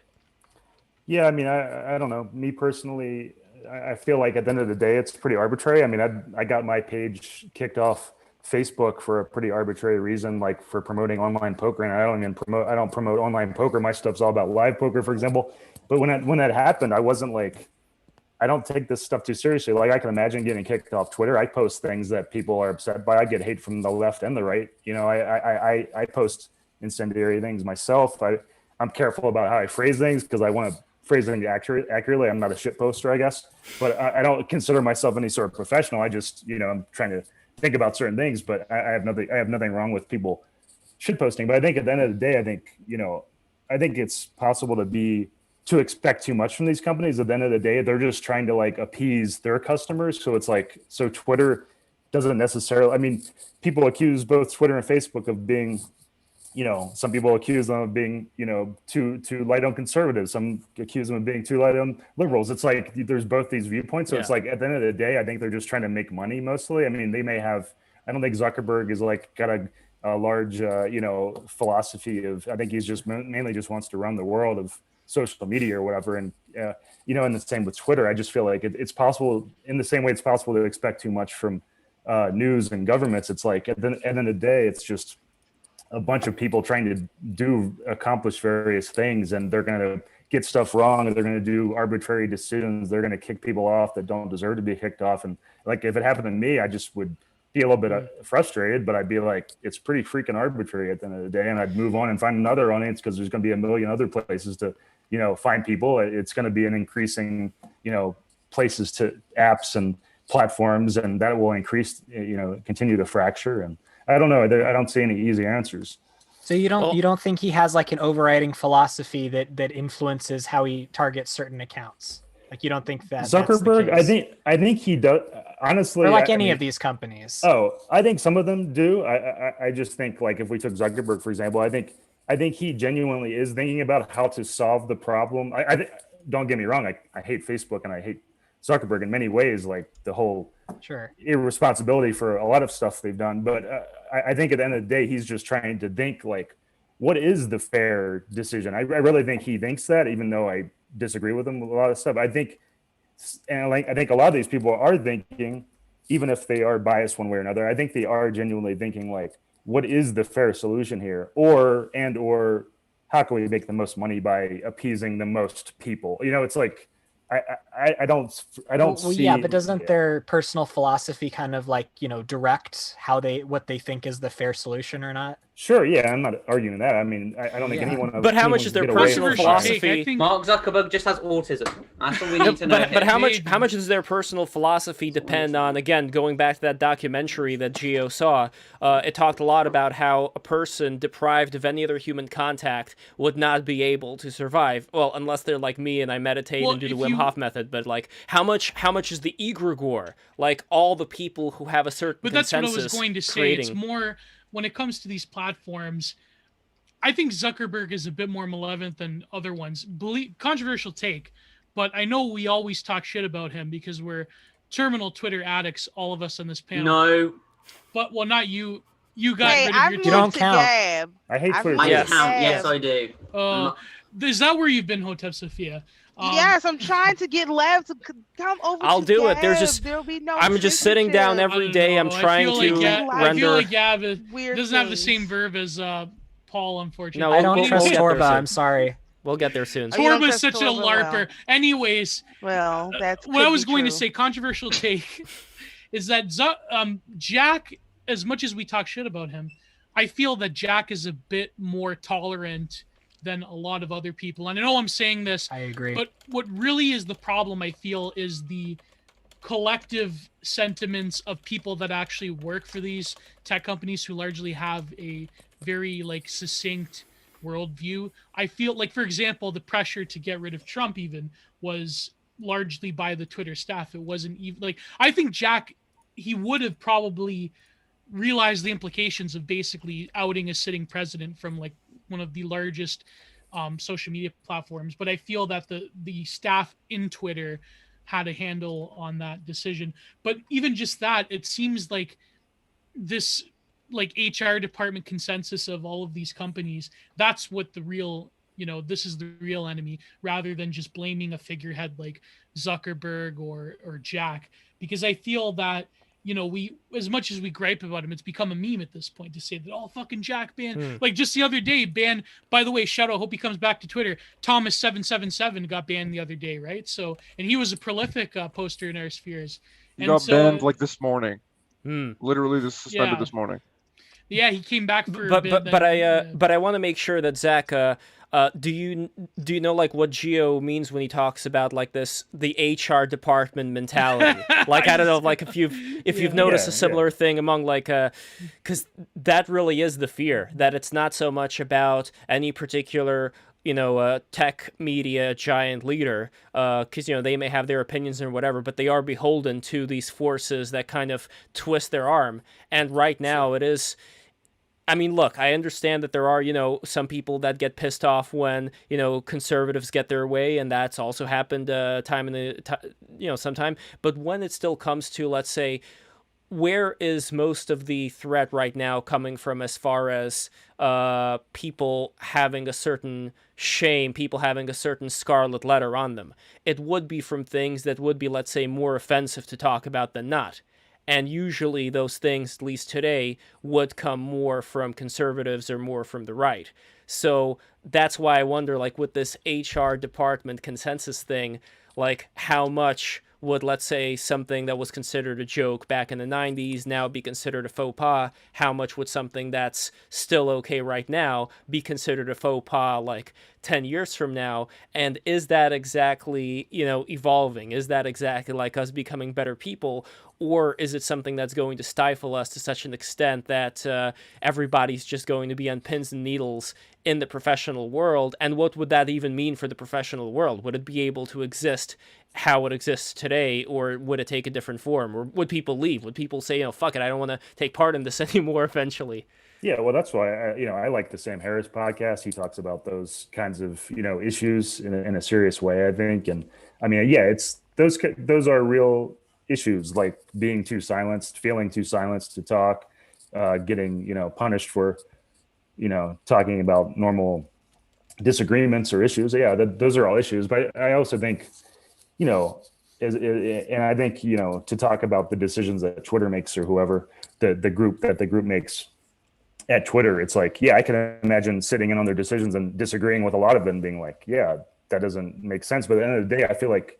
Yeah, I mean, I don't know. Me personally, I feel like at the end of the day, it's pretty arbitrary. I mean, I got my page kicked off Facebook for a pretty arbitrary reason, like for promoting online poker, and I don't promote online poker. My stuff's all about live poker, for example. But when that happened, I wasn't like, I don't take this stuff too seriously. Like I can imagine getting kicked off Twitter. I post things that people are upset by. I get hate from the left and the right. I post incendiary things myself. I'm careful about how I phrase things because I want to phrasing accurately. I'm not a shit poster, I guess, but I don't consider myself any sort of professional. I just, I'm trying to think about certain things, but I have nothing wrong with people shit posting. But I think at the end of the day, I think it's possible to expect too much from these companies. At the end of the day, they're just trying to like appease their customers. So it's like, so Twitter doesn't necessarily, I mean, people accuse both Twitter and Facebook of being, some people accuse them of being, too light on conservatives. Some accuse them of being too light on liberals. It's like, there's both these viewpoints. So it's like, at the end of the day, I think they're just trying to make money mostly. I mean, they may have, I don't think Zuckerberg is like got a large, philosophy of, I think he's just mainly just wants to run the world of social media or whatever. And, and the same with Twitter. I just feel like it's possible in the same way it's possible to expect too much from news and governments. It's like at the end of the day, it's just a bunch of people trying to accomplish various things, and they're going to get stuff wrong, and they're going to do arbitrary decisions. They're going to kick people off that don't deserve to be kicked off. And like, if it happened to me, I just would be a little bit frustrated, but I'd be like, it's pretty freaking arbitrary at the end of the day. And I'd move on and find another audience, because there's going to be a million other places to, find people. It's going to be an increasing, places to apps and platforms, and that will increase, continue to fracture. And I don't know. I don't see any easy answers. So you don't think he has like an overriding philosophy that influences how he targets certain accounts? Like, you don't think that Zuckerberg? I think he does. Honestly, or like any of these companies. Oh, I think some of them do. I just think, like, if we took Zuckerberg, for example, I think he genuinely is thinking about how to solve the problem. Don't get me wrong. I hate Facebook and I hate Zuckerberg in many ways, like the whole irresponsibility for a lot of stuff they've done. But I think at the end of the day, he's just trying to think like, what is the fair decision? I really think he thinks that, even though I disagree with him with a lot of stuff. I think a lot of these people are thinking, even if they are biased one way or another, I think they are genuinely thinking like, what is the fair solution here? Or how can we make the most money by appeasing the most people? It's like, I don't see. Yeah, but doesn't their personal philosophy kind of like, direct what they think is the fair solution or not? Sure, yeah, I'm not arguing that. I mean, I don't think anyone. But how much is their personal philosophy? Mark Zuckerberg just has autism. That's all we need to know. But how much does their personal philosophy depend on? Again, going back to that documentary that Geo saw, it talked a lot about how a person deprived of any other human contact would not be able to survive. Well, unless they're like me and I meditate and do the Wim Hof method. But like, how much is the egregore? Like all the people who have a certain consensus. But that's what I was going to say. It's more. When it comes to these platforms, I think Zuckerberg is a bit more malevolent than other ones. Controversial take, but I know we always talk shit about him because we're terminal Twitter addicts, all of us on this panel. No. But, well, not you. You got rid of your Twitter. You don't count. I hate Twitter. I count. Yes, I do. Is that where you've been, Hotep Sophia? Yes, I'm trying to get Lev to come over. I'll do Gab. it. There'll be no. I'm just sitting down every day. I'm trying to render. I feel like Gab doesn't have the same verb as Paul, unfortunately. No, I don't trust Torba. I'm sorry. We'll get there soon. Torba is such a larper. Well. Anyways, well, that's what I was going to say. Controversial take is that Jack, as much as we talk shit about him, I feel that Jack is a bit more tolerant than a lot of other people. And I know I'm saying this. I agree. But what really is the problem, I feel, is the collective sentiments of people that actually work for these tech companies who largely have a very succinct worldview. I feel like, for example, the pressure to get rid of Trump even was largely by the Twitter staff. It wasn't even I think Jack, he would have probably realized the implications of basically outing a sitting president from one of the largest social media platforms. But I feel that the staff in Twitter had a handle on that decision. But even just that, it seems like this HR department consensus of all of these companies, that's what the real, this is the real enemy, rather than just blaming a figurehead like Zuckerberg or Jack. Because I feel that, we, as much as we gripe about him, it's become a meme at this point to say that, fucking Jack banned. Just the other day, banned, by the way, shout out, hope he comes back to Twitter. Thomas777 got banned the other day, right? So, and he was a prolific poster in our spheres. He got banned this morning. Literally suspended this morning. Yeah, he came back for but I want to make sure that Zach, Do you know like what Geo means when he talks about like the HR department mentality? Like I don't know, like if you've noticed a similar thing among like because that really is the fear, that it's not so much about any particular tech media giant leader, because they may have their opinions or whatever, but they are beholden to these forces that kind of twist their arm. And right now it is. I mean, look, I understand that there are, some people that get pissed off when, conservatives get their way, and that's also happened sometime. But when it still comes to, let's say, where is most of the threat right now coming from as far as people having a certain shame, people having a certain scarlet letter on them? It would be from things that would be, let's say, more offensive to talk about than not. And usually those things, at least today, would come more from conservatives or more from the right. So that's why I wonder, like, with this HR department consensus thing, like, how much would, let's say, something that was considered a joke back in the 90s now be considered a faux pas? How much would something that's still okay right now be considered a faux pas, like, 10 years from now? And is that exactly, evolving? Is that exactly like us becoming better people? Or is it something that's going to stifle us to such an extent that everybody's just going to be on pins and needles in the professional world? And what would that even mean for the professional world? Would it be able to exist how it exists today, or would it take a different form? Or would people leave? Would people say, fuck it, I don't want to take part in this anymore eventually? Yeah, well, that's why I like the Sam Harris podcast. He talks about those kinds of issues in a serious way, I think. And I mean, yeah, it's those are real issues, like being too silenced, feeling too silenced to talk, getting punished for talking about normal disagreements or issues. Yeah, those are all issues. But I also think and I think to talk about the decisions that Twitter makes or whoever the group makes at Twitter, it's like, yeah, I can imagine sitting in on their decisions and disagreeing with a lot of them, being like, yeah, that doesn't make sense. But at the end of the day, I feel like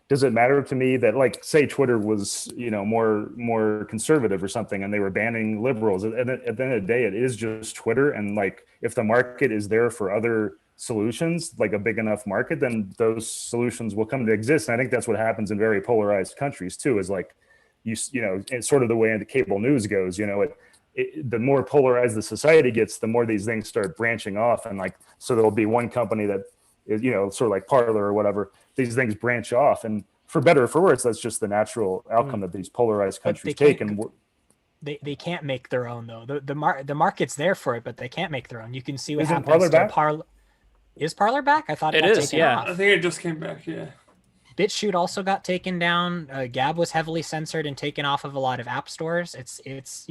does it matter to me that, like, say Twitter was more conservative or something and they were banning liberals? At the end of the day, it is just Twitter. And like, if the market is there for other solutions, like a big enough market, then those solutions will come to exist. And I think that's what happens in very polarized countries too, is like, it's sort of the way the cable news goes. The more polarized the society gets, the more these things start branching off. And like, so there'll be one company that is, sort of like Parler or whatever, these things branch off. And for better or for worse, that's just the natural outcome that these polarized countries take. And they can't make their own though. The market's there for it, but they can't make their own. You can see what happens Parler back? to Parler. Is Parler back? I thought it is. Yeah, off. I think it just came back. Yeah. BitChute also got taken down. Gab was heavily censored and taken off of a lot of app stores. But it's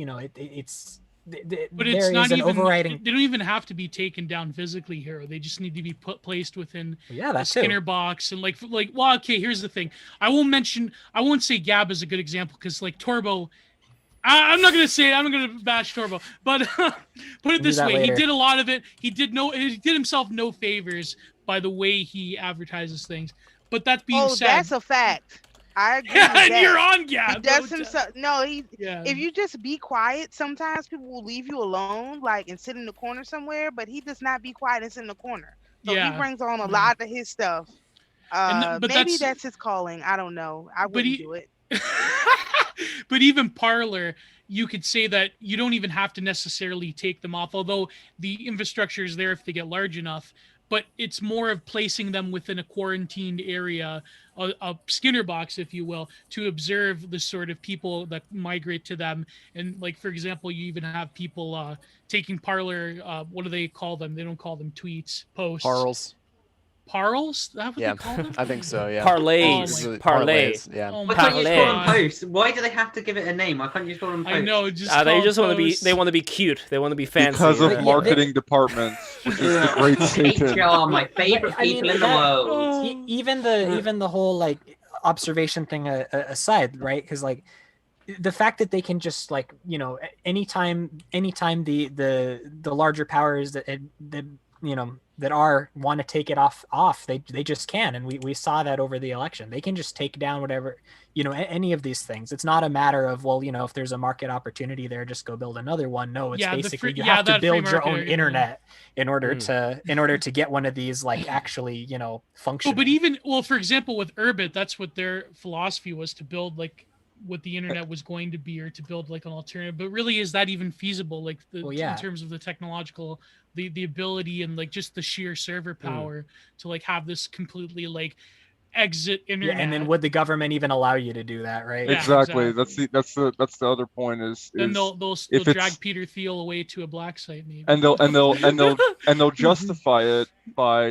not even overriding. They don't even have to be taken down physically here. They just need to be placed within the Skinner box. And well, okay, here's the thing. I won't say Gab is a good example, because like Torbo, I'm not going to bash Torbo, but put it this way. Later. He did a lot of it. He did himself no favors by the way he advertises things. But that being said, that's a fact. I agree. And you're on Gab. He does himself. No, if you just be quiet, sometimes people will leave you alone, like, and sit in the corner somewhere. But he does not be quiet and sit in the corner. So he brings on a lot of his stuff. Maybe that's his calling. I don't know. I wouldn't do it. But even Parler, you could say that you don't even have to necessarily take them off, although the infrastructure is there if they get large enough. But it's more of placing them within a quarantined area, a Skinner box, if you will, to observe the sort of people that migrate to them. And like, for example, you even have people taking Parler, what do they call them? They don't call them tweets, posts. Parles? Is that what they call them? I think so, yeah. Parlays. Parlays. Yeah. Why can't you just call them posts? Why do they have to give it a name? Why can't you just call them posts? I know, they want to be cute. They want to be fancy. Because of marketing departments, which is the great Satan. HR, my favorite people in the world. Even the whole like observation thing aside, right? Because like the fact that they can just like, anytime the larger powers that want to take it off, they just can. And we saw that over the election. They can just take down whatever, any of these things. It's not a matter of, well, if there's a market opportunity there, just go build another one. No, it's basically you have to build your own internet in order to get one of these, like, actually, function. But for example, with Urbit, that's what their philosophy was, to build like what the internet was going to be, or to build like an alternative. But really, is that even feasible? Like in terms of the technological, the ability, and like just the sheer server power to like have this completely like exit internet. Yeah, and then would the government even allow you to do that, right? Yeah, exactly. That's the other point is then they'll drag Peter Thiel away to a black site, maybe. And they'll justify it by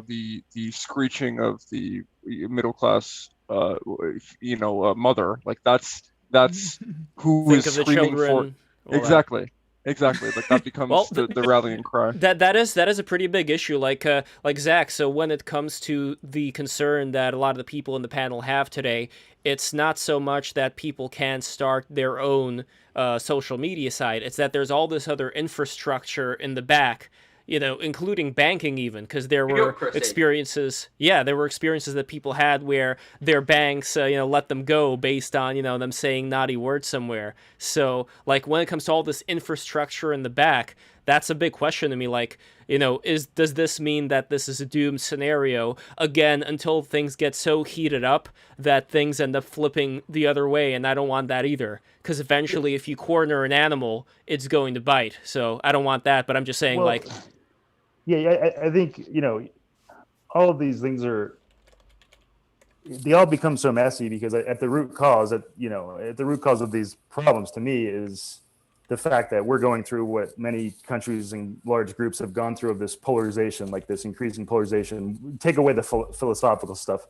the screeching of the middle class mother. Like that's who is screaming for exactly. Like that becomes the rallying cry. That is a pretty big issue. Like Zach. So when it comes to the concern that a lot of the people in the panel have today, it's not so much that people can't start their own social media site. It's that there's all this other infrastructure in the back, including banking even, because there were experiences that people had where their banks, let them go based on, them saying naughty words somewhere. So, like, when it comes to all this infrastructure in the back, that's a big question to me. Like, does this mean that this is a doomed scenario, again, until things get so heated up that things end up flipping the other way? And I don't want that either, because eventually if you corner an animal, it's going to bite. So I don't want that, but I'm just saying, Yeah, I think, all of these things they all become so messy because at the root cause of these problems, to me, is the fact that we're going through what many countries and large groups have gone through, of this polarization, like this increasing polarization. Take away the philosophical stuff,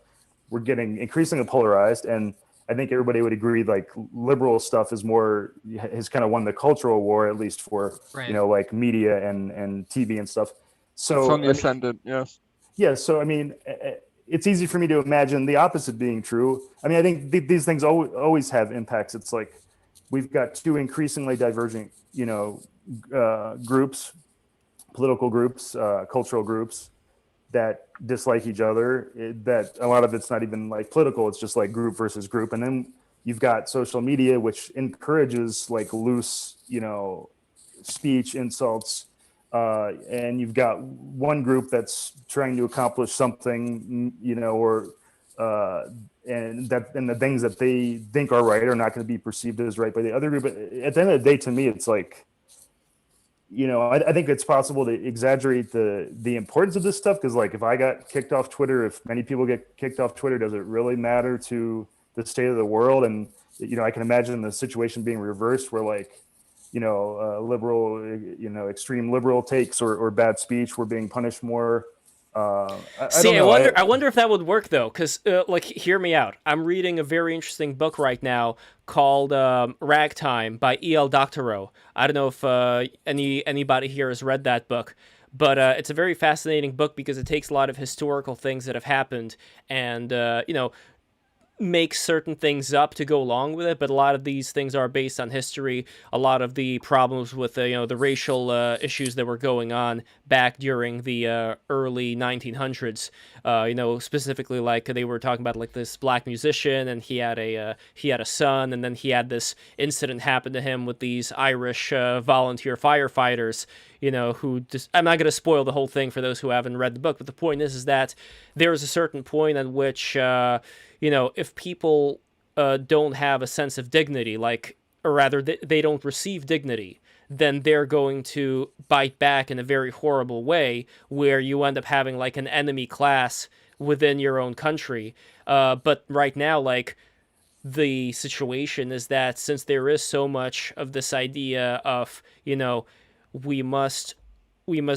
we're getting increasingly polarized. And I think everybody would agree, like, liberal stuff has kind of won the cultural war, at least for, like media and TV and stuff. So it's on the ascendant, yes. Yeah, so I mean, it's easy for me to imagine the opposite being true. I mean, I think these things always have impacts. It's like we've got two increasingly divergent, groups, political groups, cultural groups that dislike each other. That a lot of it's not even like political; it's just like group versus group. And then you've got social media, which encourages like loose, speech, insults. And you've got one group that's trying to accomplish something, and the things that they think are right are not going to be perceived as right by the other group. But at the end of the day, to me, it's like, I think it's possible to exaggerate the importance of this stuff, because, like, if I got kicked off Twitter, if many people get kicked off Twitter, does it really matter to the state of the world? And I can imagine the situation being reversed, where, like, liberal, extreme liberal takes or bad speech were being punished more. I wonder if that would work, though, because, hear me out. I'm reading a very interesting book right now called Ragtime by E.L. Doctorow. I don't know if anybody here has read that book, but it's a very fascinating book because it takes a lot of historical things that have happened and, makes certain things up to go along with it, but a lot of these things are based on history. A lot of the problems with the racial issues that were going on back during the early 1900s. Specifically, like, they were talking about, like, this black musician, and he had a son, and then he had this incident happen to him with these Irish volunteer firefighters. Who just, I'm not going to spoil the whole thing for those who haven't read the book, but the point is that there is a certain point at which, if people don't have a sense of dignity, or rather they don't receive dignity, then they're going to bite back in a very horrible way, where you end up having, like, an enemy class within your own country. But right now, like, the situation is that since there is so much of this idea of, we must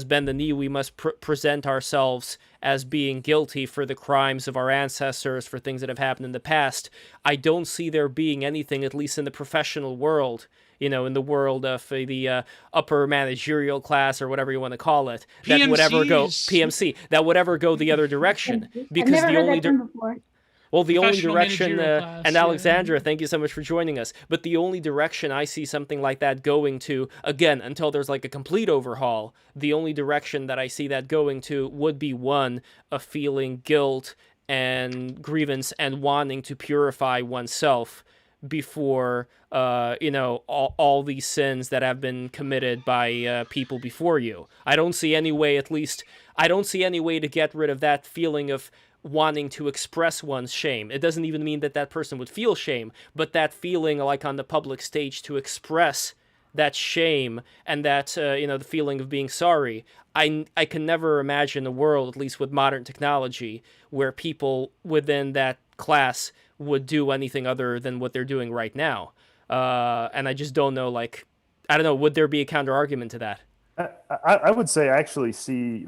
bend the knee, we must present ourselves as being guilty for the crimes of our ancestors, for things that have happened in the past, I don't see there being anything, at least in the professional world, in the world of the upper managerial class, or whatever you want to call it, that would ever go PMC, that would ever go the other direction, because the only Well, the only direction, and Alexandra, thank you so much for joining us, but the only direction I see something like that going to, again, until there's like a complete overhaul, the only direction that I see that going to would be one, a feeling guilt and grievance and wanting to purify oneself before, all these sins that have been committed by people before you. I don't see any way to get rid of that feeling of wanting to express one's shame. It doesn't even mean that person would feel shame, but that feeling like on the public stage to express that shame and that, the feeling of being sorry. I can never imagine a world, at least with modern technology, where people within that class would do anything other than what they're doing right now. And I just don't know, would there be a counter argument to that? I would say I actually see,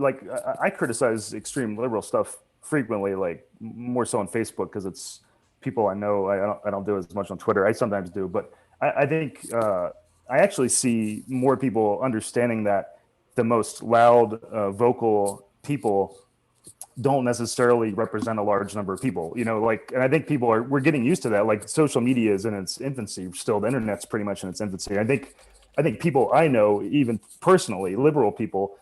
I criticize extreme liberal stuff frequently, more so on Facebook, because it's people I know. I don't do as much on Twitter. I sometimes do, but I think I actually see more people understanding that the most loud, vocal people don't necessarily represent a large number of people, and I think we're getting used to that. Social media is in its infancy still. The internet's pretty much in its infancy. I think people I know, even personally, liberal people,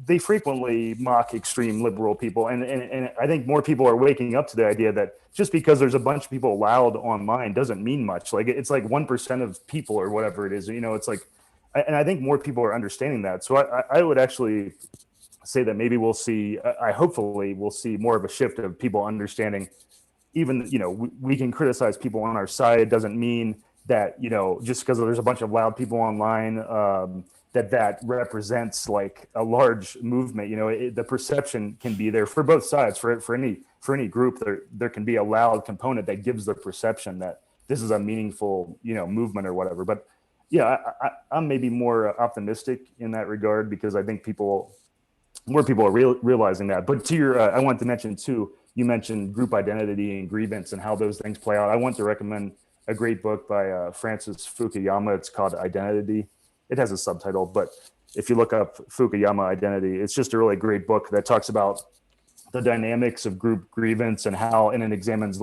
they frequently mock extreme liberal people. And I think more people are waking up to the idea that just because there's a bunch of people loud online doesn't mean much. It's 1% of people or whatever it is, and I think more people are understanding that. So I would actually say that maybe hopefully we'll see more of a shift of people understanding, even, we can criticize people on our side. It doesn't mean that, just because there's a bunch of loud people online, that represents a large movement. The perception can be there for both sides. For any group, there can be a loud component that gives the perception that this is a meaningful, movement or whatever. But yeah, I'm maybe more optimistic in that regard, because I think more people are realizing that. But to your, I want to mention too, you mentioned group identity and grievance and how those things play out. I want to recommend a great book by Francis Fukuyama. It's called Identity. It has a subtitle, but if you look up Fukuyama Identity, it's just a really great book that talks about the dynamics of group grievance and it examines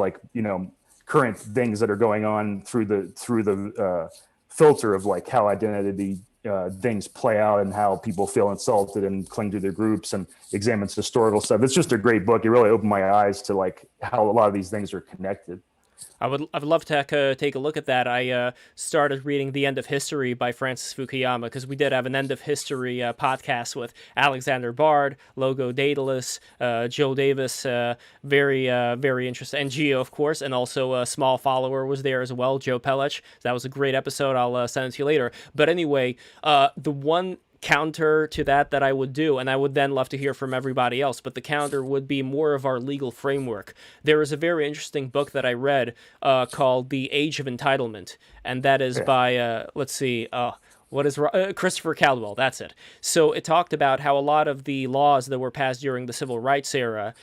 current things that are going on through the filter of how identity things play out and how people feel insulted and cling to their groups, and examines historical stuff. It's just a great book. It really opened my eyes to how a lot of these things are connected. I'd love to take a look at that. I started reading The End of History by Francis Fukuyama, because we did have an End of History podcast with Alexander Bard, Logo Daedalus, Joe Davis, very interesting, and Geo, of course, and also a small follower was there as well, Joe Pelech. That was a great episode. I'll send it to you later. But anyway, the one counter to that I would do, and I would then love to hear from everybody else, but the counter would be more of our legal framework. There is a very interesting book that I read called The Age of Entitlement, and that is by, Christopher Caldwell, that's it. So it talked about how a lot of the laws that were passed during the civil rights era,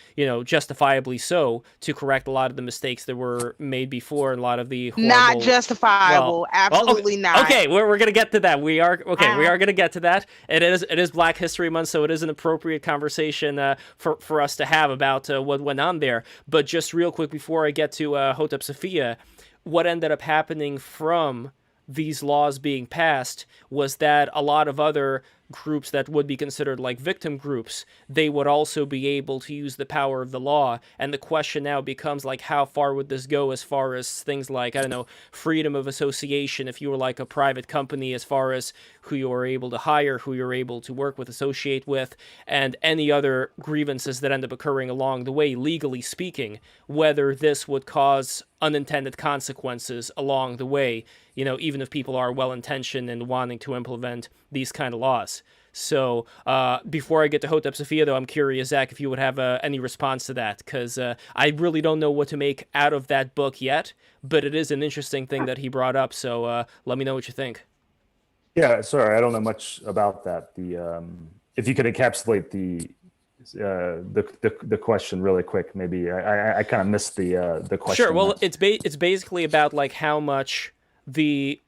justifiably so, to correct a lot of the mistakes that were made before, and a lot of the horrible... Not justifiable, absolutely not. Okay, we're going to get to that. We are going to get to that. It is Black History Month, so it is an appropriate conversation for us to have about what went on there. But just real quick before I get to Hotep Sophia, what ended up happening from these laws being passed was that a lot of other groups that would be considered victim groups, they would also be able to use the power of the law. And the question now becomes how far would this go as far as things freedom of association, if you were a private company, as far as who you are able to hire, who you're able to work with, associate with, and any other grievances that end up occurring along the way, legally speaking, whether this would cause unintended consequences along the way, even if people are well-intentioned and wanting to implement these kind of laws. So before I get to Hotep Sophia, though, I'm curious, Zach, if you would have any response to that, because I really don't know what to make out of that book yet, but it is an interesting thing that he brought up, so let me know what you think. Yeah, sorry, I don't know much about that. If you could encapsulate the question really quick, maybe I kind of missed the question. Sure. Well, it's basically about how much the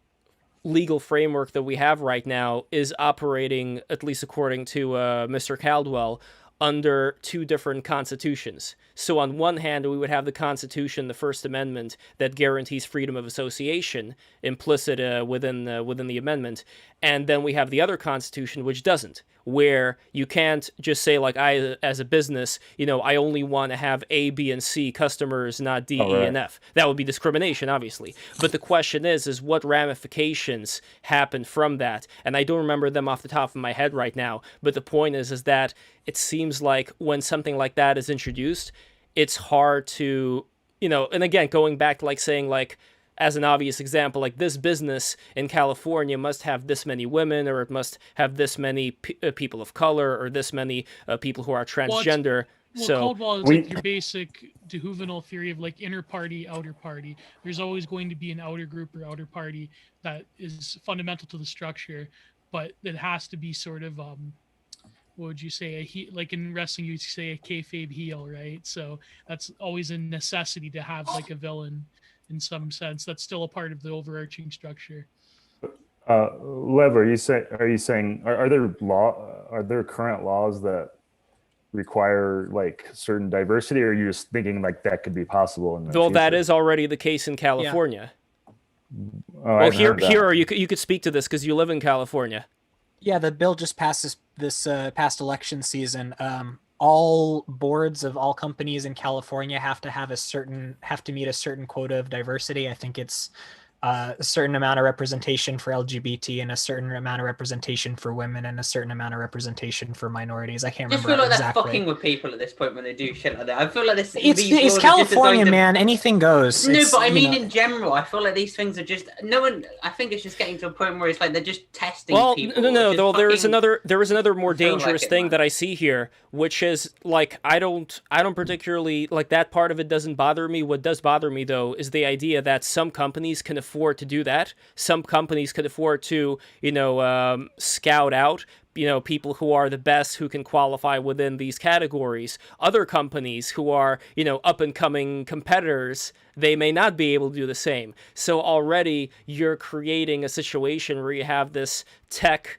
legal framework that we have right now is operating, at least according to Mr. Caldwell, under two different constitutions. So on one hand, we would have the Constitution, the First Amendment, that guarantees freedom of association implicit within the amendment, and then we have the other Constitution which doesn't, where you can't just say, like, I as a business, I only want to have A, B, and C customers, not D, E, and F. That would be discrimination, obviously. But the question is what ramifications happen from that? And I don't remember them off the top of my head right now. But the point is that it seems like when something like that is introduced, it's hard to, and again, going back to, like, saying, like, as an obvious example, like, this business in California must have this many women, or it must have this many people of color, or this many people who are transgender. Caldwell is like your basic de Juvenal theory of, like, inner party, outer party. There's always going to be an outer group or outer party that is fundamental to the structure, but it has to be sort of, what would you say, like in wrestling you'd say a kayfabe heel, right? So that's always a necessity to have, like, a villain in some sense. That's still a part of the overarching structure. Lev, are you saying are there current laws that require, like, certain diversity, or are you just thinking, like, that could be possible in the future? That is already the case in California. Yeah. Well, here you could speak to this because you live in California. Yeah, the bill just passed this past election season. All boards of all companies in California have to meet a certain quota of diversity. I think it's a certain amount of representation for LGBT and a certain amount of representation for women and a certain amount of representation for minorities. I can't remember exactly. I feel like they're fucking with people at this point when they do shit like that. I feel like this. It's California, man. Anything goes. No, but I mean in general, I feel like these things are just no one. I think it's just getting to a point where it's like they're just testing people. No. Though there is another more dangerous thing that I see here, which is, like, I don't particularly like that part of it. Doesn't bother me. What does bother me, though, is the idea that some companies can afford to do that. Some companies could afford to, scout out, people who are the best, who can qualify within these categories. Other companies who are, up and coming competitors, they may not be able to do the same. So already you're creating a situation where you have this tech,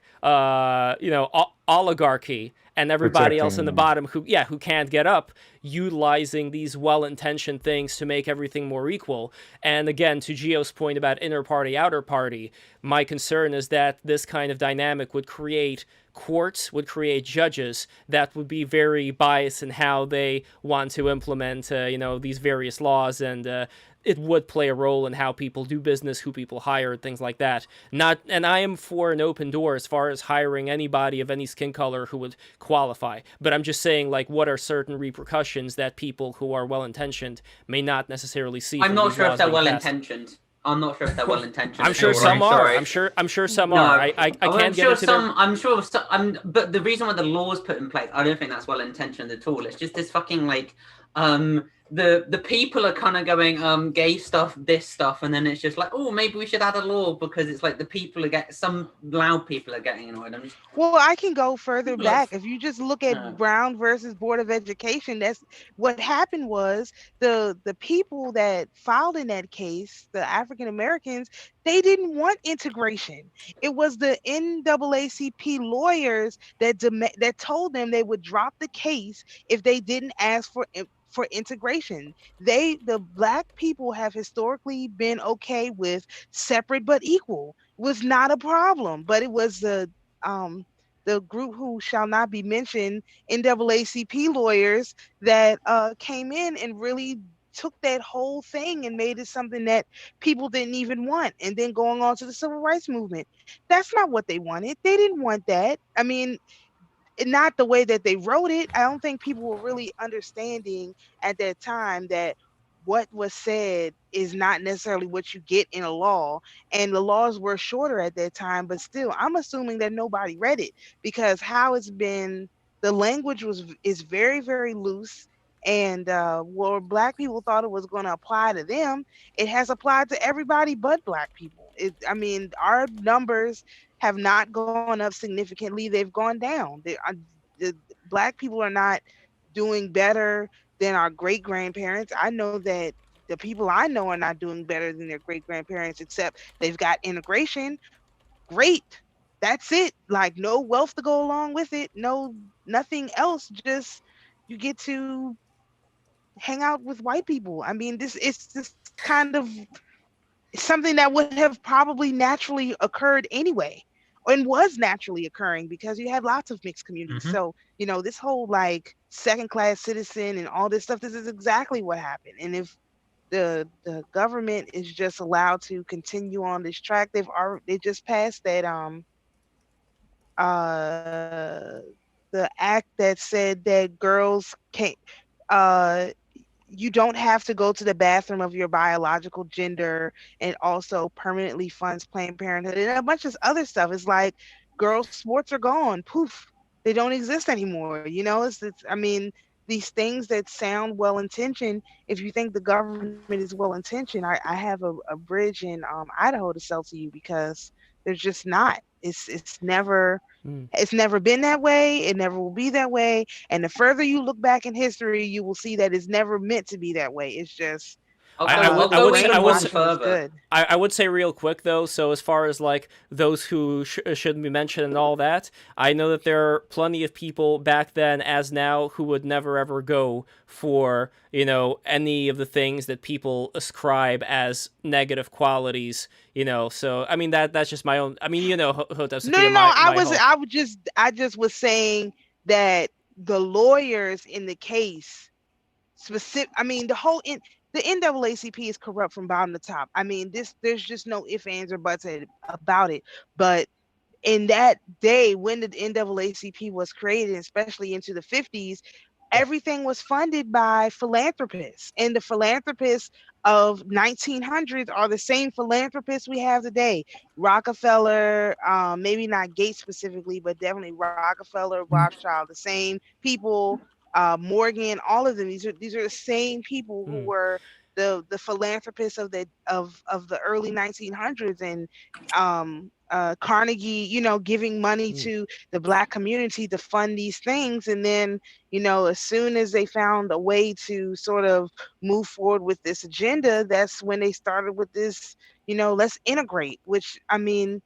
oligarchy, and everybody else in the bottom who can't get up, utilizing these well-intentioned things to make everything more equal. And again, to Gio's point about inner party, outer party, my concern is that this kind of dynamic would create courts, would create judges that would be very biased in how they want to implement, these various laws, and it would play a role in how people do business, who people hire, things like that. And I am for an open door as far as hiring anybody of any skin color who would qualify. But I'm just saying, like, what are certain repercussions that people who are well-intentioned may not necessarily see? I'm not sure if they're well-intentioned. I'm not sure if they're well-intentioned. I'm sure some are. I'm sure some are. I can't get into some. I'm sure some. But the reason why the law is put in place, I don't think that's well-intentioned at all. It's just this fucking, like, the people are kind of going gay stuff, this stuff, and then it's just like, oh, maybe we should add a law because it's like the people some loud people are getting annoyed. Well, I can go further back. If you just look at Brown versus Board of Education, that's what happened. Was the people that filed in that case, the African Americans, they didn't want integration. It was the NAACP lawyers that told them they would drop the case if they didn't ask for integration. The Black people have historically been okay with separate but equal. Was not a problem, but it was the group who shall not be mentioned, NAACP lawyers, that came in and really took that whole thing and made it something that people didn't even want. And then going on to the civil rights movement, that's not what they wanted. They didn't want that. I mean, not the way that they wrote it. I don't think people were really understanding at that time that what was said is not necessarily what you get in a law, and the laws were shorter at that time. But still, I'm assuming that nobody read it, because how it's been, the language is very, very loose, and where Black people thought it was going to apply to them, it has applied to everybody but Black people. I mean, our numbers have not gone up significantly. They've gone down. The Black people are not doing better than our great-grandparents. I know that the people I know are not doing better than their great-grandparents, except they've got integration. Great. That's it. Like, no wealth to go along with it. No nothing else. Just you get to hang out with white people. I mean, it's just kind of something that would have probably naturally occurred anyway, and was naturally occurring because you have lots of mixed communities. Mm-hmm. So, you know, this whole like second-class citizen and all this stuff, this is exactly what happened. And if the government is just allowed to continue on this track, they just passed that the act that said that girls can't you don't have to go to the bathroom of your biological gender, and also permanently funds Planned Parenthood and a bunch of other stuff. It's like girls' sports are gone. Poof. They don't exist anymore. You know, I mean, these things that sound well-intentioned, if you think the government is well-intentioned, I have a bridge in Idaho to sell to you, because there's just not. It's never been that way. It never will be that way. And the further you look back in history, you will see that it's never meant to be that way. It's just I would say real quick though, so as far as like those who shouldn't be mentioned and all that, I know that there are plenty of people back then as now who would never ever go for, you know, any of the things that people ascribe as negative qualities, you know. So I mean that's just my own. I mean, you know, I just was saying that the lawyers in the case specific. I mean, the NAACP is corrupt from bottom to top. I mean, there's just no ifs, ands, or buts about it. But in that day when the NAACP was created, especially into the 50s, everything was funded by philanthropists. And the philanthropists of 1900s are the same philanthropists we have today. Rockefeller, maybe not Gates specifically, but definitely Rockefeller, Rothschild, the same people. Morgan, all of them. These are the same people who were the philanthropists of the early 1900s, and Carnegie, you know, giving money to the Black community to fund these things. And then, you know, as soon as they found a way to sort of move forward with this agenda, that's when they started with this, you know, let's integrate, which, I mean,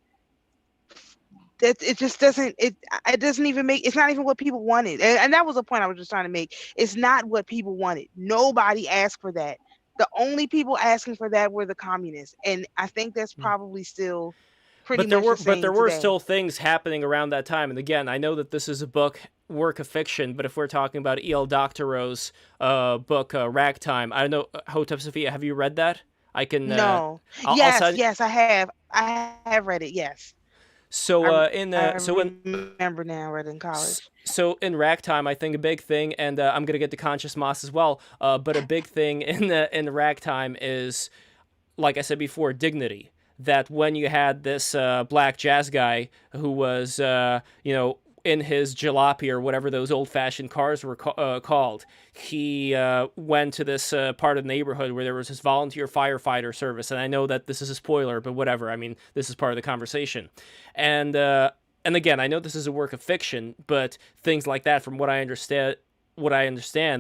that it just doesn't, it doesn't even make, it's not even what people wanted. And that was the point I was just trying to make. It's not what people wanted. Nobody asked for that. The only people asking for that were the communists. And I think that's probably still pretty much the same there were today. still things happening around that time. And again, I know that this is a work of fiction, but if we're talking about E.L. Doctorow's book, Ragtime, I don't know, Hotep Sophia, have you read that? I can... No. Yes, I have. I have read it, yes. So I remember now, I read it in college. So in Ragtime, I think a big thing, and I'm gonna get to Conscious Moss as well. But a big thing in Ragtime is, like I said before, dignity. That when you had this black jazz guy who was, you know, in his jalopy or whatever those old-fashioned cars were called, he went to this part of the neighborhood where there was this volunteer firefighter service. And I know that this is a spoiler, but whatever. I mean, this is part of the conversation. And again, I know this is a work of fiction, but things like that, from what I understand,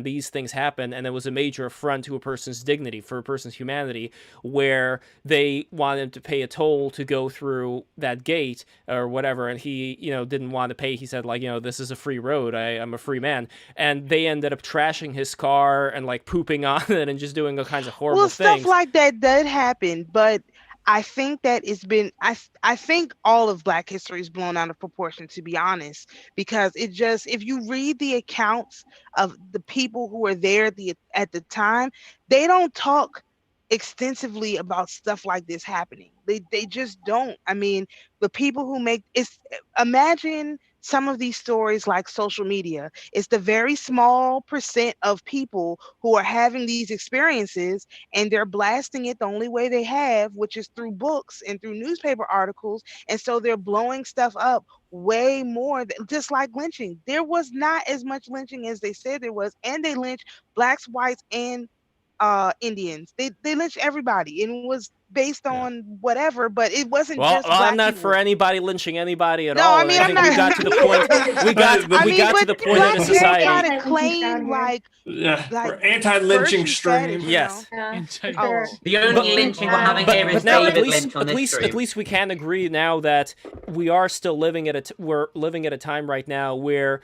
these things happen, and it was a major affront to a person's dignity, for a person's humanity, where they wanted to pay a toll to go through that gate or whatever, and he, you know, didn't want to pay. He said, like, you know, this is a free road. I'm a free man. And they ended up trashing his car and like pooping on it and just doing all kinds of horrible things. Stuff like that did happen, but I think that it's been, I think all of Black history is blown out of proportion, to be honest, because it just, if you read the accounts of the people who were there at the time, they don't talk extensively about stuff like this happening. They just don't. I mean, the people who make it's, imagine some of these stories like social media. It's the very small percent of people who are having these experiences, and they're blasting it the only way they have, which is through books and through newspaper articles. And so they're blowing stuff up way more, just like lynching. There was not as much lynching as they said there was, and they lynched Blacks, whites, and Indians. They lynched everybody, and it was based on whatever, but it wasn't just Black I'm not people. for anybody lynching anybody at No, all. I mean, I think we got to the point. We got to the point in society. Got to claim like we're anti-lynching stream. Yes. The only lynching we're having here is David Lynch on this stream. At least we can agree now that we are still living at a time right now where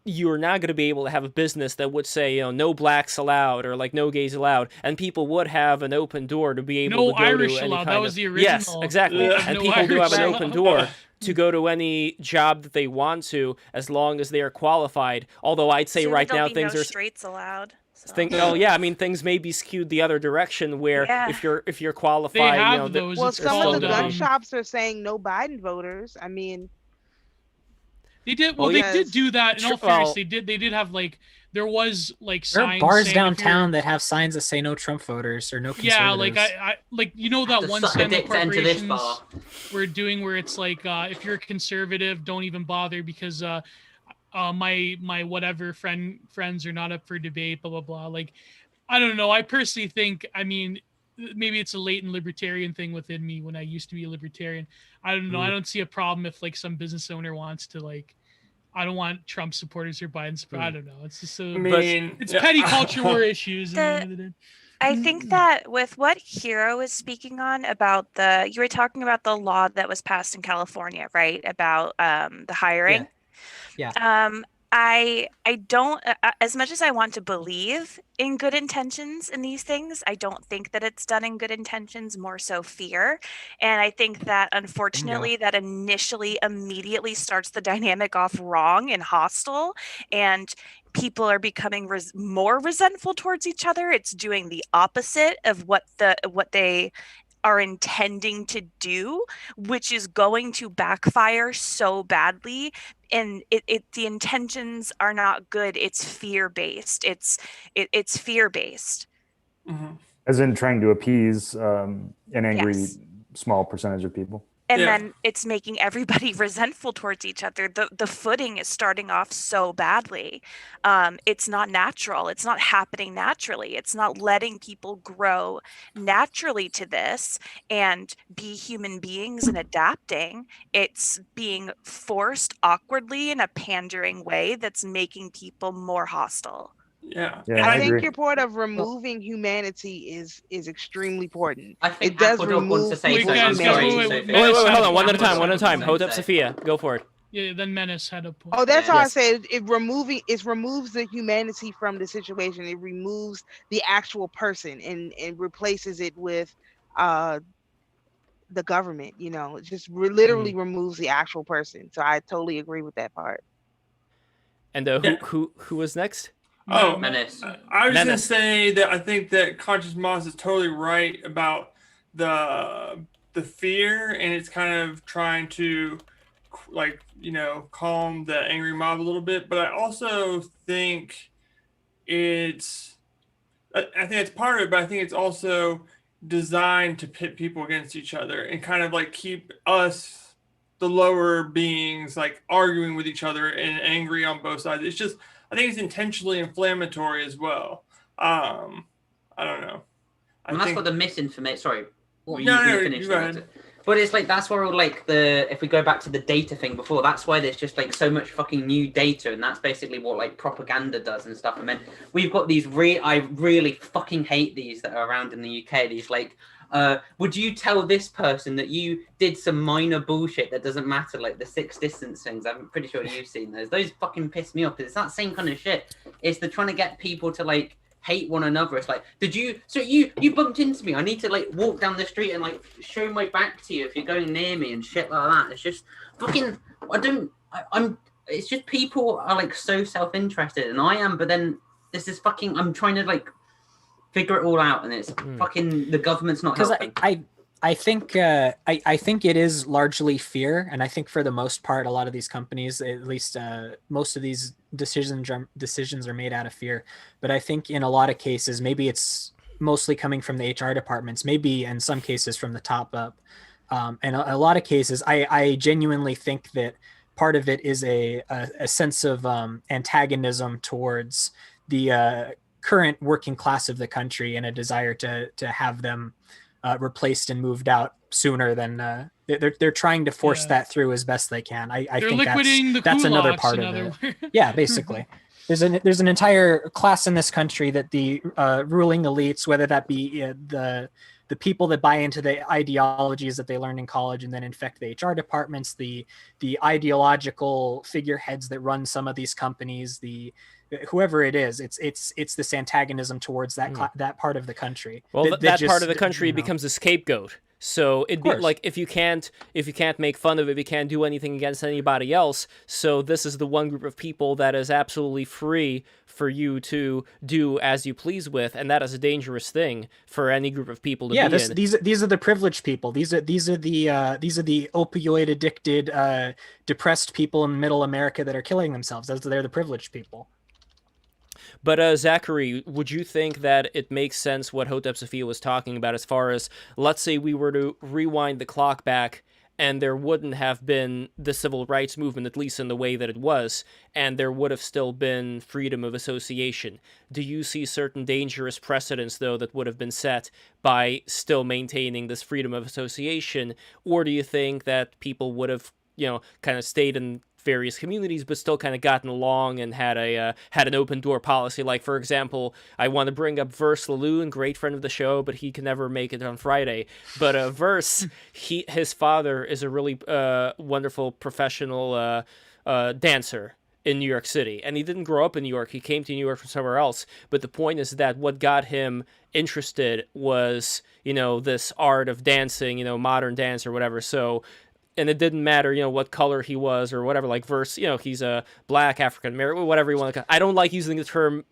you're not going to be able to have a business that would say, no blacks allowed or like no gays allowed, and people would have an open door to be able to go Irish to any allowed. kind That was of the original. yes, exactly, and No people do have an Irish open allowed. door to go to any job that they want to, as long as they are qualified. Although I'd say Soon right now be things no are straights allowed. So. I mean, things may be skewed the other direction where if you're qualified, they have those. Well, some of the gun called, shops are saying no Biden voters. I mean, they did. Well, they did do that. In all fairness, they did have like there was like there signs. There are bars downtown that have signs that say no Trump voters or no conservatives. Yeah, like I like that one sign that corporations were doing where it's like if you're a conservative, don't even bother because my whatever friends are not up for debate, blah blah blah. Like, I don't know. I personally think, I mean, maybe it's a latent libertarian thing within me when I used to be a libertarian. I don't know. I don't see a problem if like some business owner wants to like, I don't want Trump supporters or Biden supporters. I don't know. It's just it's petty culture war issues. I think that with what Hero is speaking on about you were talking about the law that was passed in California, right? About the hiring. Yeah. I don't, as much as I want to believe in good intentions in these things, I don't think that it's done in good intentions, more so fear. And I think that unfortunately that immediately starts the dynamic off wrong and hostile, and people are becoming more resentful towards each other. It's doing the opposite of what they are intending to do, which is going to backfire so badly. And the intentions are not good. It's fear-based. It's fear-based. Mm-hmm. As in trying to appease an angry small percentage of people. And then it's making everybody resentful towards each other. The footing is starting off so badly. It's not natural. It's not happening naturally. It's not letting people grow naturally to this and be human beings and adapting. It's being forced awkwardly in a pandering way that's making people more hostile. Yeah, I think your point of removing humanity is extremely important. I think it does remove Wait, hold on, one at a time. Hotep Sophia, go for it. Yeah, then Menace had a point. Oh, that's all I said. It removes the humanity from the situation. It removes the actual person and replaces it with the government. It just literally removes the actual person. So I totally agree with that part. And who was next? Oh, Menace. I was going to say that I think that Conscious Moss is totally right about the fear, and it's kind of trying to calm the angry mob a little bit. But I also think I think it's part of it, but I think it's also designed to pit people against each other and kind of like keep us, the lower beings, like arguing with each other and angry on both sides. It's just, I think it's intentionally inflammatory as well. I don't know. That's what the misinformation. Sorry, you go ahead. But it's like that's where if we go back to the data thing before, that's why there's just like so much fucking new data, and that's basically what like propaganda does and stuff. And then we've got these I really fucking hate these that are around in the UK. These like, would you tell this person that you did some minor bullshit that doesn't matter, like the 6 distance things? I'm pretty sure you've seen those. Those fucking piss me off. It's that same kind of shit. It's the trying to get people to like hate one another. It's like, you bumped into me, I need to like walk down the street and like show my back to you if you're going near me and shit like that. It's just fucking, it's just people are like so self-interested, and I am, but then this is fucking, I'm trying to like figure it all out, and it's fucking the government's not helping. I think it is largely fear, and I think for the most part, a lot of these companies, at least most of these decisions are made out of fear. But I think in a lot of cases, maybe it's mostly coming from the HR departments, maybe in some cases from the top up. And a lot of cases, I genuinely think that part of it is a sense of antagonism towards the current working class of the country, and a desire to have them replaced and moved out sooner than they're trying to force that through as best they can. I think that's another part of it. Yeah, basically. there's an entire class in this country that the ruling elites, whether that be the people that buy into the ideologies that they learned in college and then infect the HR departments, the ideological figureheads that run some of these companies, whoever it is, it's this antagonism towards that part of the country. Well, that part of the country becomes a scapegoat. So it'd be like if you can't make fun of it, if you can't do anything against anybody else. So this is the one group of people that is absolutely free for you to do as you please with, and that is a dangerous thing for any group of people to be in. These are the privileged people. These are the opioid addicted, depressed people in Middle America that are killing themselves. They're the privileged people. But Zachary, would you think that it makes sense what Hotep Sophia was talking about as far as, let's say we were to rewind the clock back and there wouldn't have been the civil rights movement, at least in the way that it was, and there would have still been freedom of association. Do you see certain dangerous precedents, though, that would have been set by still maintaining this freedom of association? Or do you think that people would have, kind of stayed in various communities, but still kind of gotten along and had an open door policy? Like, for example, I want to bring up Verse Laloon, great friend of the show, but he can never make it on Friday. But Verse, his father is a really wonderful professional dancer in New York City, and he didn't grow up in New York. He came to New York from somewhere else. But the point is that what got him interested was, this art of dancing, modern dance or whatever. So. And it didn't matter, what color he was or whatever, like Verse, he's a black, African-American, whatever you want to call it. I don't like using the term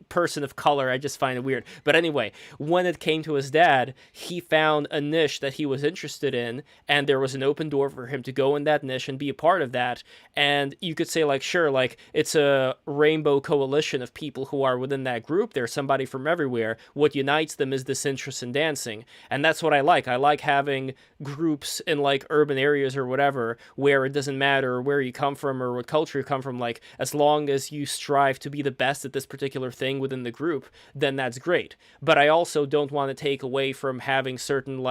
person of color. I just find it weird. But anyway, when it came to his dad, he found a niche that he was interested in, and there was an open door for him to go in that niche and be a part of that. And you could say, sure, it's a rainbow coalition of people who are within that group. There's somebody from everywhere. What unites them is this interest in dancing. And that's what I like. I like having groups in, urban areas or whatever, where it doesn't matter where you come from or what culture you come from, as long as you strive to be the best at this particular thing within the group, then that's great. But I also don't want to take away from having certain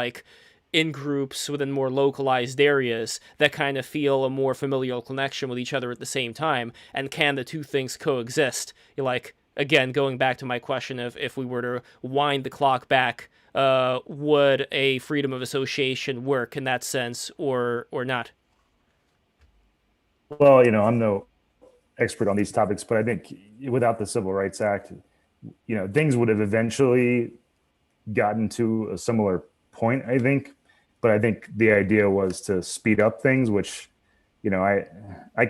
in groups within more localized areas that kind of feel a more familial connection with each other at the same time. And can the two things coexist? Again, going back to my question of if we were to wind the clock back, would a freedom of association work in that sense or not? Well, I'm no expert on these topics, but I think without the Civil Rights Act, things would have eventually gotten to a similar point, I think. But I think the idea was to speed up things, which, I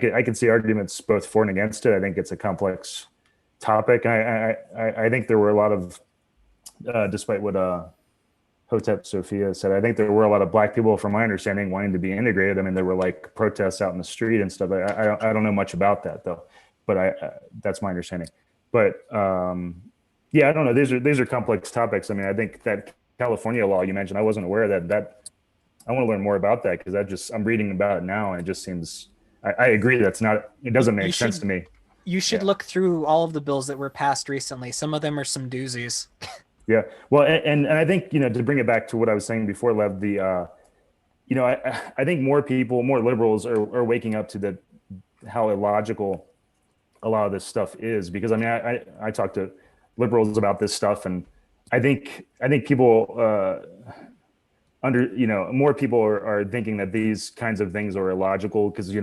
could see arguments both for and against it. I think it's a complex topic. I think there were a lot of, despite what Hotep Sophia said, I think there were a lot of Black people, from my understanding, wanting to be integrated. I mean, there were protests out in the street and stuff. I don't know much about that though, but that's my understanding. But yeah, I don't know. These are complex topics. I mean, I think that California law you mentioned, I wasn't aware of that. I want to learn more about that because I'm reading about it now and it just seems. I agree it doesn't make sense to me. You should look through all of the bills that were passed recently. Some of them are some doozies. Yeah, well, and I think to bring it back to what I was saying before, Lev, I think more liberals are waking up to how illogical a lot of this stuff is. Because I mean, I talk to liberals about this stuff, and I think people more people are thinking that these kinds of things are illogical because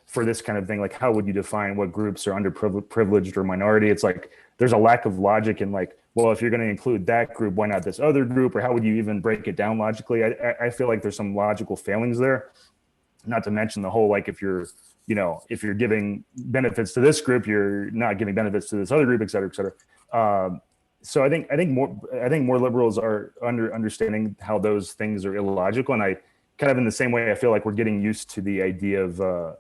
for this kind of thing, how would you define what groups are underprivileged or minority? It's there's a lack of logic in well, if you're going to include that group, why not this other group? Or how would you even break it down logically? I feel like there's some logical failings there. Not to mention the whole, if you're giving benefits to this group, you're not giving benefits to this other group, et cetera, et cetera. So I think more liberals are understanding how those things are illogical. And I kind of in the same way, I feel like we're getting used to the idea of,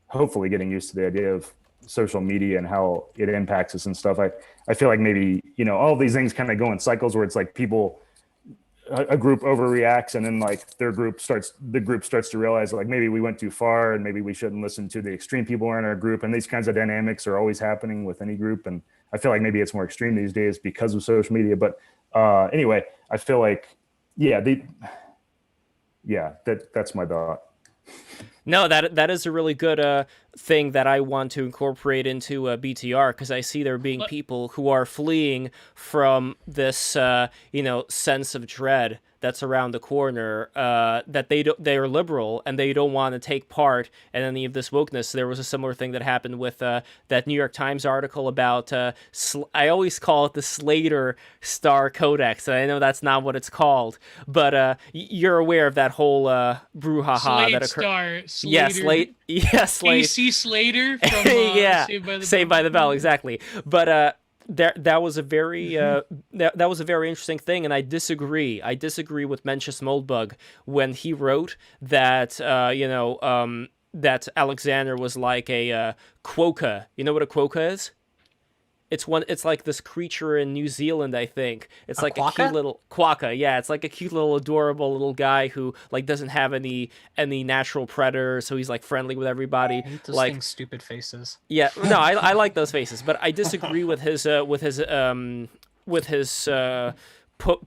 hopefully getting used to the idea of social media and how it impacts us and stuff. I feel like maybe, all of these things kind of go in cycles where it's people, a group overreacts and then the group starts to realize maybe we went too far and maybe we shouldn't listen to the extreme people in our group. And these kinds of dynamics are always happening with any group. And I feel like maybe it's more extreme these days because of social media. But anyway, I feel that's my thought. No, that is a really good thing that I want to incorporate into BTR, because I see there being people who are fleeing from this sense of dread that's around the corner, that they are liberal and they don't want to take part in any of this wokeness. There was a similar thing that happened with that New York Times article about I always call it the Slater Star Codex, and I know that's not what it's called, but you're aware of that whole brouhaha that occurred. Slater. Slate. Yeah, Slate. AC Slater from yeah, Saved by the Bell, exactly. But that was a very that was a very interesting thing, and I disagree. I disagree with Mencius Moldbug when he wrote that that Alexander was like a quokka. You know what a quokka is? It's like this creature in New Zealand, I think. It's like a cute little quokka. Yeah, it's like a cute little adorable little guy who like doesn't have any natural predators, so he's like friendly with everybody. I hate those like things, stupid faces. Yeah, no, I like those faces, but I disagree with his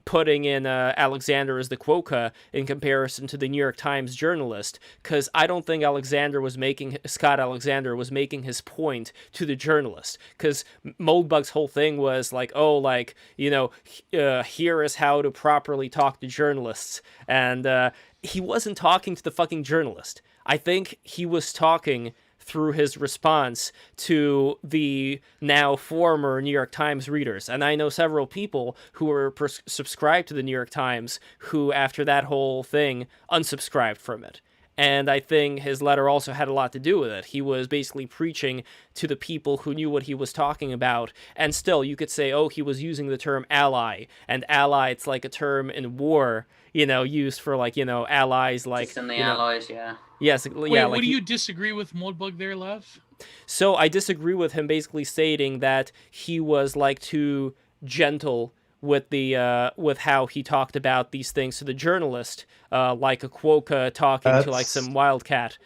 putting in Alexander as the quokka in comparison to the New York Times journalist, because I don't think Scott Alexander was making his point to the journalist, because Moldbug's whole thing was like, here is how to properly talk to journalists, and he wasn't talking to the fucking journalist. I think he was talking through his response to the now former New York Times readers. And I know several people who were subscribed to the New York Times who, after that whole thing, unsubscribed from it. And I think his letter also had a lot to do with it. He was basically preaching to the people who knew what he was talking about. And still, you could say, he was using the term ally. And ally, it's like a term in war, used for allies, like... Just in the allies, yeah. Yes, Wait, yeah. What do you disagree with Moldbug there, Lev? So I disagree with him basically stating that he was like too gentle with with how he talked about these things to the journalist, like a quokka talking to like some wildcat.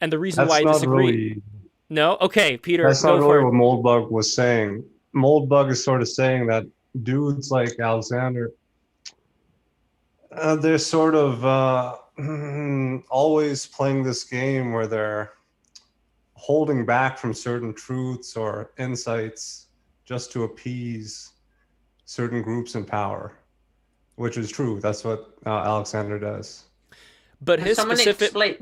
And the reason why I disagree... Really... No? Okay, Peter, that's not really what Moldbug was saying. Moldbug is sort of saying that dudes like Alexander, they're sort of always playing this game where they're holding back from certain truths or insights just to appease certain groups in power, which is true. That's what Alexander does. But his specific...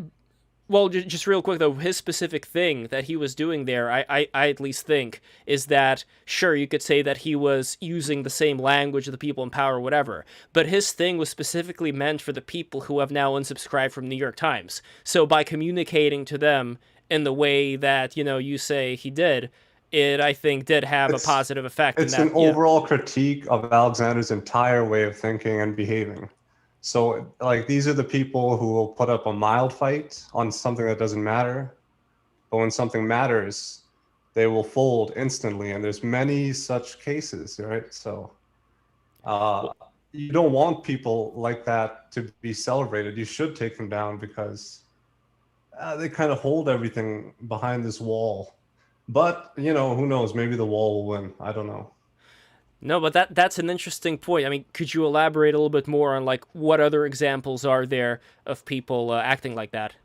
Well, just real quick, though, his specific thing that he was doing there, I at least think, is that, sure, you could say that he was using the same language of the people in power or whatever, but his thing was specifically meant for the people who have now unsubscribed from New York Times. So by communicating to them in the way that, you say he did, it, I think, did have a positive effect. It's an overall critique of Alexander's entire way of thinking and behaving. So, like, these are the people who will put up a mild fight on something that doesn't matter, but when something matters, they will fold instantly, and there's many such cases, right? So, you don't want people like that to be celebrated. You should take them down because they kind of hold everything behind this wall. But, who knows? Maybe the wall will win. I don't know. No, but that's an interesting point. I mean, could you elaborate a little bit more on, like, what other examples are there of people acting like that?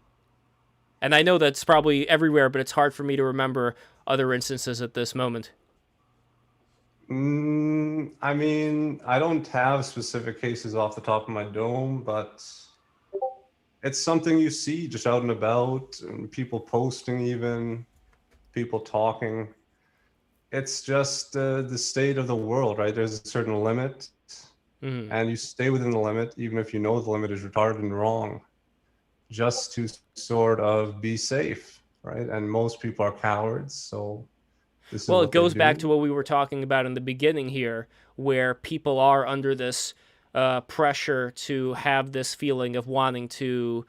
And I know that's probably everywhere, but it's hard for me to remember other instances at this moment. I mean, I don't have specific cases off the top of my dome, but it's something you see just out and about, and people posting even, people talking. It's just the state of the world, right? There's a certain limit, and you stay within the limit, even if you know the limit is retarded and wrong, just to sort of be safe, right? And most people are cowards, so this is well, it goes back to what we were talking about in the beginning here, where people are under this pressure to have this feeling of wanting to,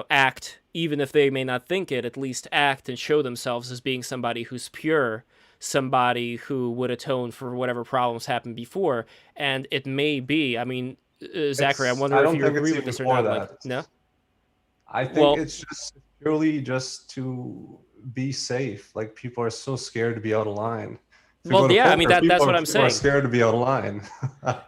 act, even if they may not think it, at least act and show themselves as being somebody who's pure, somebody who would atone for whatever problems happened before. And it may be, I mean, Zachary, I wonder if you agree with this or not. Like, no? I think it's just purely just to be safe. Like, people are so scared to be out of line. Well, yeah, I mean, that's what I'm saying. People are scared to be out of line.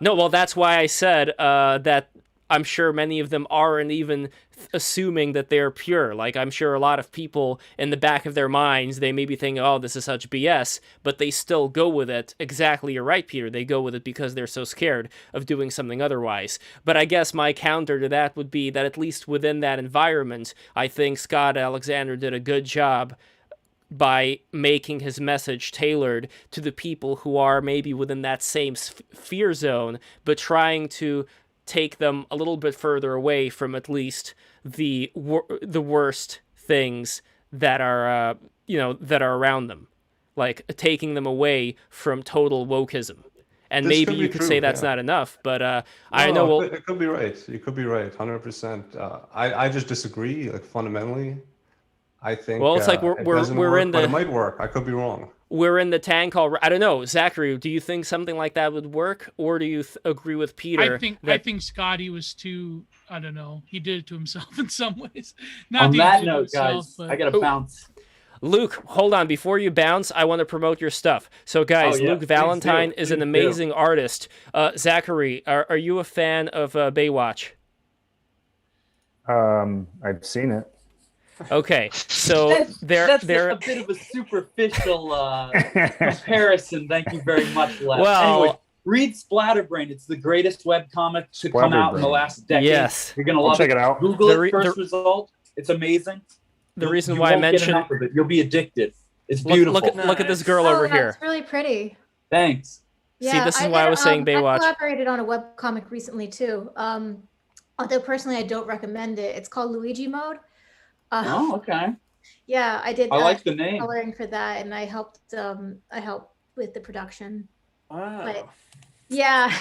No, well, that's why I said that I'm sure many of them aren't even assuming that they're pure. Like, I'm sure a lot of people in the back of their minds, they may be thinking, oh, this is such BS, but they still go with it. Exactly, you're right, Peter. They go with it because they're so scared of doing something otherwise. But I guess my counter to that would be that at least within that environment, I think Scott Alexander did a good job by making his message tailored to the people who are maybe within that same fear zone, but trying to take them a little bit further away from at least the worst things that are that are around them, like taking them away from total wokeism. And This maybe you could say that's not enough, but I know. Well, it could be right. You could be right, 100%. I just disagree, like fundamentally. I think. Well, it's like we're work, in the. But it might work. I could be wrong. We're in the tank already. I don't know, Zachary. Do you think something like that would work, or do you agree with Peter? I think Scotty was too. I don't know. He did it to himself in some ways. Not on that note, guys, I gotta bounce. Luke, hold on. Before you bounce, I want to promote your stuff. So, guys, Luke Valentine is an amazing artist. Zachary, are you a fan of Baywatch? I've seen it. Okay, so that's a bit of a superficial comparison. Thank you very much, Les. Well, anyway, read Splatterbrain. It's the greatest webcomic to come out in the last decade. Yes, you're gonna love check it out. Google it. First result. It's amazing. The reason why I mentioned it, you'll be addicted. It's beautiful. Look at this girl over here. It's really pretty. Thanks. Yeah, see, this is why I was saying Baywatch. I collaborated on a webcomic recently too. Although personally I don't recommend it. It's called Luigi Mode. Oh, okay. Yeah, I did. I like the name. Coloring for that, and I helped with the production. Wow. But yeah.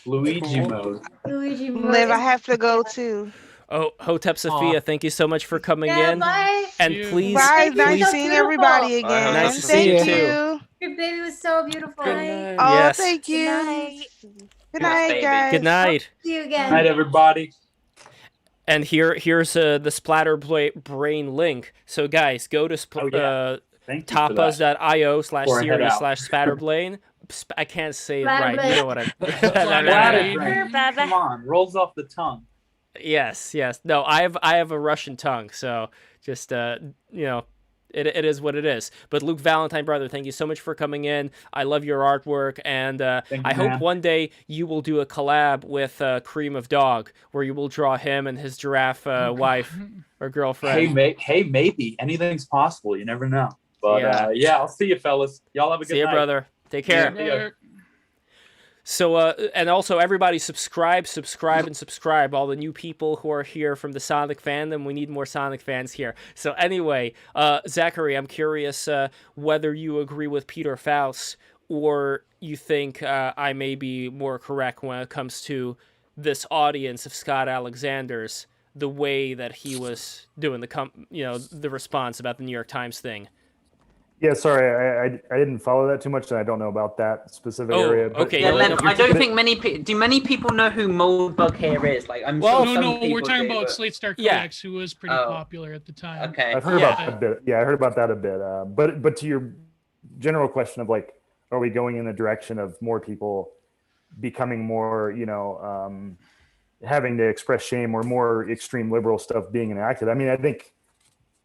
Luigi Mode. Luigi Mode. Liv, I have to go too. Oh, Hotep Sophia, thank you so much for coming in. Bye. And please, bye. Nice seeing everybody again. Nice to see you too. Your baby was so beautiful. Oh, yes. thank you. Good night. Good night, guys. Good night. See you again. Good night, everybody. And here's the Splatterbrain link. So guys, go to tapas.io/series/Splatterbrain. I can't say it right. You know what I Splatterbrain. Come on, rolls off the tongue. Yes. No, I have a Russian tongue, so just it is what it is. But Luke Valentine, brother, thank you so much for coming in. I love your artwork, and I hope one day you will do a collab with Cream of Dog, where you will draw him and his giraffe wife or girlfriend. Hey, maybe anything's possible. You never know. But I'll see you, fellas. Y'all have a good night. See you, brother. Take care. Yeah. So, and also everybody subscribe. All the new people who are here from the Sonic fandom, we need more Sonic fans here. So anyway, Zachary, I'm curious whether you agree with Peter Faust or you think I may be more correct when it comes to this audience of Scott Alexander's, the way that he was doing the response about the New York Times thing. Yeah, sorry, I didn't follow that too much, and I don't know about that specific area. But, okay. Yeah, I don't think many people know who Moldbug here is. Like, I'm sure some people we're talking do, about but... Slate Star Codex, who was pretty popular at the time. Okay, I've heard about that a bit. Yeah, I heard about that a bit. But to your general question of like, are we going in the direction of more people becoming more, having to express shame or more extreme liberal stuff being enacted? I mean, I think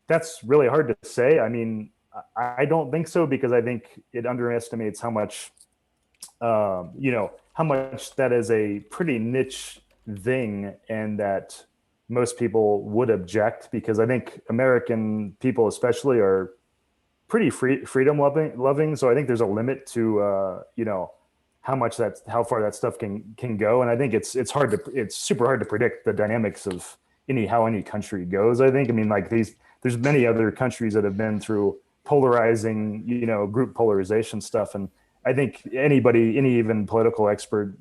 that's really hard to say. I mean, I don't think so, because I think it underestimates how much, how much that is a pretty niche thing, and that most people would object, because I think American people especially are pretty freedom loving. So I think there's a limit to, how far that stuff can go. And I think it's super hard to predict the dynamics of how any country goes. I mean, like there's many other countries that have been through polarizing, group polarization stuff. And I think any even political expert,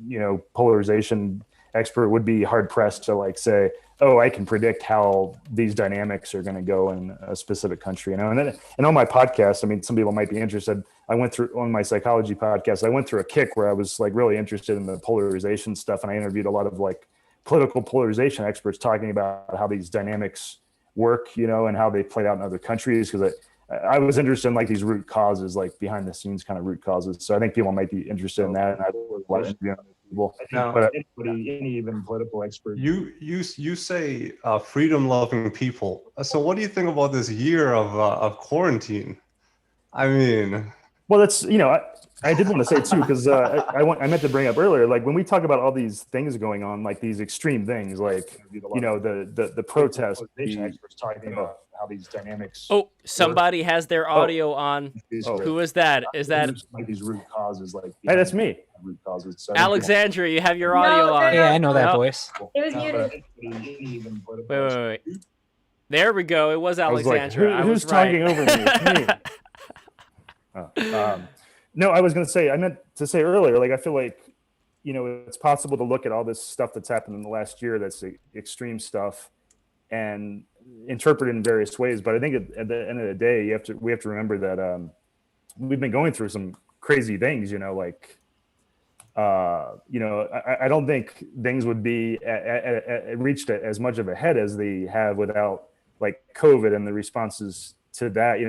polarization expert would be hard pressed to like say, oh, I can predict how these dynamics are going to go in a specific country, And on my podcast, I mean, some people might be interested. On my psychology podcast, I went through a kick where I was like really interested in the polarization stuff. And I interviewed a lot of like political polarization experts talking about how these dynamics work, and how they played out in other countries. Because I was interested in like these root causes, like behind the scenes kind of root causes. So I think people might be interested in that. And I But any even political expert. You say freedom-loving people. So what do you think about this year of quarantine? I mean, well, that's I did want to say too, because I meant to bring up earlier, like when we talk about all these things going on, like these extreme things, like the protest, experts talking about how these dynamics. Oh, somebody has their audio on. Who is that? Is that like these root causes? Like hey, that's me. Root causes. So Alexandra, you have your audio on. Yeah, I know that voice. It was muted. Wait. There we go. It was Alexandra. Who's talking over me? It's me. No, I was going to say, I meant to say earlier, like, I feel like, it's possible to look at all this stuff that's happened in the last year, that's extreme stuff, and interpret it in various ways. But I think at the end of the day, we have to remember that we've been going through some crazy things, I don't think things would be reached as much of a head as they have without like COVID and the responses to that,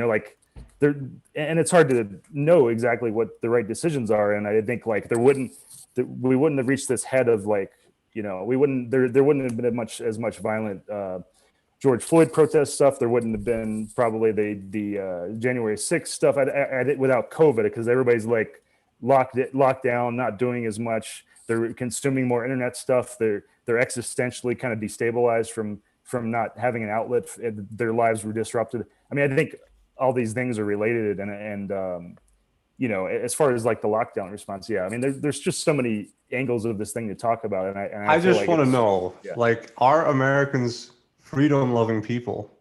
and it's hard to know exactly what the right decisions are. And I think like we wouldn't have reached this head of like, there wouldn't have been as much violent George Floyd protest stuff. There wouldn't have been probably the January 6th stuff without COVID, because everybody's like locked down, not doing as much. They're consuming more internet stuff. They're existentially kind of destabilized from not having an outlet. Their lives were disrupted. I mean, I think all these things are related, and as far as like the lockdown response, yeah, I mean, there's just so many angles of this thing to talk about, and I just like want to know, like, are Americans freedom-loving people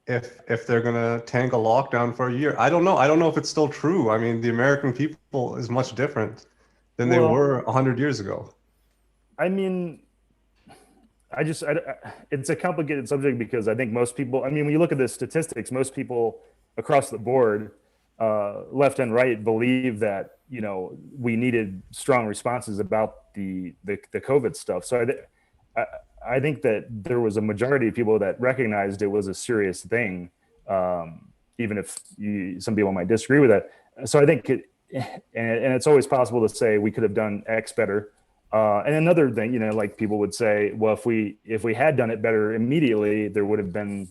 if they're gonna tank a lockdown for a year? I don't know if it's still true. I mean, the American people is much different than they were 100 years ago. I mean, it's a complicated subject, because I think most people, I mean, when you look at the statistics, most people across the board, left and right, believe that we needed strong responses about the COVID stuff. So I think that there was a majority of people that recognized it was a serious thing, even if some people might disagree with that. So I think and it's always possible to say we could have done X better. And another thing, like people would say, well, if we had done it better immediately, there would have been,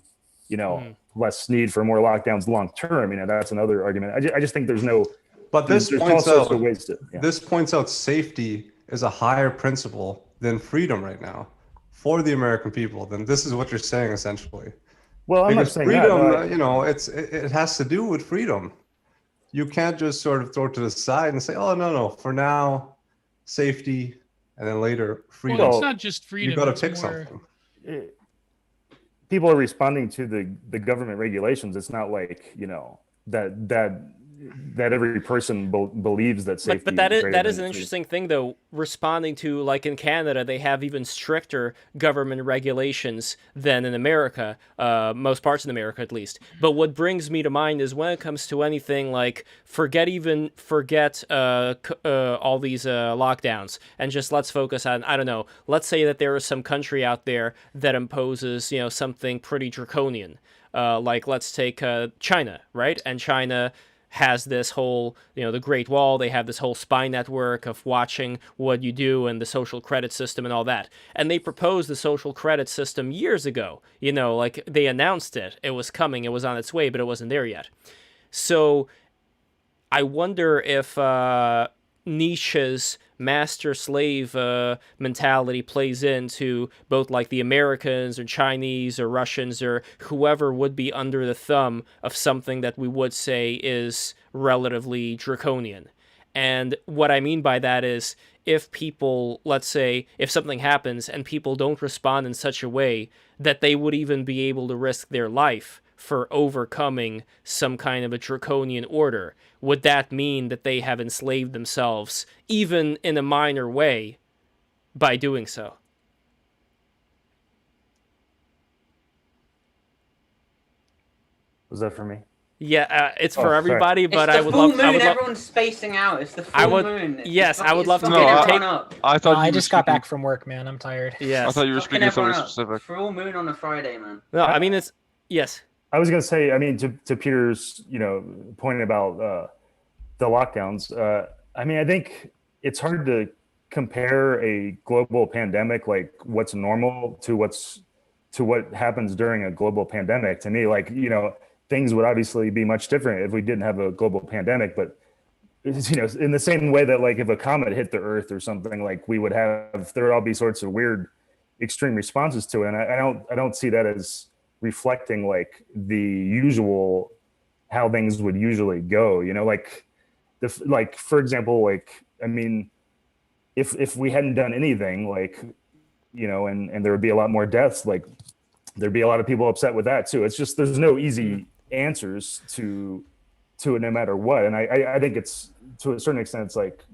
less need for more lockdowns long term. That's another argument. I just think there's no. But this points out safety is a higher principle than freedom right now for the American people. Then this is what you're saying essentially. Well, I'm not saying freedom, that, it has to do with freedom. You can't just sort of throw it to the side and say, oh no, for now, safety, and then later freedom. Well, it's not just freedom. You got to pick something. People are responding to the government regulations. It's not like that every person believes that safety. But that is an interesting thing, though. Responding to, like in Canada, they have even stricter government regulations than in America, most parts of America at least. But what brings me to mind is when it comes to anything like forget all these lockdowns, and just let's focus on, I don't know, let's say that there is some country out there that imposes something pretty draconian, like let's take China, right? And China has this whole, the Great Wall. They have this whole spy network of watching what you do and the social credit system and all that. And they proposed the social credit system years ago. Like they announced it. It was coming. It was on its way, but it wasn't there yet. So I wonder if Nietzsche's master-slave mentality plays into both like the Americans or Chinese or Russians or whoever would be under the thumb of something that we would say is relatively draconian. And what I mean by that is if people, let's say, if something happens and people don't respond in such a way that they would even be able to risk their life for overcoming some kind of a draconian order, would that mean that they have enslaved themselves, even in a minor way, by doing so? Was that for me? Yeah, it's for everybody, but I would love. Everyone's spacing out. It's the full moon. Yes, I would love to take up. I just got back from work, man. I'm tired. Yes. I thought you were speaking something specific. Full moon on a Friday, man. No, I mean it's yes. I was going to say, I mean, to Peter's, point about the lockdowns. I mean, I think it's hard to compare a global pandemic, like what's normal to what happens during a global pandemic. To me, like, you know, things would obviously be much different if we didn't have a global pandemic, but you know, in the same way that like if a comet hit the earth or something, like there would all be sorts of weird extreme responses to it. And I don't see that as reflecting like the usual, how things would usually go, you know, like for example, like, I mean, if we hadn't done anything, like, you know, and there would be a lot more deaths, like there'd be a lot of people upset with that too. It's just, there's no easy answers to it no matter what. And I think it's, to a certain extent, it's like,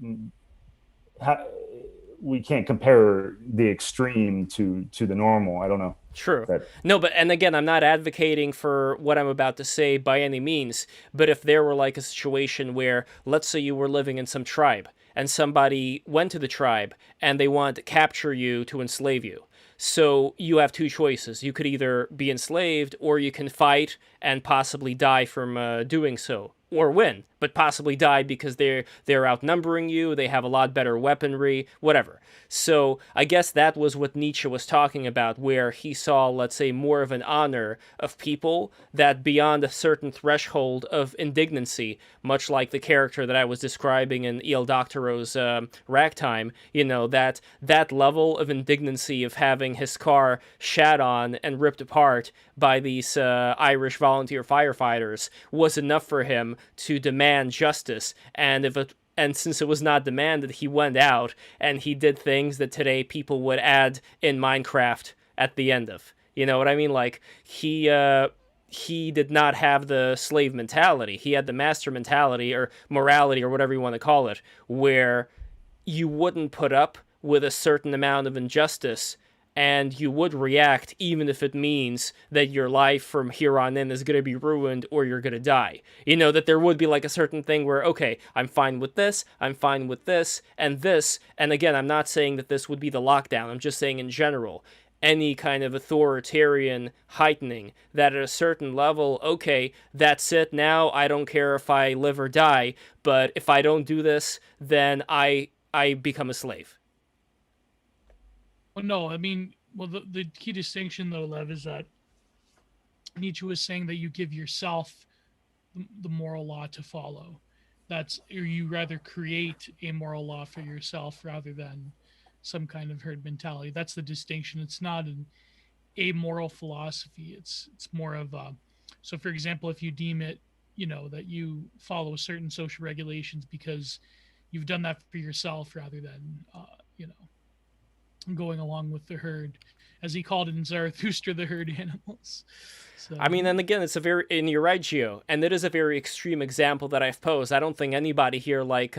we can't compare the extreme to the normal. I don't know. True. No, but, and again, I'm not advocating for what I'm about to say by any means, but if there were like a situation where, let's say you were living in some tribe and somebody went to the tribe and they wanted to capture you to enslave you. So you have two choices. You could either be enslaved or you can fight and possibly die from doing so, or win, but possibly die because they're outnumbering you, they have a lot better weaponry, whatever. So I guess that was what Nietzsche was talking about, where he saw, let's say, more of an honor of people that beyond a certain threshold of indignancy, much like the character that I was describing in Il Doctoro's Ragtime, you know, that level of indignancy of having his car shat on and ripped apart by these Irish volunteer firefighters was enough for him to demand justice. And since it was not demanded, he went out and he did things that today people would add in Minecraft at the end of. You know what I mean? Like, he did not have the slave mentality. He had the master mentality, or morality, or whatever you want to call it, where you wouldn't put up with a certain amount of injustice, and you would react even if it means that your life from here on in is going to be ruined or you're going to die. You know, that there would be like a certain thing where, okay, I'm fine with this, and this. And again, I'm not saying that this would be the lockdown. I'm just saying in general, any kind of authoritarian heightening, that at a certain level, okay, that's it now, I don't care if I live or die, but if I don't do this, then I become a slave. Well, no, I mean, well, the key distinction, though, Lev, is that Nietzsche was saying that you give yourself the moral law to follow. Or you rather create a moral law for yourself rather than some kind of herd mentality. That's the distinction. It's not an amoral philosophy. It's more of so for example, if you deem it, you know, that you follow certain social regulations because you've done that for yourself rather than, you know, going along with the herd, as he called it in Zarathustra, the herd animals. So, I mean, and again, and you're right, Gio, and it is a very extreme example that I've posed. I don't think anybody here, like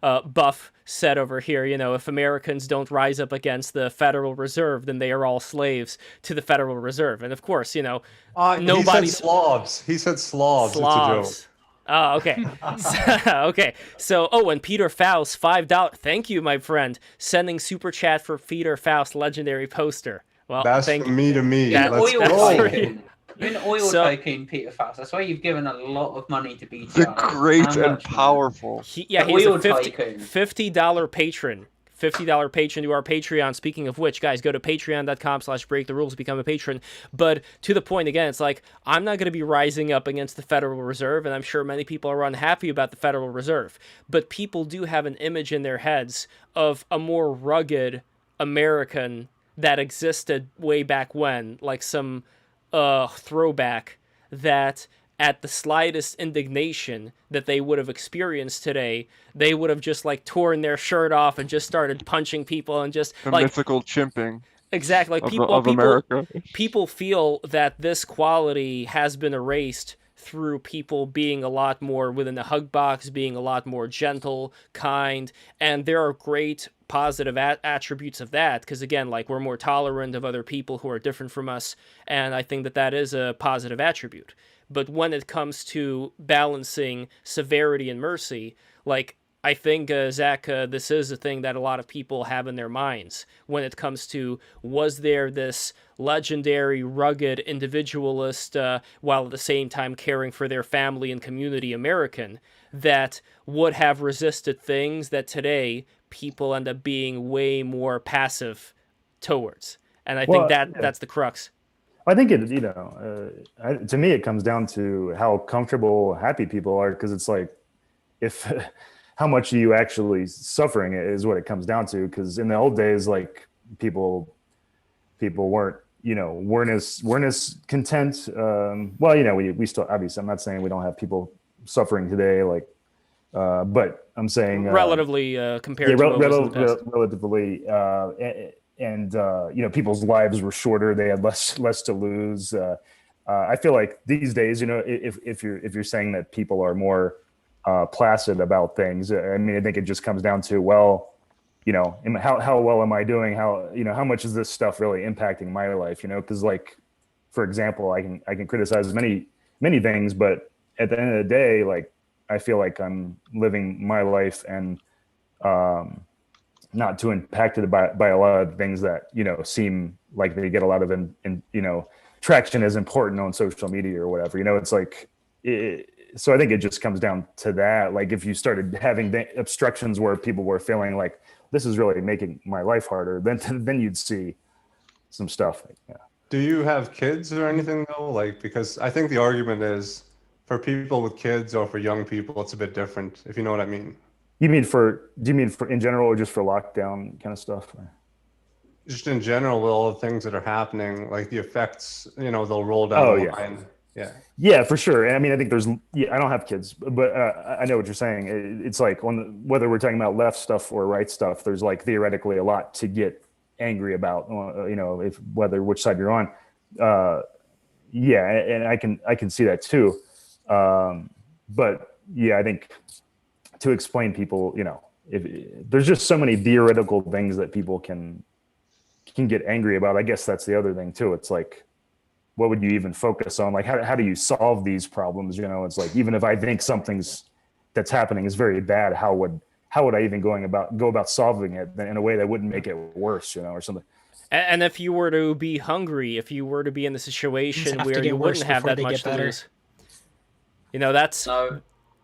Buff said over here, you know, if Americans don't rise up against the Federal Reserve, then they are all slaves to the Federal Reserve. And of course, you know, nobody. He said Slavs. He said Slavs. It's a joke. Oh, okay. Okay. So, and Peter Faust, $5. Thank you, my friend. Sending super chat for Peter Faust legendary poster. Well, that's thank from me to me. Yeah, Let's go. You're an oil tycoon, Peter Faust. That's why you've given a lot of money to BTR. The great and powerful. He's a $50 patron. $50 patron to our Patreon. Speaking of which, guys, go to patreon.com/breaktherules, become a patron. But to the point, again, it's like, I'm not going to be rising up against the Federal Reserve, and I'm sure many people are unhappy about the Federal Reserve. But people do have an image in their heads of a more rugged American that existed way back when, like some throwback that at the slightest indignation that they would have experienced today, they would have just like torn their shirt off and just started punching people and just the like mythical chimping. Exactly. Like people feel that this quality has been erased through people being a lot more within the hug box, being a lot more gentle, kind, and there are great positive attributes of that, because again, like, we're more tolerant of other people who are different from us, and I think that that is a positive attribute. But when it comes to balancing severity and mercy, like, I think, Zach, this is a thing that a lot of people have in their minds when it comes to, was there this legendary, rugged, individualist, while at the same time caring for their family and community American, that would have resisted things that today people end up being way more passive towards. And I think that's the crux. I think it, to me, it comes down to how comfortable, happy people are, because it's like, if how much are you actually suffering is what it comes down to. Because in the old days, like people weren't as content. We still, obviously, I'm not saying we don't have people suffering today, like, but I'm saying relatively compared to relatively, people's lives were shorter. They had less to lose. I feel like these days, if you're saying that people are more placid about things, I mean, I think it just comes down to, well, how well am I doing? How much is this stuff really impacting my life? Because, like, for example, I can criticize many things, but at the end of the day, like, I feel like I'm living my life and not too impacted by a lot of things that seem like they get a lot of traction as important on social media or whatever. It's like so I think it just comes down to that. Like, if you started having obstructions where people were feeling like, this is really making my life harder, then you'd see some stuff. Yeah. Do you have kids or anything though? Like, because I think the argument is for people with kids or for young people, it's a bit different, if you know what I mean. Do you mean for in general, or just for lockdown kind of stuff? Just in general, with all the things that are happening, like the effects, they'll roll down the line. Yeah, for sure. I mean, I think I don't have kids, but I know what you're saying. It's like, whether we're talking about left stuff or right stuff, there's like theoretically a lot to get angry about, which side you're on. And I can see that too. But yeah, I think to explain people, if there's just so many theoretical things that people can get angry about. I guess that's the other thing too. It's like, what would you even focus on? Like, how do you solve these problems? It's like, even if I think something's that's happening is very bad, how would I even go about solving it in a way that wouldn't make it worse, or something? And if you were to be hungry, if you were to be in the situation where you wouldn't have that much to lose,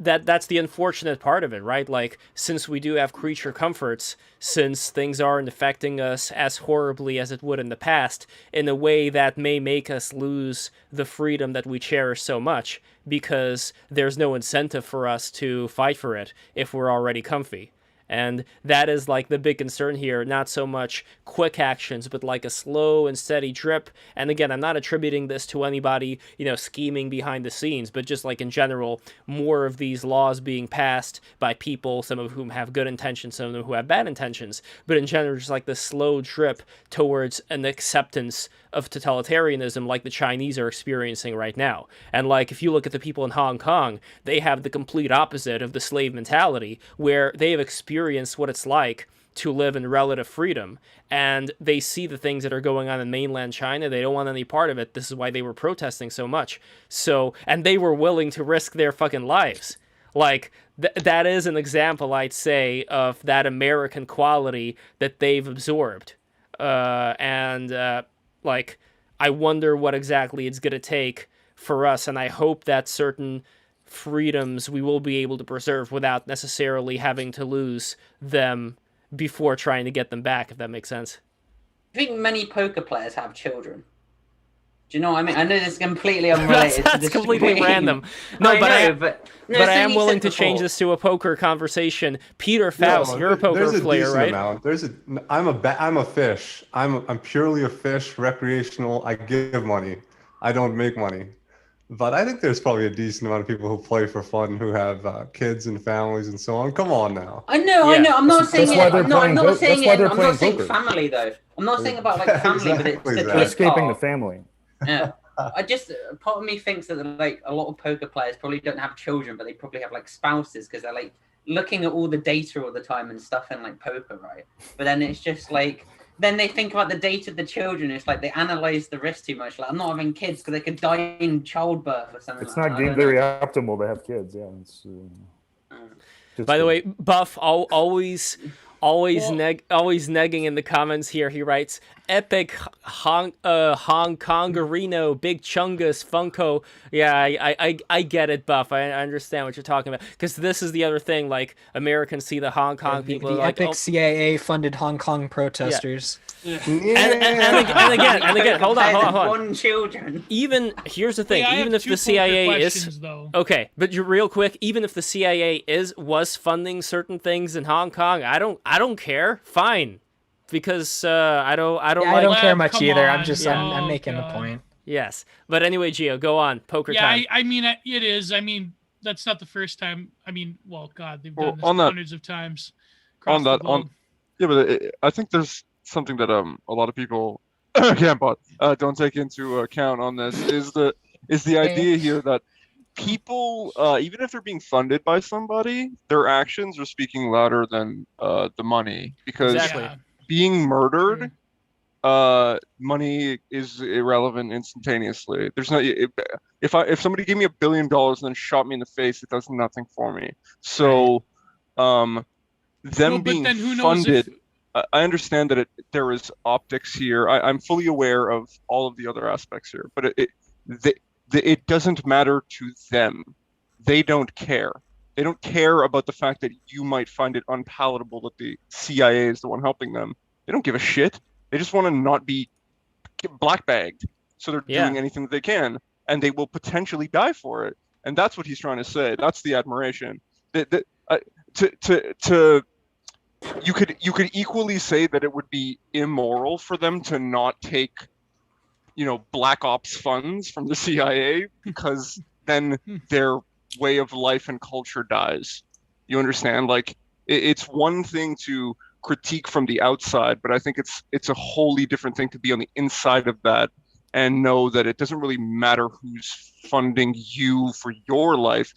that's the unfortunate part of it, right? Like, since we do have creature comforts, since things aren't affecting us as horribly as it would in the past, in a way that may make us lose the freedom that we cherish so much, because there's no incentive for us to fight for it if we're already comfy. And that is like the big concern here, not so much quick actions, but like a slow and steady drip. And again, I'm not attributing this to anybody, scheming behind the scenes, but just like in general, more of these laws being passed by people, some of whom have good intentions, some of them who have bad intentions, but in general, just like the slow drip towards an acceptance of totalitarianism like the Chinese are experiencing right now. And like, if you look at the people in Hong Kong, they have the complete opposite of the slave mentality, where they have experienced what it's like to live in relative freedom, and they see the things that are going on in mainland China. They don't want any part of it. This is why they were protesting so much. And they were willing to risk their fucking lives. Like, that is an example, I'd say, of that American quality that they've absorbed. Like, I wonder what exactly it's going to take for us, and I hope that certain freedoms we will be able to preserve without necessarily having to lose them before trying to get them back, if that makes sense. I think many poker players have children. Do you know what I mean? I know this is completely unrelated. That's completely random. No, but I am willing to change this to a poker conversation. Peter Faust, you're a poker player, right? I'm a fish. I'm purely a fish, recreational. I give money. I don't make money. But I think there's probably a decent amount of people who play for fun, who have kids and families and so on. Come on now. I know. I'm not saying family though. I'm not saying about like family, exactly, but it's escaping the family. Yeah. Part of me thinks that like a lot of poker players probably don't have children, but they probably have like spouses, because they're like looking at all the data all the time and stuff in like poker, right? But then it's just like, then they think about the data of the children. It's like they analyze the risk too much. Like, I'm not having kids because they could die in childbirth or something. It's not game theory optimal to have kids. Yeah. By the way, Buff, always always negging in the comments here. He writes, "Epic Hong Kongarino, Big Chungus, Funko." Yeah, I get it, Buff. I understand what you're talking about, because this is the other thing. Like, Americans see the Hong Kong people the like, epic CIA-funded Hong Kong protesters. Yeah. And again, hold on. One children. Even here's the thing. Wait, even if the CIA is though. okay, but you real quick, even if the CIA was funding certain things in Hong Kong, I don't care. Fine, because I don't care much either. I'm making a point. Yes, but anyway, Gio, go on. Poker time. Yeah, I mean it is. I mean, that's not the first time. I mean, well, God, they've done this hundreds of times. I think there's something that a lot of people don't take into account on this is the idea here that people, even if they're being funded by somebody, their actions are speaking louder than the money, because being murdered, money is irrelevant instantaneously. There's no if somebody gave me $1 billion and then shot me in the face, it does nothing for me. So being funded, I understand that there is optics here. I'm fully aware of all of the other aspects here, but it doesn't matter to them. They don't care. They don't care about the fact that you might find it unpalatable that the CIA is the one helping them. They don't give a shit. They just want to not be black-bagged. So they're doing anything that they can, and they will potentially die for it. And that's what he's trying to say. That's the admiration. You could equally say that it would be immoral for them to not take, black ops funds from the CIA, because then their way of life and culture dies. You understand? Like, it's one thing to critique from the outside, but I think it's a wholly different thing to be on the inside of that and know that it doesn't really matter who's funding you for your life.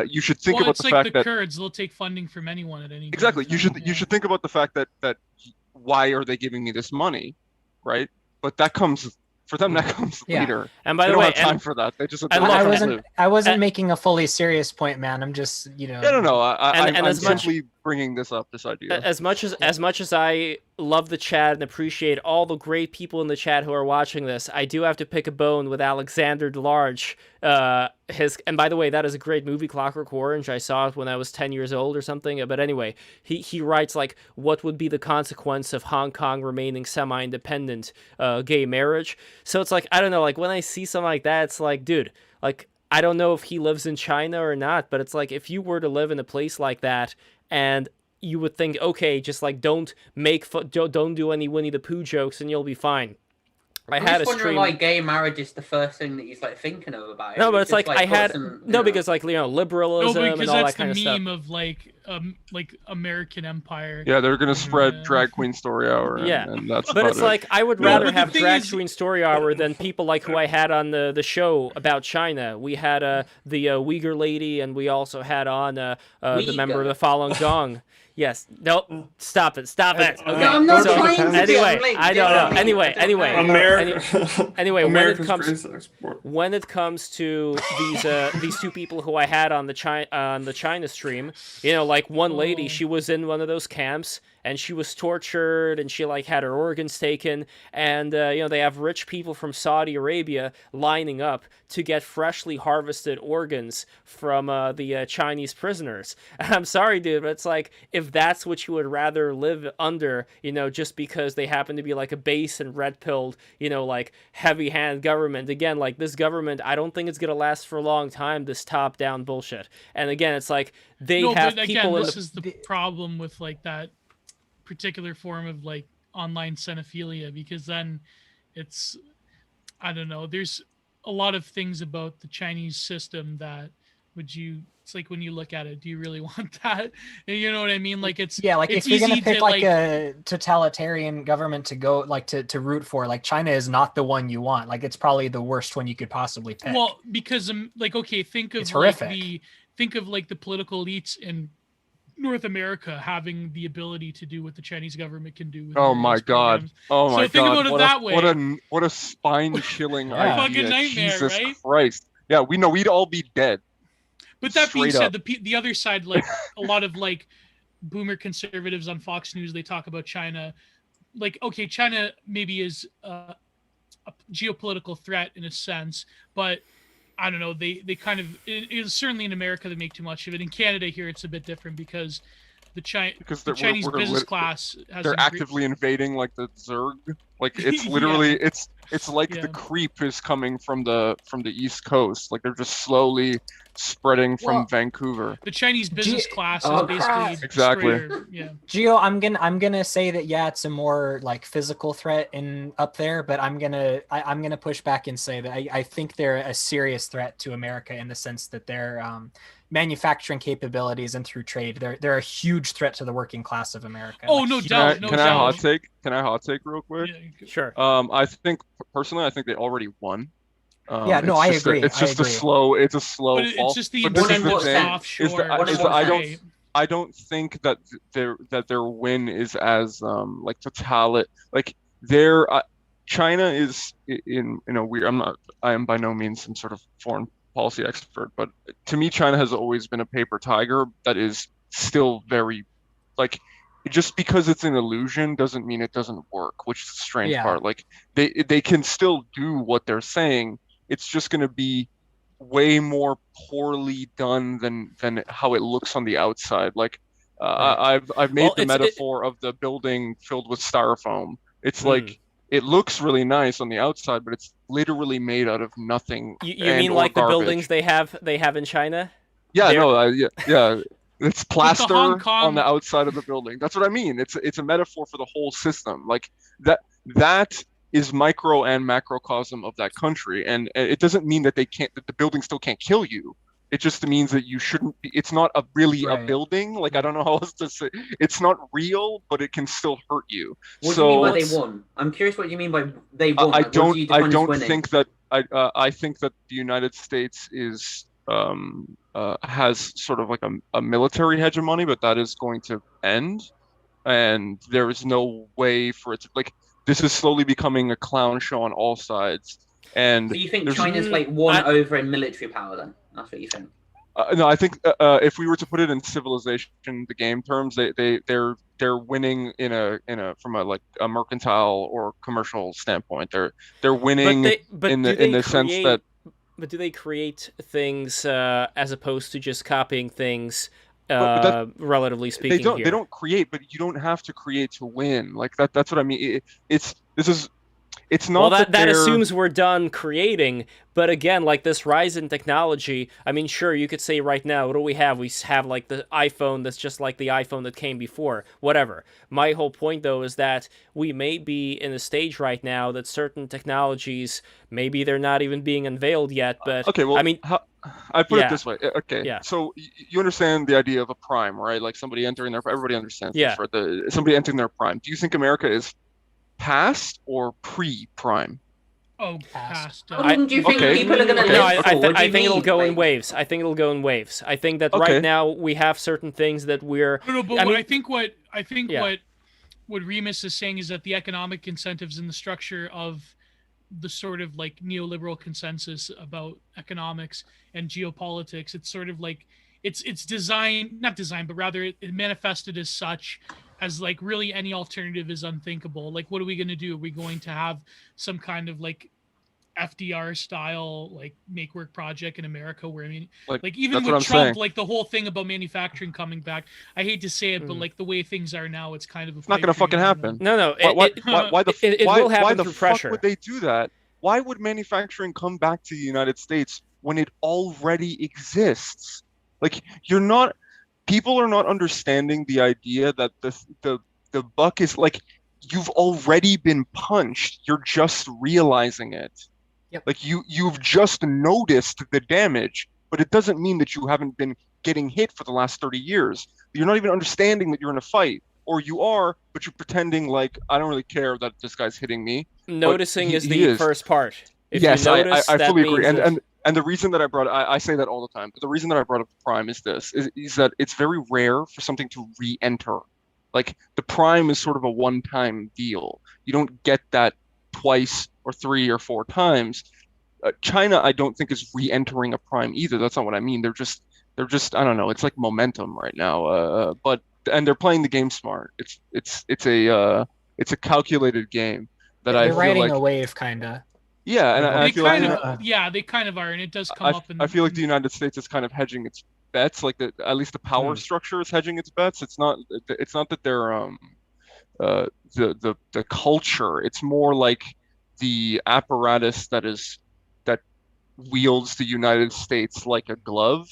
You should think about the fact that Kurds, they'll take funding from anyone at any exactly. You should think about the fact that why are they giving me this money, right? But that comes for them. That comes later. And by the they way, don't have time for that. They just. I wasn't making a fully serious point, man. I'm just No. I'm simply bringing this idea. As much as I love the chat and appreciate all the great people in the chat who are watching this, I do have to pick a bone with Alexander Delarge. And by the way, that is a great movie, Clockwork Orange. I saw it when I was 10 years old or something. But anyway, he writes, like, what would be the consequence of Hong Kong remaining semi-independent gay marriage? So it's like, I don't know, like, when I see something like that, it's like, dude, like, I don't know if he lives in China or not, but it's like, if you were to live in a place like that, and you would think, okay, just like don't do any Winnie the Pooh jokes and you'll be fine. I'm just wondering why gay marriage is the first thing that he's like thinking of about it. No, but it's like I had because like liberalism and all that kind of stuff. Because that's the meme of like American Empire. Yeah, they're gonna spread Drag Queen Story Hour. And that's but it's like I would rather have Drag Queen Story Hour than people like who I had on the show about China. We had the Uyghur lady, and we also had on the member of the Falun Gong. Yes. No. Stop it. Okay. No, I'm not trying to anyway, I don't know. Anyway, when it comes to these two people who I had on the China stream, like one lady, she was in one of those camps and she was tortured and she like had her organs taken, and they have rich people from Saudi Arabia lining up to get freshly harvested organs from the Chinese prisoners. I'm sorry, dude, but it's like, if that's what you would rather live under, just because they happen to be like a base and red-pilled, like heavy-hand government. Again, like this government, I don't think it's gonna last for a long time, this top-down bullshit. And again, it's like this is the problem with like that particular form of like online cinephilia, because then it's, I don't know, there's a lot of things about the Chinese system that it's like when you look at it, do you really want that? You know what I mean? Like if you're gonna pick like a totalitarian government to go like to root for, like China is not the one you want. Like it's probably the worst one you could possibly pick. Well, because like think of the political elites in North America having the ability to do what the Chinese government can do. With my God! So think about it that way. What a spine-chilling idea! Fucking nightmare, Jesus right? Christ! Yeah, we'd all be dead. But that being said, the other side, like a lot of like boomer conservatives on Fox News, they talk about China. Like, okay, China maybe is a geopolitical threat in a sense, but I don't know. They kind of, it is certainly in America they make too much of it. In Canada here, it's a bit different because the Chinese business class has they're actively invading like the Zerg. Like it's literally it's like the creep is coming from the East Coast. Like they're just slowly spreading from Vancouver. The Chinese business class is basically exactly. Geo, I'm gonna say that it's a more like physical threat up there, but I'm gonna push back and say that I think they're a serious threat to America in the sense that they're manufacturing capabilities and through trade, they're a huge threat to the working class of America. Oh, no doubt. Can I hot take? Can I hot take real quick? Yeah, sure. I think personally, I think they already won. I agree. It's just a slow fall. It's just the offshore. I don't think that their win is as like total. Like China is in a weird. I am by no means some sort of foreign policy expert, but to me, China has always been a paper tiger that is still very like. Just because it's an illusion doesn't mean it doesn't work, which is the strange part. Like they can still do what they're saying. It's just going to be way more poorly done than how it looks on the outside. Like I've made the metaphor of the building filled with styrofoam. It's like it looks really nice on the outside, but it's literally made out of nothing. You mean like the buildings they have in China? Yeah, yeah. It's plaster on the outside of the building. That's what I mean. It's a metaphor for the whole system. Like that is micro and macrocosm of that country, and it doesn't mean that that the building still can't kill you. It just means that you shouldn't be. It's not a building. Like I don't know how else to say. It's not real, but it can still hurt you. What do you mean by they won? I'm curious what you mean by they won. I don't think that. I think that the United States is. Has sort of like a military hegemony, but that is going to end, and there is no way for it to like. This is slowly becoming a clown show on all sides. And so you think China's like won over in military power? Then that's what you think? No, I think if we were to put it in Civilization, the game terms, they're winning from a mercantile or commercial standpoint. They're winning in the sense that. But do they create things as opposed to just copying things, relatively speaking? They don't create, but you don't have to create to win. Like that's what I mean. It's not. Well, that assumes we're done creating. But again, like this rise in technology, I mean, sure, you could say right now, what do we have? We have like the iPhone that's just like the iPhone that came before, whatever. My whole point, though, is that we may be in a stage right now that certain technologies, maybe they're not even being unveiled yet, but okay, well, I mean... I put it this way. Okay, so you understand the idea of a prime, right? Like somebody entering their... Everybody understands this, right? Somebody entering their prime. Do you think America is past or pre-prime? Oh, past. Do you think people are going to live? No, I think it'll go in waves. I think it'll go in waves. I think that right now we have certain things that we're. No, but I think what Remus is saying is that the economic incentives and the structure of the sort of like neoliberal consensus about economics and geopolitics, it's sort of like it's not designed, but rather it manifested as such. As like really any alternative is unthinkable. Like, what are we going to do? Are we going to have some kind of like FDR style like make work project in America where I mean, like even with Trump, like the whole thing about manufacturing coming back. I hate to say it, but like the way things are now, it's kind of it's not going to fucking happen. No. Why will happen through pressure. Why would they do that? Why would manufacturing come back to the United States when it already exists? Like people are not understanding the idea that the buck is like you've already been punched. You're just realizing it. Yep. Like you've just noticed the damage, but it doesn't mean that you haven't been getting hit for the last 30 years. You're not even understanding that you're in a fight, or you are, but you're pretending like I don't really care that this guy's hitting me. Noticing is the first part. If yes, you notice, I fully agree. And the reason that I say that all the time, but the reason that I brought up the prime is that it's very rare for something to re-enter. Like the prime is sort of a one-time deal. You don't get that twice or 3 or 4 times. China, I don't think is re-entering a prime either. That's not what I mean. They're just I don't know. It's like momentum right now. But and they're playing the game smart. It's a calculated game that I they're feel riding like a wave, kind of. Yeah, and I feel like they kind of are, and it does come up. I feel like the United States is kind of hedging its bets, like at least the power structure is hedging its bets. It's not that they're the culture. It's more like the apparatus that wields the United States like a glove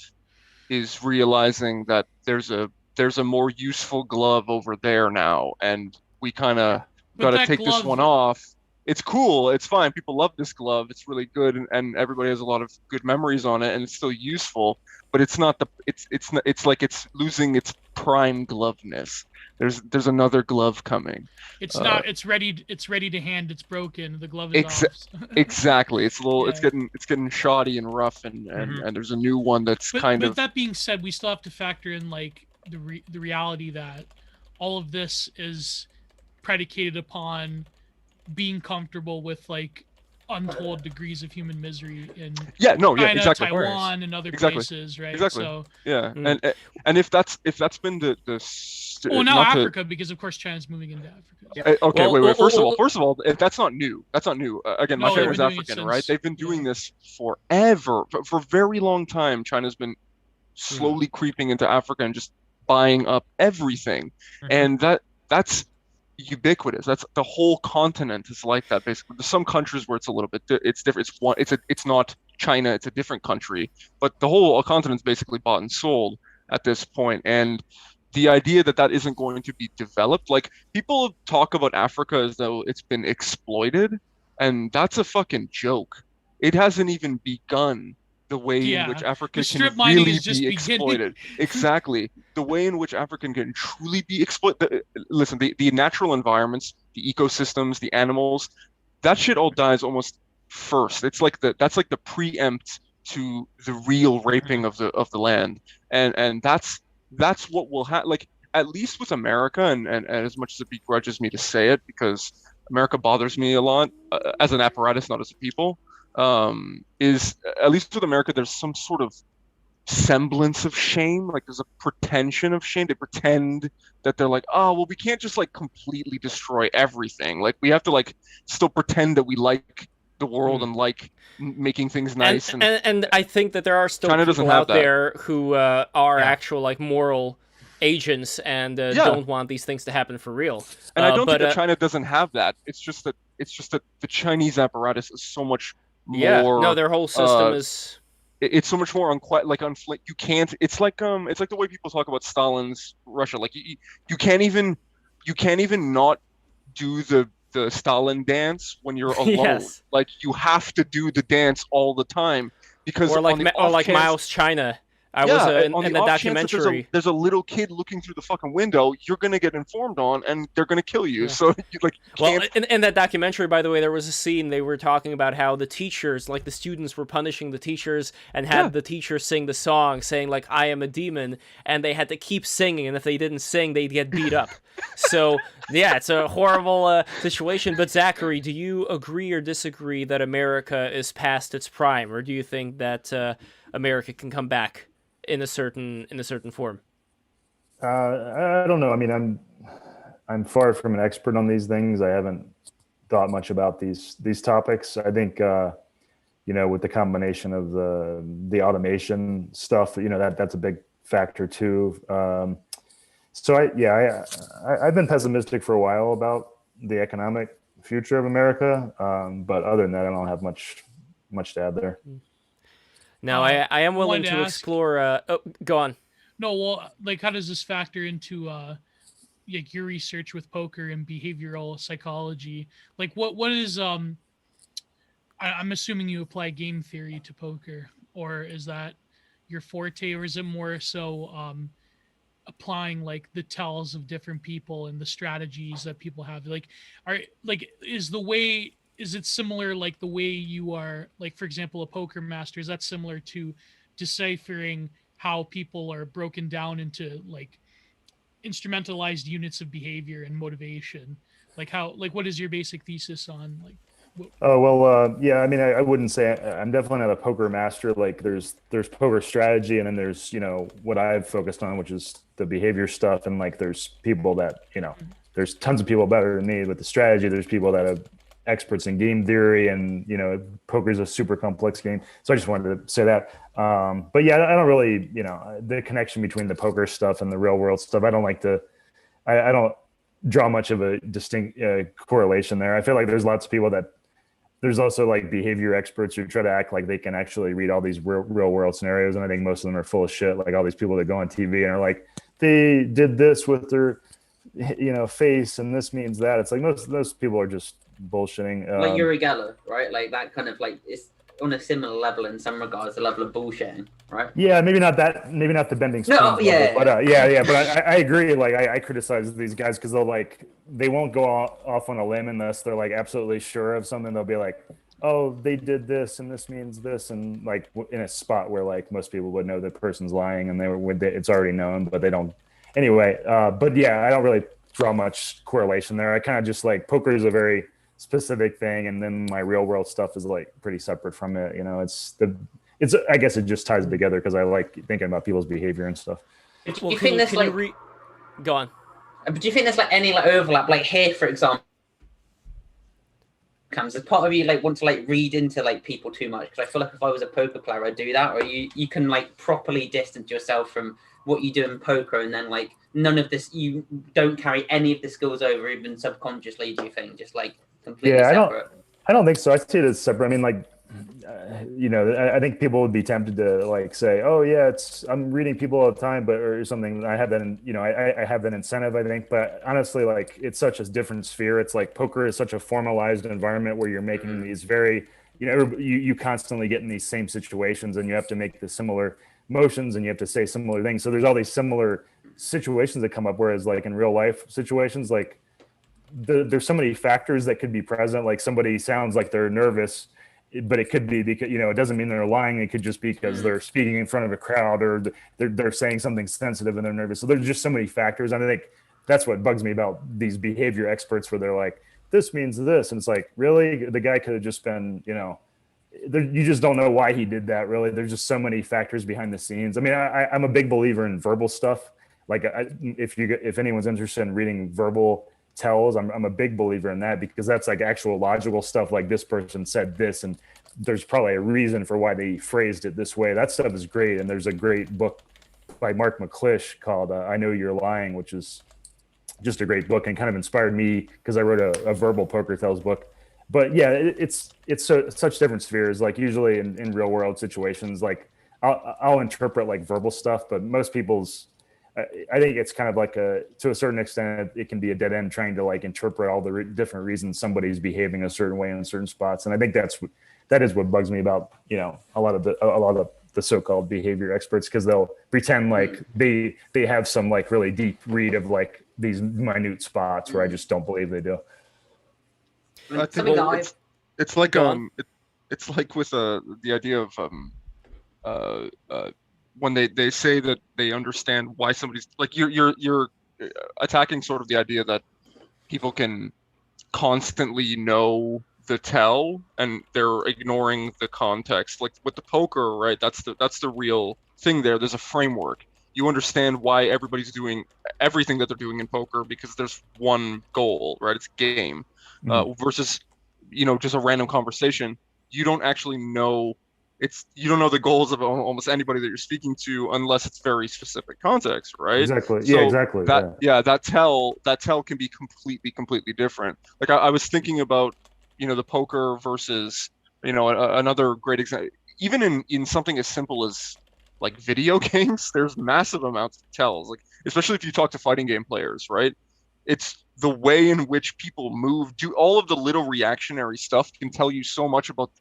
is realizing that there's a more useful glove over there now, and we kind of got to take this one off. It's cool. It's fine. People love this glove. It's really good, and everybody has a lot of good memories on it, and it's still useful. But it's not it's like it's losing its prime gloveness. There's another glove coming. It's not. It's ready to hand. It's broken. The glove is off. Exactly. It's a little. Yeah. It's getting shoddy and rough, and there's a new one that's kind of. But that being said, we still have to factor in like the reality that all of this is predicated upon being comfortable with like untold degrees of human misery in China, exactly. Taiwan, and other places, right? Exactly. So and if that's been the now Africa, because of course China's moving into Africa. Yeah. Okay, wait. First of all, that's not new. That's not new. Again, my family's African, right? They've been doing this forever. For a very long time, China's been slowly creeping into Africa and just buying up everything, and that's ubiquitous. That's the whole continent is like that. Basically, there's some countries where it's a little bit it's different. It's not China. It's a different country, but the whole continent's basically bought and sold at this point. And the idea that isn't going to be developed, like people talk about Africa as though it's been exploited, and that's a fucking joke. It hasn't even begun the way in which Africa can really be exploited. Exactly. The way in which Africa can truly be exploited. Listen, the natural environments, the ecosystems, the animals, that shit all dies almost first. It's like that's like the preempt to the real raping of the land. And that's what will happen. Like, at least with America, and as much as it begrudges me to say it, because America bothers me a lot as an apparatus, not as a people. Is at least with America, there's some sort of semblance of shame. Like there's a pretension of shame. They pretend that they're like, oh, well, we can't just like completely destroy everything. Like we have to like still pretend that we like the world and like making things nice. And I think that there are still people out there who are actual like moral agents and don't want these things to happen for real. And I don't think that China doesn't have that. It's just that the Chinese apparatus is so much more, their whole system is. It's so much more you can't. It's like the way people talk about Stalin's Russia. Like you can't even not do the Stalin dance when you're alone. Yes. Like you have to do the dance all the time because or like Mao's China. I was in the documentary. There's a little kid looking through the fucking window. You're gonna get informed on, and they're gonna kill you. Yeah. So in that documentary, by the way, there was a scene they were talking about how the teachers, like the students, were punishing the teachers and had the teachers sing the song, saying like "I am a demon," and they had to keep singing, and if they didn't sing, they'd get beat up. So it's a horrible situation. But Zachary, do you agree or disagree that America is past its prime, or do you think that America can come back in a certain form? I don't know. I mean, I'm far from an expert on these things. I haven't thought much about these topics. I think with the combination of the automation stuff, that's a big factor too. So I've been pessimistic for a while about the economic future of America. But other than that, I don't have much to add there. Now, I am willing to explore. Go on. No, well, like, how does this factor into like your research with poker and behavioral psychology? Like, what is I'm assuming you apply game theory to poker, or is that your forte, or is it more so applying like the tells of different people and the strategies that people have? Like, is it similar, like the way you are, like, for example, a poker master, is that similar to deciphering how people are broken down into like instrumentalized units of behavior and motivation? Like what is your basic thesis on like? Oh well, yeah. I mean, I wouldn't say I'm definitely not a poker master. Like, there's poker strategy, and then there's what I've focused on, which is the behavior stuff. And like, there's people that there's tons of people better than me with the strategy. There's people that are experts in game theory, and poker is a super complex game. So I just wanted to say that. But yeah, I don't really, the connection between the poker stuff and the real world stuff. I don't like to. I don't draw much of a distinct correlation there. I feel like there's lots of people that. There's also like behavior experts who try to act like they can actually read all these real world scenarios. And I think most of them are full of shit. Like all these people that go on TV and are like, they did this with their, face, and this means that. It's like most of those people are just bullshitting. Like Uri Geller, right? Like that kind of like, it's on a similar level in some regards, the level of bullshitting, right? Yeah, maybe not the bending spoons. No, yeah. Level, but but I agree. Like I criticize these guys because they won't go off on a limb unless they're like absolutely sure of something. They'll be like, oh, they did this and this means this, and like in a spot where like most people would know the person's lying and it's already known, but they don't. Anyway, but yeah, I don't really draw much correlation there. I kind of just like poker is a very specific thing, and then my real world stuff is like pretty separate from it. It's I guess it just ties it together because I like thinking about people's behavior and stuff. Do you think there's like go on? But do you think there's like any like overlap, like here for example? Comes as part of you like want to like read into like people too much? Because I feel like if I was a poker player, I'd do that. Or you can like properly distance yourself from what you do in poker, and then like none of this, you don't carry any of the skills over, even subconsciously. Do you think just like completely separate? I don't think so. I see it as separate. I mean, like, I think people would be tempted to like say, "Oh yeah, I'm reading people all the time," or something. I have that, I have that incentive. I think, but honestly, like, it's such a different sphere. It's like poker is such a formalized environment where you're making these very, you constantly get in these same situations, and you have to make the similar motions, and you have to say similar things. So there's all these similar situations that come up. Whereas, like in real life situations, like there's so many factors that could be present. Like somebody sounds like they're nervous, but it could be because it doesn't mean they're lying. It could just be because they're speaking in front of a crowd, or they're saying something sensitive and they're nervous. So there's just so many factors. And I think that's what bugs me about these behavior experts, where they're like, this means this, and it's like, really, the guy could have just been, you just don't know why he did that. Really, there's just so many factors behind the scenes. I mean, I'm a big believer in verbal stuff. Like if anyone's interested in reading verbal tells, I'm a big believer in that, because that's like actual logical stuff. Like, this person said this, and there's probably a reason for why they phrased it this way. That stuff is great. And there's a great book by Mark McClish called I Know You're Lying, which is just a great book and kind of inspired me because I wrote a verbal poker tells book. But yeah, it's such different spheres. Like usually in real world situations, like I'll interpret like verbal stuff, but most people's, I think it's kind of like to a certain extent, it can be a dead end trying to like interpret all the different reasons somebody's behaving a certain way in certain spots. And I think that is what bugs me about, a lot of the so-called behavior experts, because they'll pretend like they have some like really deep read of like these minute spots where I just don't believe they do. I think it's like it's like with the idea of when they say that they understand why somebody's like, you're attacking sort of the idea that people can constantly know the tell and they're ignoring the context. Like with the poker, right? That's the real thing there. There's a framework. You understand why everybody's doing everything that they're doing in poker because there's one goal, right? It's game. Versus, just a random conversation. You don't actually know you don't know the goals of almost anybody that you're speaking to unless it's very specific context, right? Exactly. So yeah, exactly. That tell can be completely different. Like I was thinking about, the poker versus, another great example, even in something as simple as like video games, there's massive amounts of tells, like especially if you talk to fighting game players, right? It's the way in which people move, do all of the little reactionary stuff can tell you so much about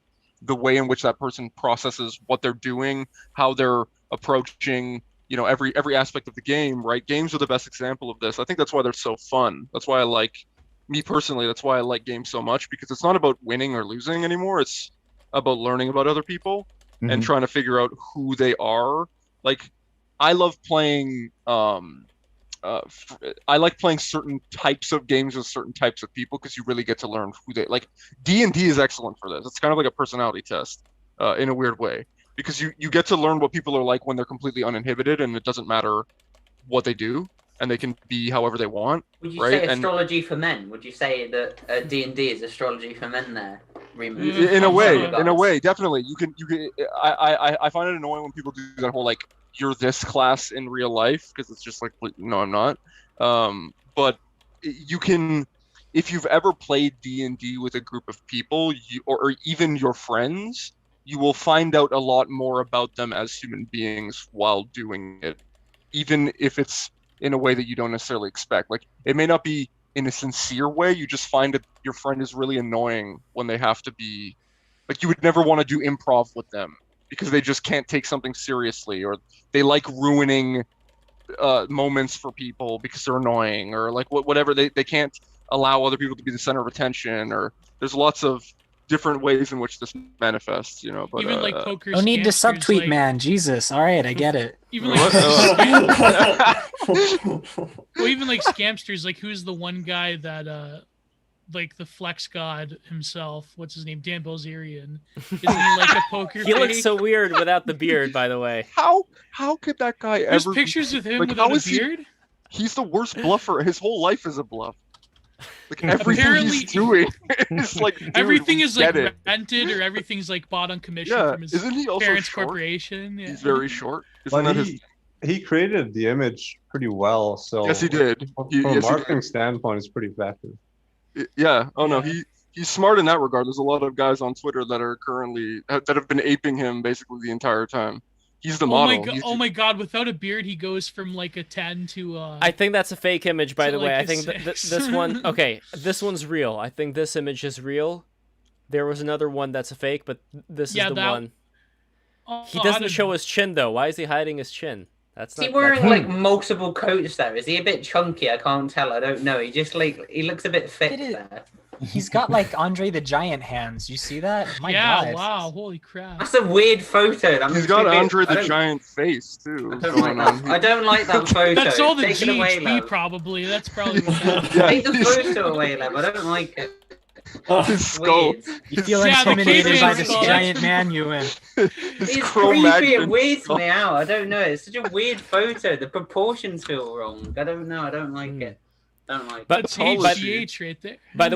the way in which that person processes what they're doing, how they're approaching, every aspect of the game, right? Games are the best example of this. I think that's why they're so fun. That's why me personally, that's why I like games so much, because it's not about winning or losing anymore. It's about learning about other people and trying to figure out who they are. Like, I love playing I like playing certain types of games with certain types of people because you really get to learn who they like. D&D is excellent for this. It's kind of like a personality test in a weird way, because you get to learn what people are like when they're completely uninhibited and it doesn't matter what they do, and they can be however they want. Would you right? say astrology for men? Would you say that D&D is astrology for men there? In a way, definitely. You can. I find it annoying when people do that whole like you're this class in real life, because it's just like, no, I'm not. But you can, if you've ever played D&D with a group of people, or even your friends, you will find out a lot more about them as human beings while doing it, even if it's in a way that you don't necessarily expect. Like, it may not be in a sincere way. You just find that your friend is really annoying when they have to be, like, you would never want to do improv with them because they just can't take something seriously, or they like ruining moments for people because they're annoying, or like whatever. They can't allow other people to be the center of attention, or there's lots of different ways in which this manifests, you know. But even like poker. No need to subtweet, like... man. Jesus. All right, I get it. Even like, well, even like scamsters. Like, who's the one guy that like the flex god himself? What's his name? Dan Bilzerian. Isn't he like a poker? He looks so weird without the beard, by the way. How could that guy There's ever? There's pictures of him like, without a beard. He's the worst bluffer. His whole life is a bluff. Like, everything he's doing is like, dude, everything is like rented, or everything's like bought on commission from his Isn't he also parents' short? Corporation. Yeah. He's very short. But he created the image pretty well. So yes, he did. From a marketing standpoint, it's pretty effective. Yeah. Oh no, he's smart in that regard. There's a lot of guys on Twitter that are currently that have been aping him basically the entire time. He's the model. Oh my god! Without a beard, he goes from like a 10 to. I think that's a fake image, by the way. like I think this one. Okay, this one's real. I think this image is real. There was another one that's a fake, but this is the one. He doesn't show his chin though. Why is he hiding his chin? Is he wearing like multiple coats there? Is he a bit chunky? I can't tell. I don't know. He just he looks a bit thick there. He's got like Andre the Giant hands. You see that? My God. Wow, holy crap. That's a weird photo. He's got Andre the Giant face too. I don't like that photo. That's all the GHP probably. That's probably what take the photo away, Lev. I don't like it. His skull. You feel intimidated by this giant man, Ewan. It's creepy. It weirds me out. I don't know. It's such a weird photo. The proportions feel wrong. I don't know. I don't like it. That's HGH right there. By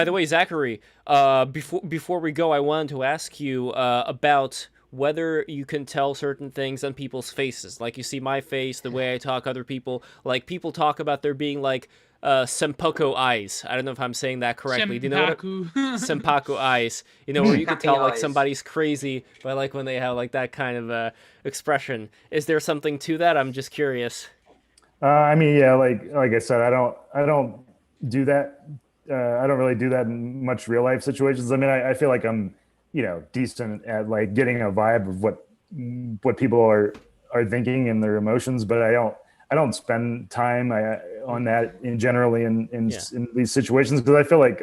the way, Zachary. Before we go, I wanted to ask you about whether you can tell certain things on people's faces. Like, you see my face, the way I talk, other people. Like, people talk about there being like senpaku eyes. I don't know if I'm saying that correctly. Do you know what senpaku eyes? You know, where you can tell like somebody's crazy by like when they have like that kind of expression. Is there something to that? I'm just curious. I mean, yeah, like I said, I don't do that. I don't really do that in much real life situations. I mean, I feel like I'm, decent at like getting a vibe of what people are thinking and their emotions, but I don't spend time on that generally in these situations, because I feel like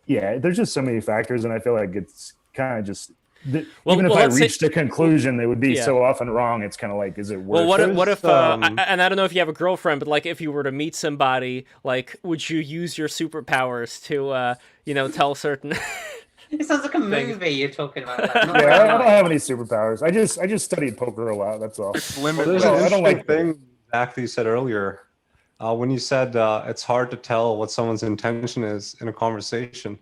there's just so many factors, and I feel like it's kind of just. Even if I reached a conclusion, they would be so often wrong. It's kind of like, is it worth it? What if and I don't know if you have a girlfriend, but like if you were to meet somebody, like would you use your superpowers to tell certain It sounds like a movie you're talking about. Like, I don't have any superpowers. I just studied poker a lot. That's all. Well, there's an interesting thing Zach you said earlier when you said it's hard to tell what someone's intention is in a conversation,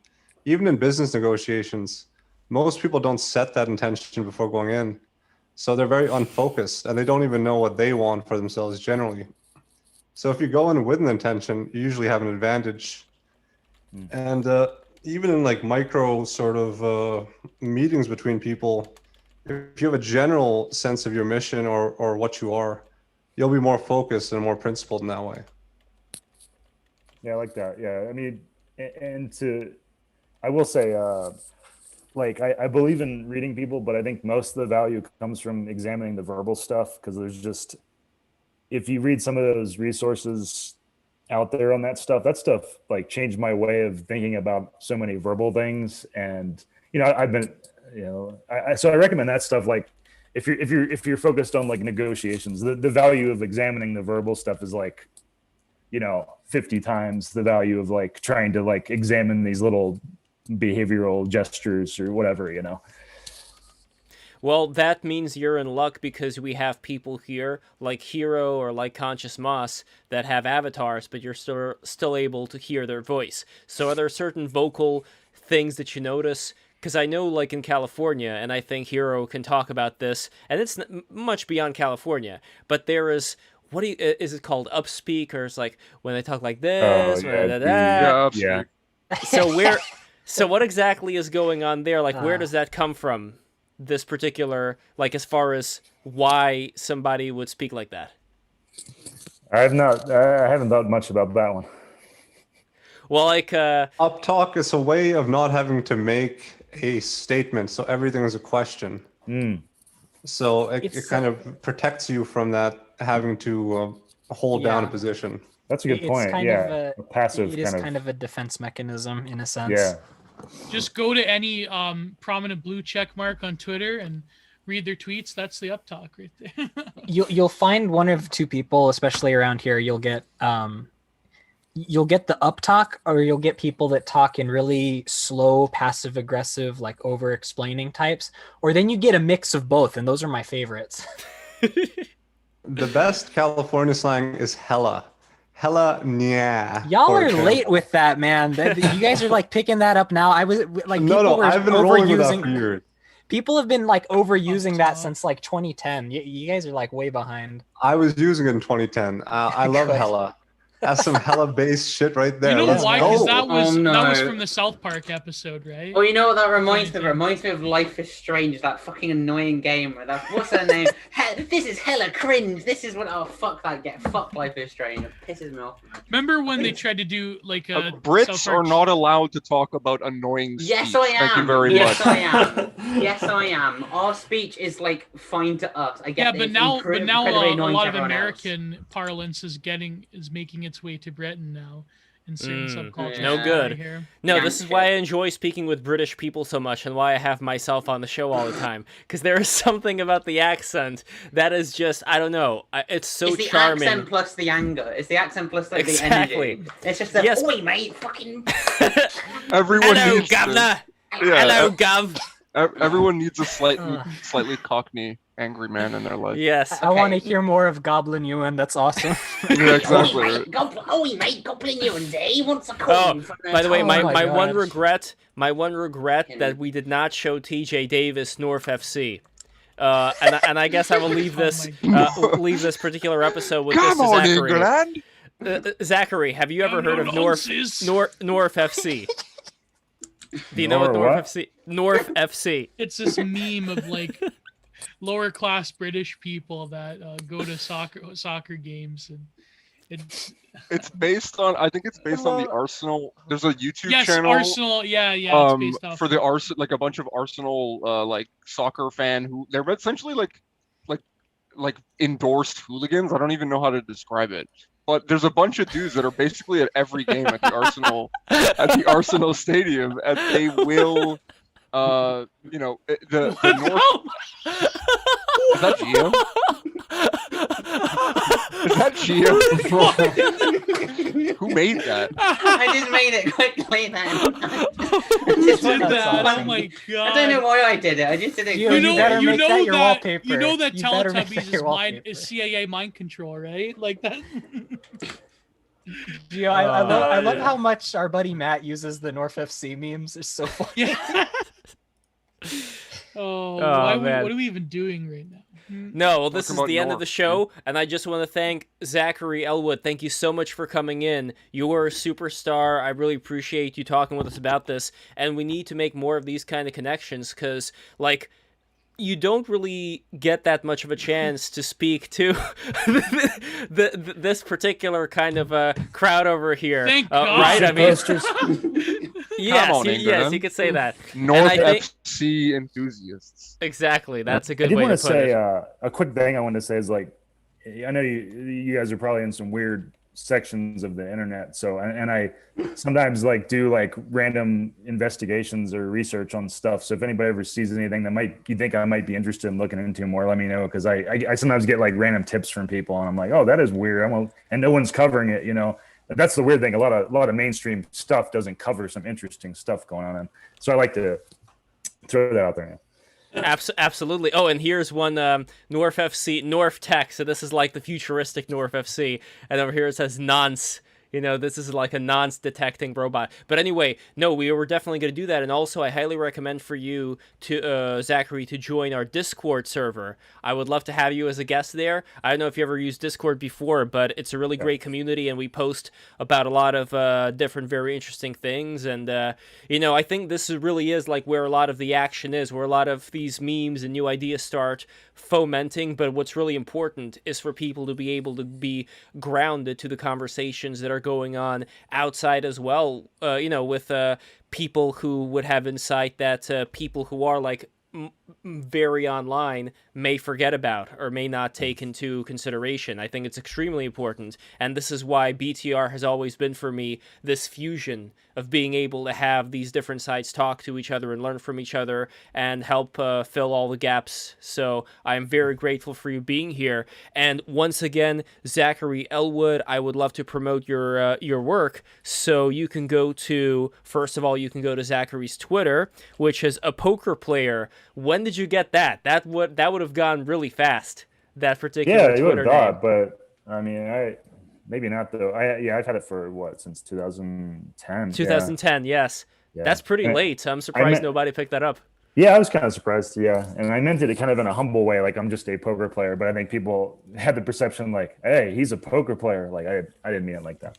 even in business negotiations. Most people don't set that intention before going in. So they're very unfocused, and they don't even know what they want for themselves generally. So if you go in with an intention, you usually have an advantage. And even in like micro sort of meetings between people, if you have a general sense of your mission or what you are, you'll be more focused and more principled in that way. Yeah, I like that. Yeah, I mean, I will say, like I believe in reading people, but I think most of the value comes from examining the verbal stuff, because there's just, if you read some of those resources out there on that stuff like changed my way of thinking about so many verbal things. And I've been so I recommend that stuff. Like if you're focused on like negotiations, the value of examining the verbal stuff is like, 50 times the value of like trying to like examine these little behavioral gestures or whatever, Well, that means you're in luck because we have people here like Hero or like Conscious Moss that have avatars, but you're still able to hear their voice. So are there certain vocal things that you notice? Because I know, like in California, and I think Hero can talk about this, and it's much beyond California, but there is, is it called upspeak, or it's like when they talk like this, yeah. So what exactly is going on there? Like, where does that come from? This particular, like, as far as why somebody would speak like that? I haven't thought much about that one. Well, like uptalk is a way of not having to make a statement, so everything is a question. So it kind of protects you from that having to hold down a position. That's a good point. A passive. It is kind of a defense mechanism in a sense. Yeah. Just go to any prominent blue check mark on Twitter and read their tweets. That's the uptalk right there. You'll find one of two people, especially around here. You'll get the uptalk, or you'll get people that talk in really slow, passive aggressive, like over explaining types, or then you get a mix of both, and those are my favorites. The best California slang is hella. Hella yeah. Y'all are late with that, man. You guys are like picking that up now. I was like, I've been rolling with that for years. People have been like overusing that since like 2010. You guys are like way behind. I was using it in 2010. I love hella. That's some hella based shit right there. You know why? Because that was from the South Park episode, right? Oh, you know what that reminds me of? It reminds me of Life is Strange, that fucking annoying game where what's her name? This is hella cringe. This is what fuck Life is Strange. It pisses me off. Remember when they tried to do like Brits are not allowed to talk about annoying speech. Yes, I am. Thank you very much. I am. Yes, I am. Our speech is like fine to us. I get but now a lot of American parlance is making its way to Britain now in certain subcultures. No good. No, this is why I enjoy speaking with British people so much, and why I have myself on the show all the time. Because there is something about the accent that is just, I don't know, it's so charming. It's the accent plus the anger. It's the accent plus like the energy. It's just the, oi mate, fucking... Everyone Hello, needs governor! Hello, gov! Everyone needs a slightly cockney angry man in their life. Yes. I want to hear more of Goblin Ewan. That's awesome. Yeah, exactly. Oi, mate, Goblin Ewan, he wants a coin. By the way, my one regret that we did not show TJ Davis North FC. And I guess I will leave this particular episode with this to Zachary. England. Zachary, have you ever heard of North FC? Do you know what North FC? North FC. It's this meme of like lower class British people that go to soccer games, and it's based on. I think it's based on the Arsenal. There's a YouTube channel. Arsenal. Yeah. It's based off for the Arsenal, like a bunch of Arsenal like soccer fan who they're essentially like endorsed hooligans. I don't even know how to describe it. But there's a bunch of dudes that are basically at every game at the Arsenal stadium, and they will, the North. Is that Gio? Is that Gio? Who made that? I just made it quickly then. Oh my god! I don't know why I did it. I just did it. You know that Teletubbies is CIA mind control, right? Like that. Gio, I love how much our buddy Matt uses the North FC memes. It's so funny. Yeah. What are we even doing right now? No, well, this is the end of the show, and I just want to thank Zachary Elwood. Thank you so much for coming in. You are a superstar. I really appreciate you talking with us about this, and we need to make more of these kind of connections, because, like, you don't really get that much of a chance to speak to this particular kind of crowd over here. Thank God. Right? I mean, yes, you could say that. North FC enthusiasts. Exactly, that's a good way to put it. I did want to say a quick thing I wanted to say is, like, I know you guys are probably in some weird sections of the internet. So, and I sometimes like do like random investigations or research on stuff. So if anybody ever sees anything that you think I might be interested in looking into more, let me know. Cause I sometimes get like random tips from people and I'm like, oh, that is weird. And no one's covering it, you know. That's the weird thing. A lot of mainstream stuff doesn't cover some interesting stuff going on. And so I like to throw that out there. Absolutely. Oh, and here's one North FC, North Tech. So this is like the futuristic North FC. And over here it says nonce. You know, this is like a nonce detecting robot. But anyway, no, we were definitely going to do that. And also, I highly recommend for you, to Zachary, to join our Discord server. I would love to have you as a guest there. I don't know if you ever used Discord before, but it's a really great community, and we post about a lot of different, very interesting things. And, you know, I think this really is like where a lot of the action is, where a lot of these memes and new ideas start fomenting. But what's really important is for people to be able to be grounded to the conversations that are going on outside as well, you know, with people who would have insight that people who are like very online may forget about or may not take into consideration. I think it's extremely important, and this is why BTR has always been for me this fusion of being able to have these different sides talk to each other and learn from each other and help fill all the gaps. So I'm very grateful for you being here. And once again, Zachary Elwood, I would love to promote your work. So you can go to, first of all, you can go to Zachary's Twitter, which is a poker player. When did you get that? That would have gone really fast. That particular you would Twitter have thought, name. but I mean, maybe not though. I've had it for since 2010. 2010, yes. Yeah. That's pretty late. I'm surprised nobody picked that up. Yeah, I was kind of surprised. Yeah, and I meant it kind of in a humble way, like I'm just a poker player. But I think people had the perception like, hey, he's a poker player. Like I didn't mean it like that.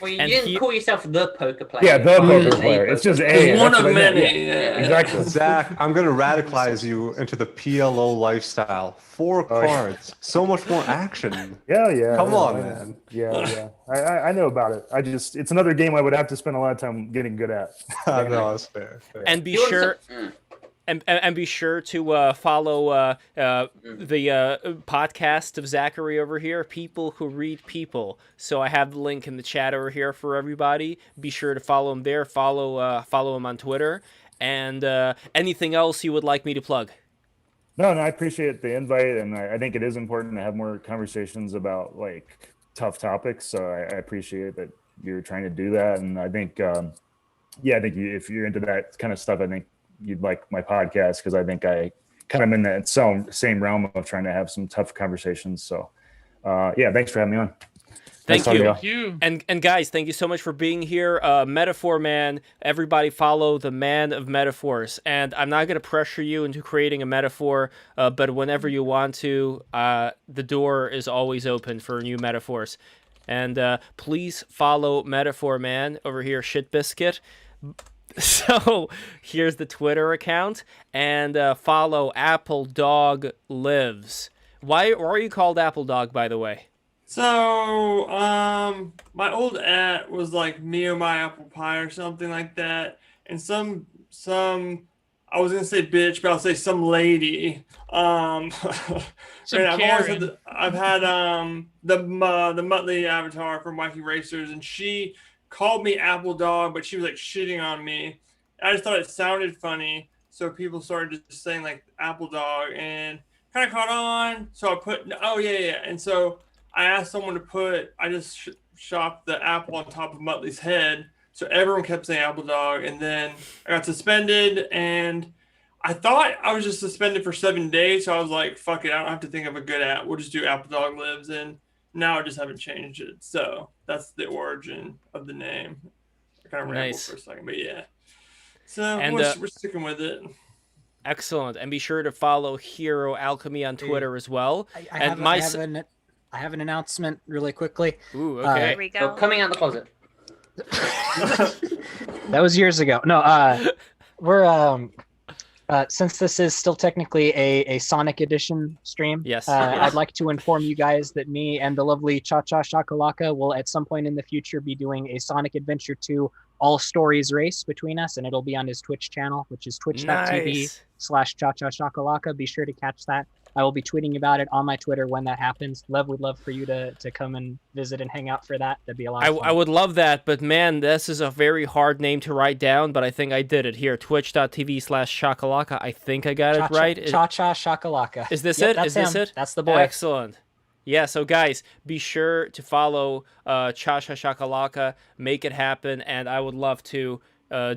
Well, you didn't call yourself the poker player. Yeah, the poker player. It's just a. One of many. Yeah. Exactly. Zach, I'm going to radicalize you into the PLO lifestyle. 4 cards. So much more action. Yeah. Come on, man. Yeah. I know about it. It's another game I would have to spend a lot of time getting good at. No, that's fair. And be sure. And be sure to follow the podcast of Zachary over here, People Who Read People. So I have the link in the chat over here for everybody. Be sure to follow him there. Follow him on Twitter. And anything else you would like me to plug? No, I appreciate the invite, and I think it is important to have more conversations about like tough topics. So I appreciate that you're trying to do that, and I think, if you're into that kind of stuff, I think you'd like my podcast, because I think I kind of in that same realm of trying to have some tough conversations. So thanks for having me on. Thank you. And guys, thank you so much for being here. Metaphor Man, everybody follow the man of metaphors. And I'm not going to pressure you into creating a metaphor, but whenever you want to, the door is always open for new metaphors. And please follow Metaphor Man over here, Shit Biscuit. So here's the Twitter account, and follow Apple Dog Lives. Why are you called Apple Dog, by the way? So, my old @ was like me or my apple pie or something like that, and some I was gonna say bitch, but I'll say some lady. I've had the Muttley avatar from Wacky Racers, and she called me Apple Dog, but she was like shitting on me. I just thought it sounded funny, so people started just saying like Apple Dog, and kind of caught on. So I put and so I asked someone to put. I just shopped the apple on top of Muttley's head, so everyone kept saying Apple Dog, and then I got suspended, and I thought I was just suspended for 7 days, so I was like, fuck it, I don't have to think of a good @ we'll just do Apple Dog Lives, and now I just haven't changed it. So that's the origin of the name. I kind of rambled for a second, but yeah. So we're sticking with it. Excellent. And be sure to follow Hero Alchemy on Twitter as well. I have an announcement really quickly. Ooh, okay. There we go. So coming out the closet. That was years ago. No, we're since this is still technically a Sonic edition stream, yes, I'd like to inform you guys that me and the lovely Cha Cha Shakalaka will at some point in the future be doing a Sonic Adventure 2 all stories race between us, and it'll be on his Twitch channel, which is twitch.tv/cha-cha-shakalaka. Be sure to catch that. I will be tweeting about it on my Twitter when that happens. Lev, would love for you to come and visit and hang out for that. That'd be a lot of fun. I would love that, but man, this is a very hard name to write down, but I think I did it here. Twitch.tv/shakalaka. I think I got it right. Cha-cha-shakalaka. Is this it? Is this it? That's the boy. Excellent. Yeah, so guys, be sure to follow Cha-cha-shakalaka. Make it happen, and I would love to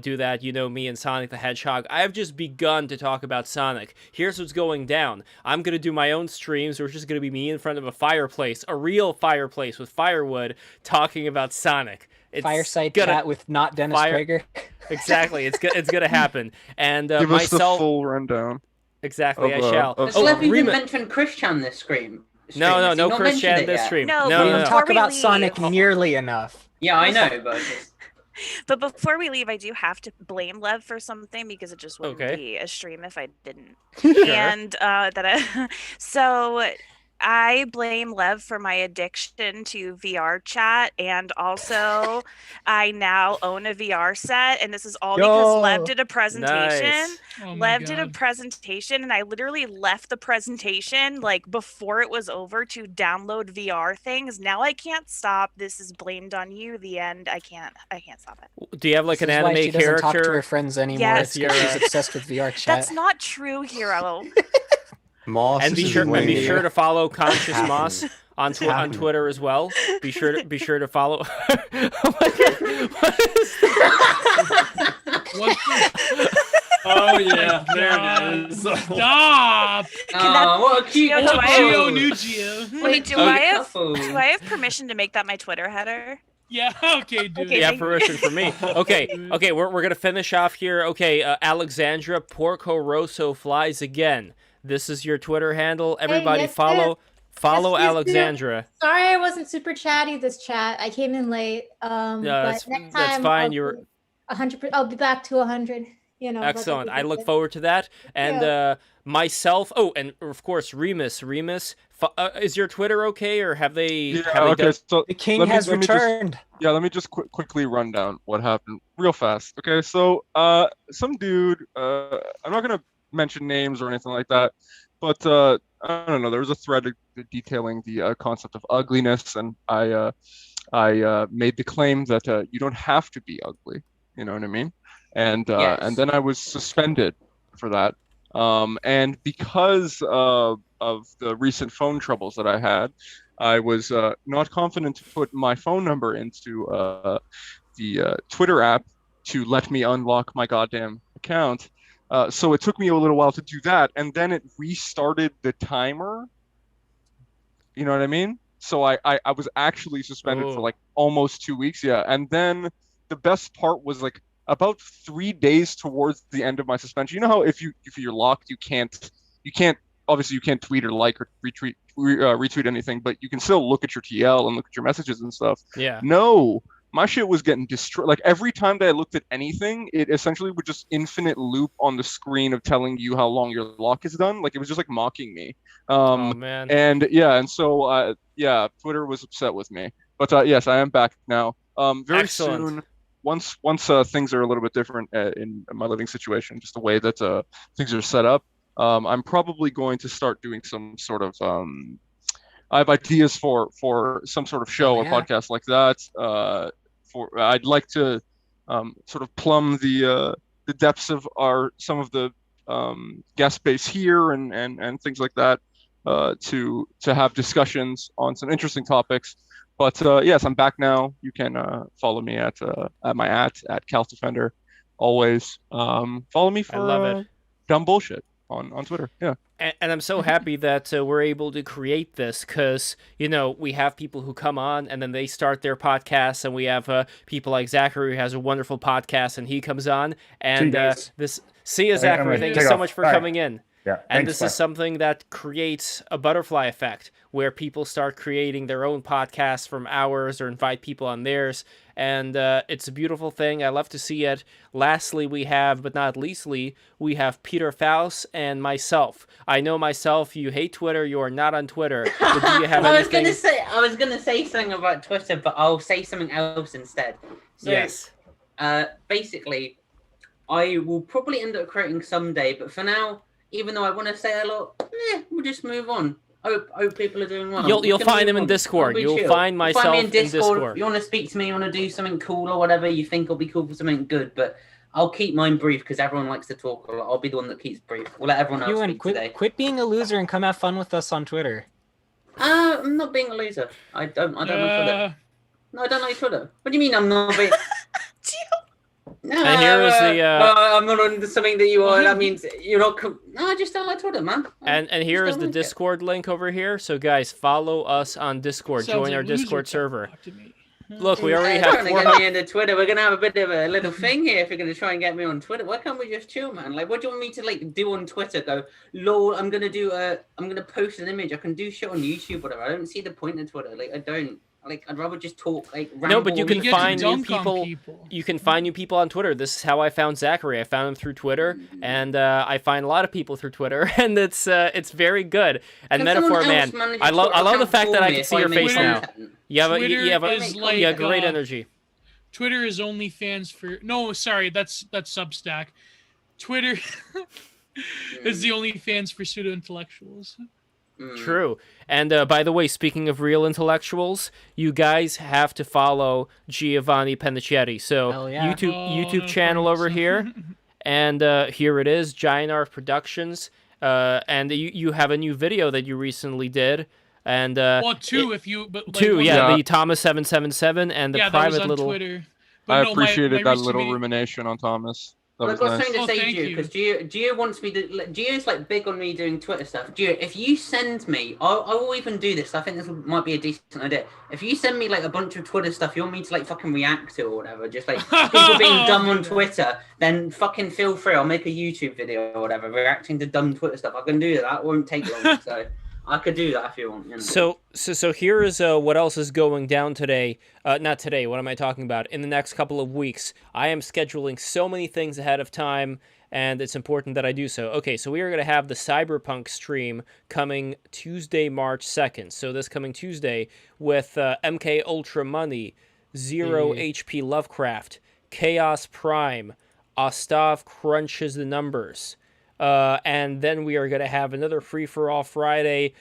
do that. You know me and Sonic the Hedgehog. I have just begun to talk about Sonic. Here's what's going down. I'm going to do my own streams. It's just going to be me in front of a fireplace, a real fireplace with firewood, talking about Sonic. It's Fireside chat with not Dennis Prager. Exactly. It's going to happen. And Give myself, us the full rundown. Exactly, I shall. Let's even mention Christian this stream. No Christian this stream. No, we didn't talk about Sonic nearly enough. Yeah, I know, but... But before we leave, I do have to blame Lev for something because it just wouldn't be a stream if I didn't. And so I blame Lev for my addiction to VR chat, and also I now own a VR set, and this is all because Lev did a presentation. Nice. Lev did a presentation, and I literally left the presentation like before it was over to download VR things. Now I can't stop. This is blamed on you. The end. I can't stop it. Do you have like an anime why she character? Doesn't talk to her friends anymore. Yes, she's obsessed with VR chat. That's not true, Hero. Moss and be sure to follow Conscious Moss on Twitter as well. Be sure to follow. Oh my God. What is Oh yeah, there it is. Stop! What a cute Wait, do I have permission to make that my Twitter header? Yeah, okay, dude. Okay, yeah, permission for me. Okay, we're gonna finish off here. Okay, Alexandra Porco Rosso flies again. This is your Twitter handle. Everybody follow Alexandra. Sorry I wasn't super chatty this chat. I came in late. Yeah, but next time that's fine. You're 100%. I'll be back to 100. You know. Excellent. I look forward to that. And myself. Oh, and of course, Remus. Is your Twitter okay, or have they? Yeah. So the king has returned. Let me just quickly run down what happened real fast. Okay, so some dude. I'm not gonna mention names or anything like that, but I don't know. There was a thread detailing the concept of ugliness, and I made the claim that you don't have to be ugly. You know what I mean? And and then I was suspended for that. And because of the recent phone troubles that I had, I was not confident to put my phone number into the Twitter app to let me unlock my goddamn account. So it took me a little while to do that, and then it restarted the timer. You know what I mean? So I was actually suspended for like almost 2 weeks. Yeah, and then the best part was like about 3 days towards the end of my suspension. You know how if you're locked, you can't obviously you can't tweet or like or retweet anything, but you can still look at your TL and look at your messages and stuff. Yeah. No. My shit was getting destroyed. Like every time that I looked at anything, it essentially would just infinite loop on the screen of telling you how long your lock is done. Like it was just like mocking me. Oh man. And so Twitter was upset with me. But yes, I am back now. Very soon. Once things are a little bit different in my living situation, just the way that things are set up, I'm probably going to start doing some sort of. I have ideas for some sort of show or podcast like that. I'd like to sort of plumb the depths of some of the guest base here and things like that to have discussions on some interesting topics. But yes, I'm back now. You can follow me at my at CalDefender. Always follow me for I love it. Dumb bullshit on Twitter. Yeah. And I'm so happy that we're able to create this because, you know, we have people who come on and then they start their podcasts, and we have people like Zachary who has a wonderful podcast and he comes on. And see you, Zachary. Thank you so much for coming in. Yeah, and this is something that creates a butterfly effect where people start creating their own podcasts from ours or invite people on theirs. And it's a beautiful thing. I love to see it. Lastly, we have, but not leastly, we have Peter Faust and myself. I know myself, you hate Twitter. You are not on Twitter. But do you have anything? I was gonna say something about Twitter, but I'll say something else instead. So, yes. basically, I will probably end up creating someday, but for now, even though I want to say a lot, we'll just move on. Hope people are doing well. You'll find him in Discord. You'll find myself find me in Discord. Discord. If you want to speak to me, you want to do something cool or whatever, you think will be cool for something good, but I'll keep mine brief because everyone likes to talk a lot. I'll be the one that keeps brief. We'll let everyone else speak today. Quit being a loser and come have fun with us on Twitter. I'm not being a loser. I don't like Twitter. No, I don't like Twitter. What do you mean I'm not being... No, and here is the. I'm not on something that you are. That means you're not. No, I just don't like Twitter, man. And here is the Discord link over here. So guys, follow us on Discord. Join our Discord server. Look, we already have. Trying to get me into Twitter. We're gonna have a bit of a little thing here. If you're gonna try and get me on Twitter, why can't we just chill, man? Like, what do you want me to like do on Twitter? Go, lol. I'm gonna post an image. I can do shit on YouTube, whatever. I don't see the point in Twitter. Like, I don't. Like, I'd rather just talk, like, ramble. No, but you can find new people. You can find new people on Twitter. This is how I found Zachary. I found him through Twitter, and I find a lot of people through Twitter, and it's very good. And Metaphor, man, I love the fact that I can see your face now. You have great energy. Twitter is OnlyFans for... No, sorry, that's Substack. Twitter is the OnlyFans for pseudo-intellectuals. True. And by the way, speaking of real intellectuals, you guys have to follow Giovanni Pennichetti. So YouTube channel over here. And here it is, Giant Art Productions. And you have a new video that you recently did. And two, the Thomas 777 and the private little. Twitter. I appreciated that little rumination on Thomas. I've got something to say to you because Gio wants me to. Gio's like big on me doing Twitter stuff. Gio, if you send me, I will even do this. I think this might be a decent idea. If you send me like a bunch of Twitter stuff, you want me to like fucking react to or whatever, just like people being dumb on Twitter, then fucking feel free. I'll make a YouTube video or whatever reacting to dumb Twitter stuff. I can do that. That won't take long. So. I could do that if you want. You know. So here is what else is going down today. Not today. What am I talking about? In the next couple of weeks, I am scheduling so many things ahead of time, and it's important that I do so. Okay, so we are going to have the Cyberpunk stream coming Tuesday, March 2nd. So this coming Tuesday with MK Ultra Money, Zero HP Lovecraft, Chaos Prime, Ostav Crunches the Numbers. And then we are going to have another free-for-all Friday,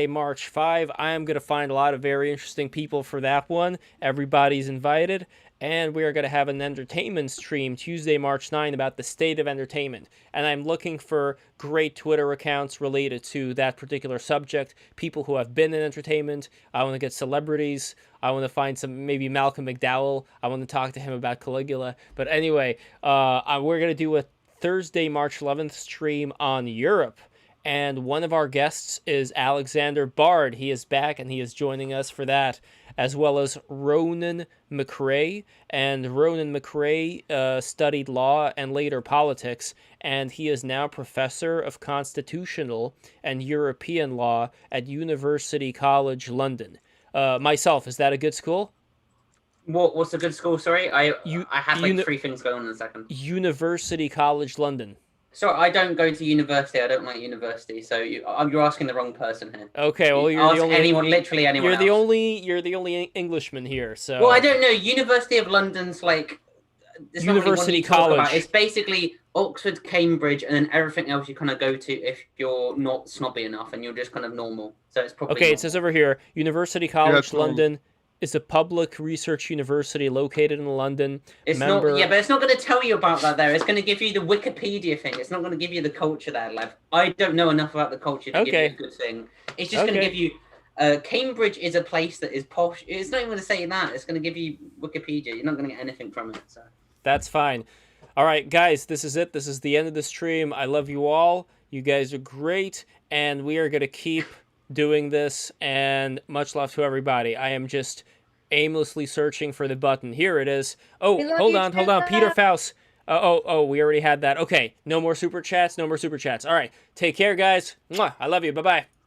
March 5. I am going to find a lot of very interesting people for that one. Everybody's invited. And we are going to have an entertainment stream Tuesday, March 9 about the state of entertainment. And I'm looking for great Twitter accounts related to that particular subject, people who have been in entertainment. I want to get celebrities. I want to find maybe Malcolm McDowell. I want to talk to him about Caligula. But anyway, we're going to do a Thursday, March 11th stream on Europe, and one of our guests is Alexander Bard. He is back, and he is joining us for that, as well as Ronan McRae. And Ronan McRae studied law and later politics, and he is now professor of constitutional and European law at University College London. Myself, is that a good school? What's a good school? Sorry, I had like three things going on in a second. University College London. So I don't go to university. I don't like university. So you're asking the wrong person here. Okay, well you're the only literally anyone. You're the only Englishman here. So well, I don't know. University of London's like it's University College. It's basically Oxford, Cambridge, and then everything else you kind of go to if you're not snobby enough and you're just kind of normal. So it's probably okay. It says over here, University College London. Is a public research university located in London. But it's not going to tell you about that there. It's going to give you the Wikipedia thing. It's not going to give you the culture there, Lev. I don't know enough about the culture to give you a good thing. It's just going to give you... Cambridge is a place that is posh. It's not even going to say that. It's going to give you Wikipedia. You're not going to get anything from it. So that's fine. All right, guys, this is it. This is the end of the stream. I love you all. You guys are great, and we are going to keep doing this, and much love to everybody. I am just aimlessly searching for the button. Here it is. Oh, hold on. Peter Faust. Oh, we already had that. Okay, no more super chats. All right, take care, guys. Mwah. I love you. Bye-bye.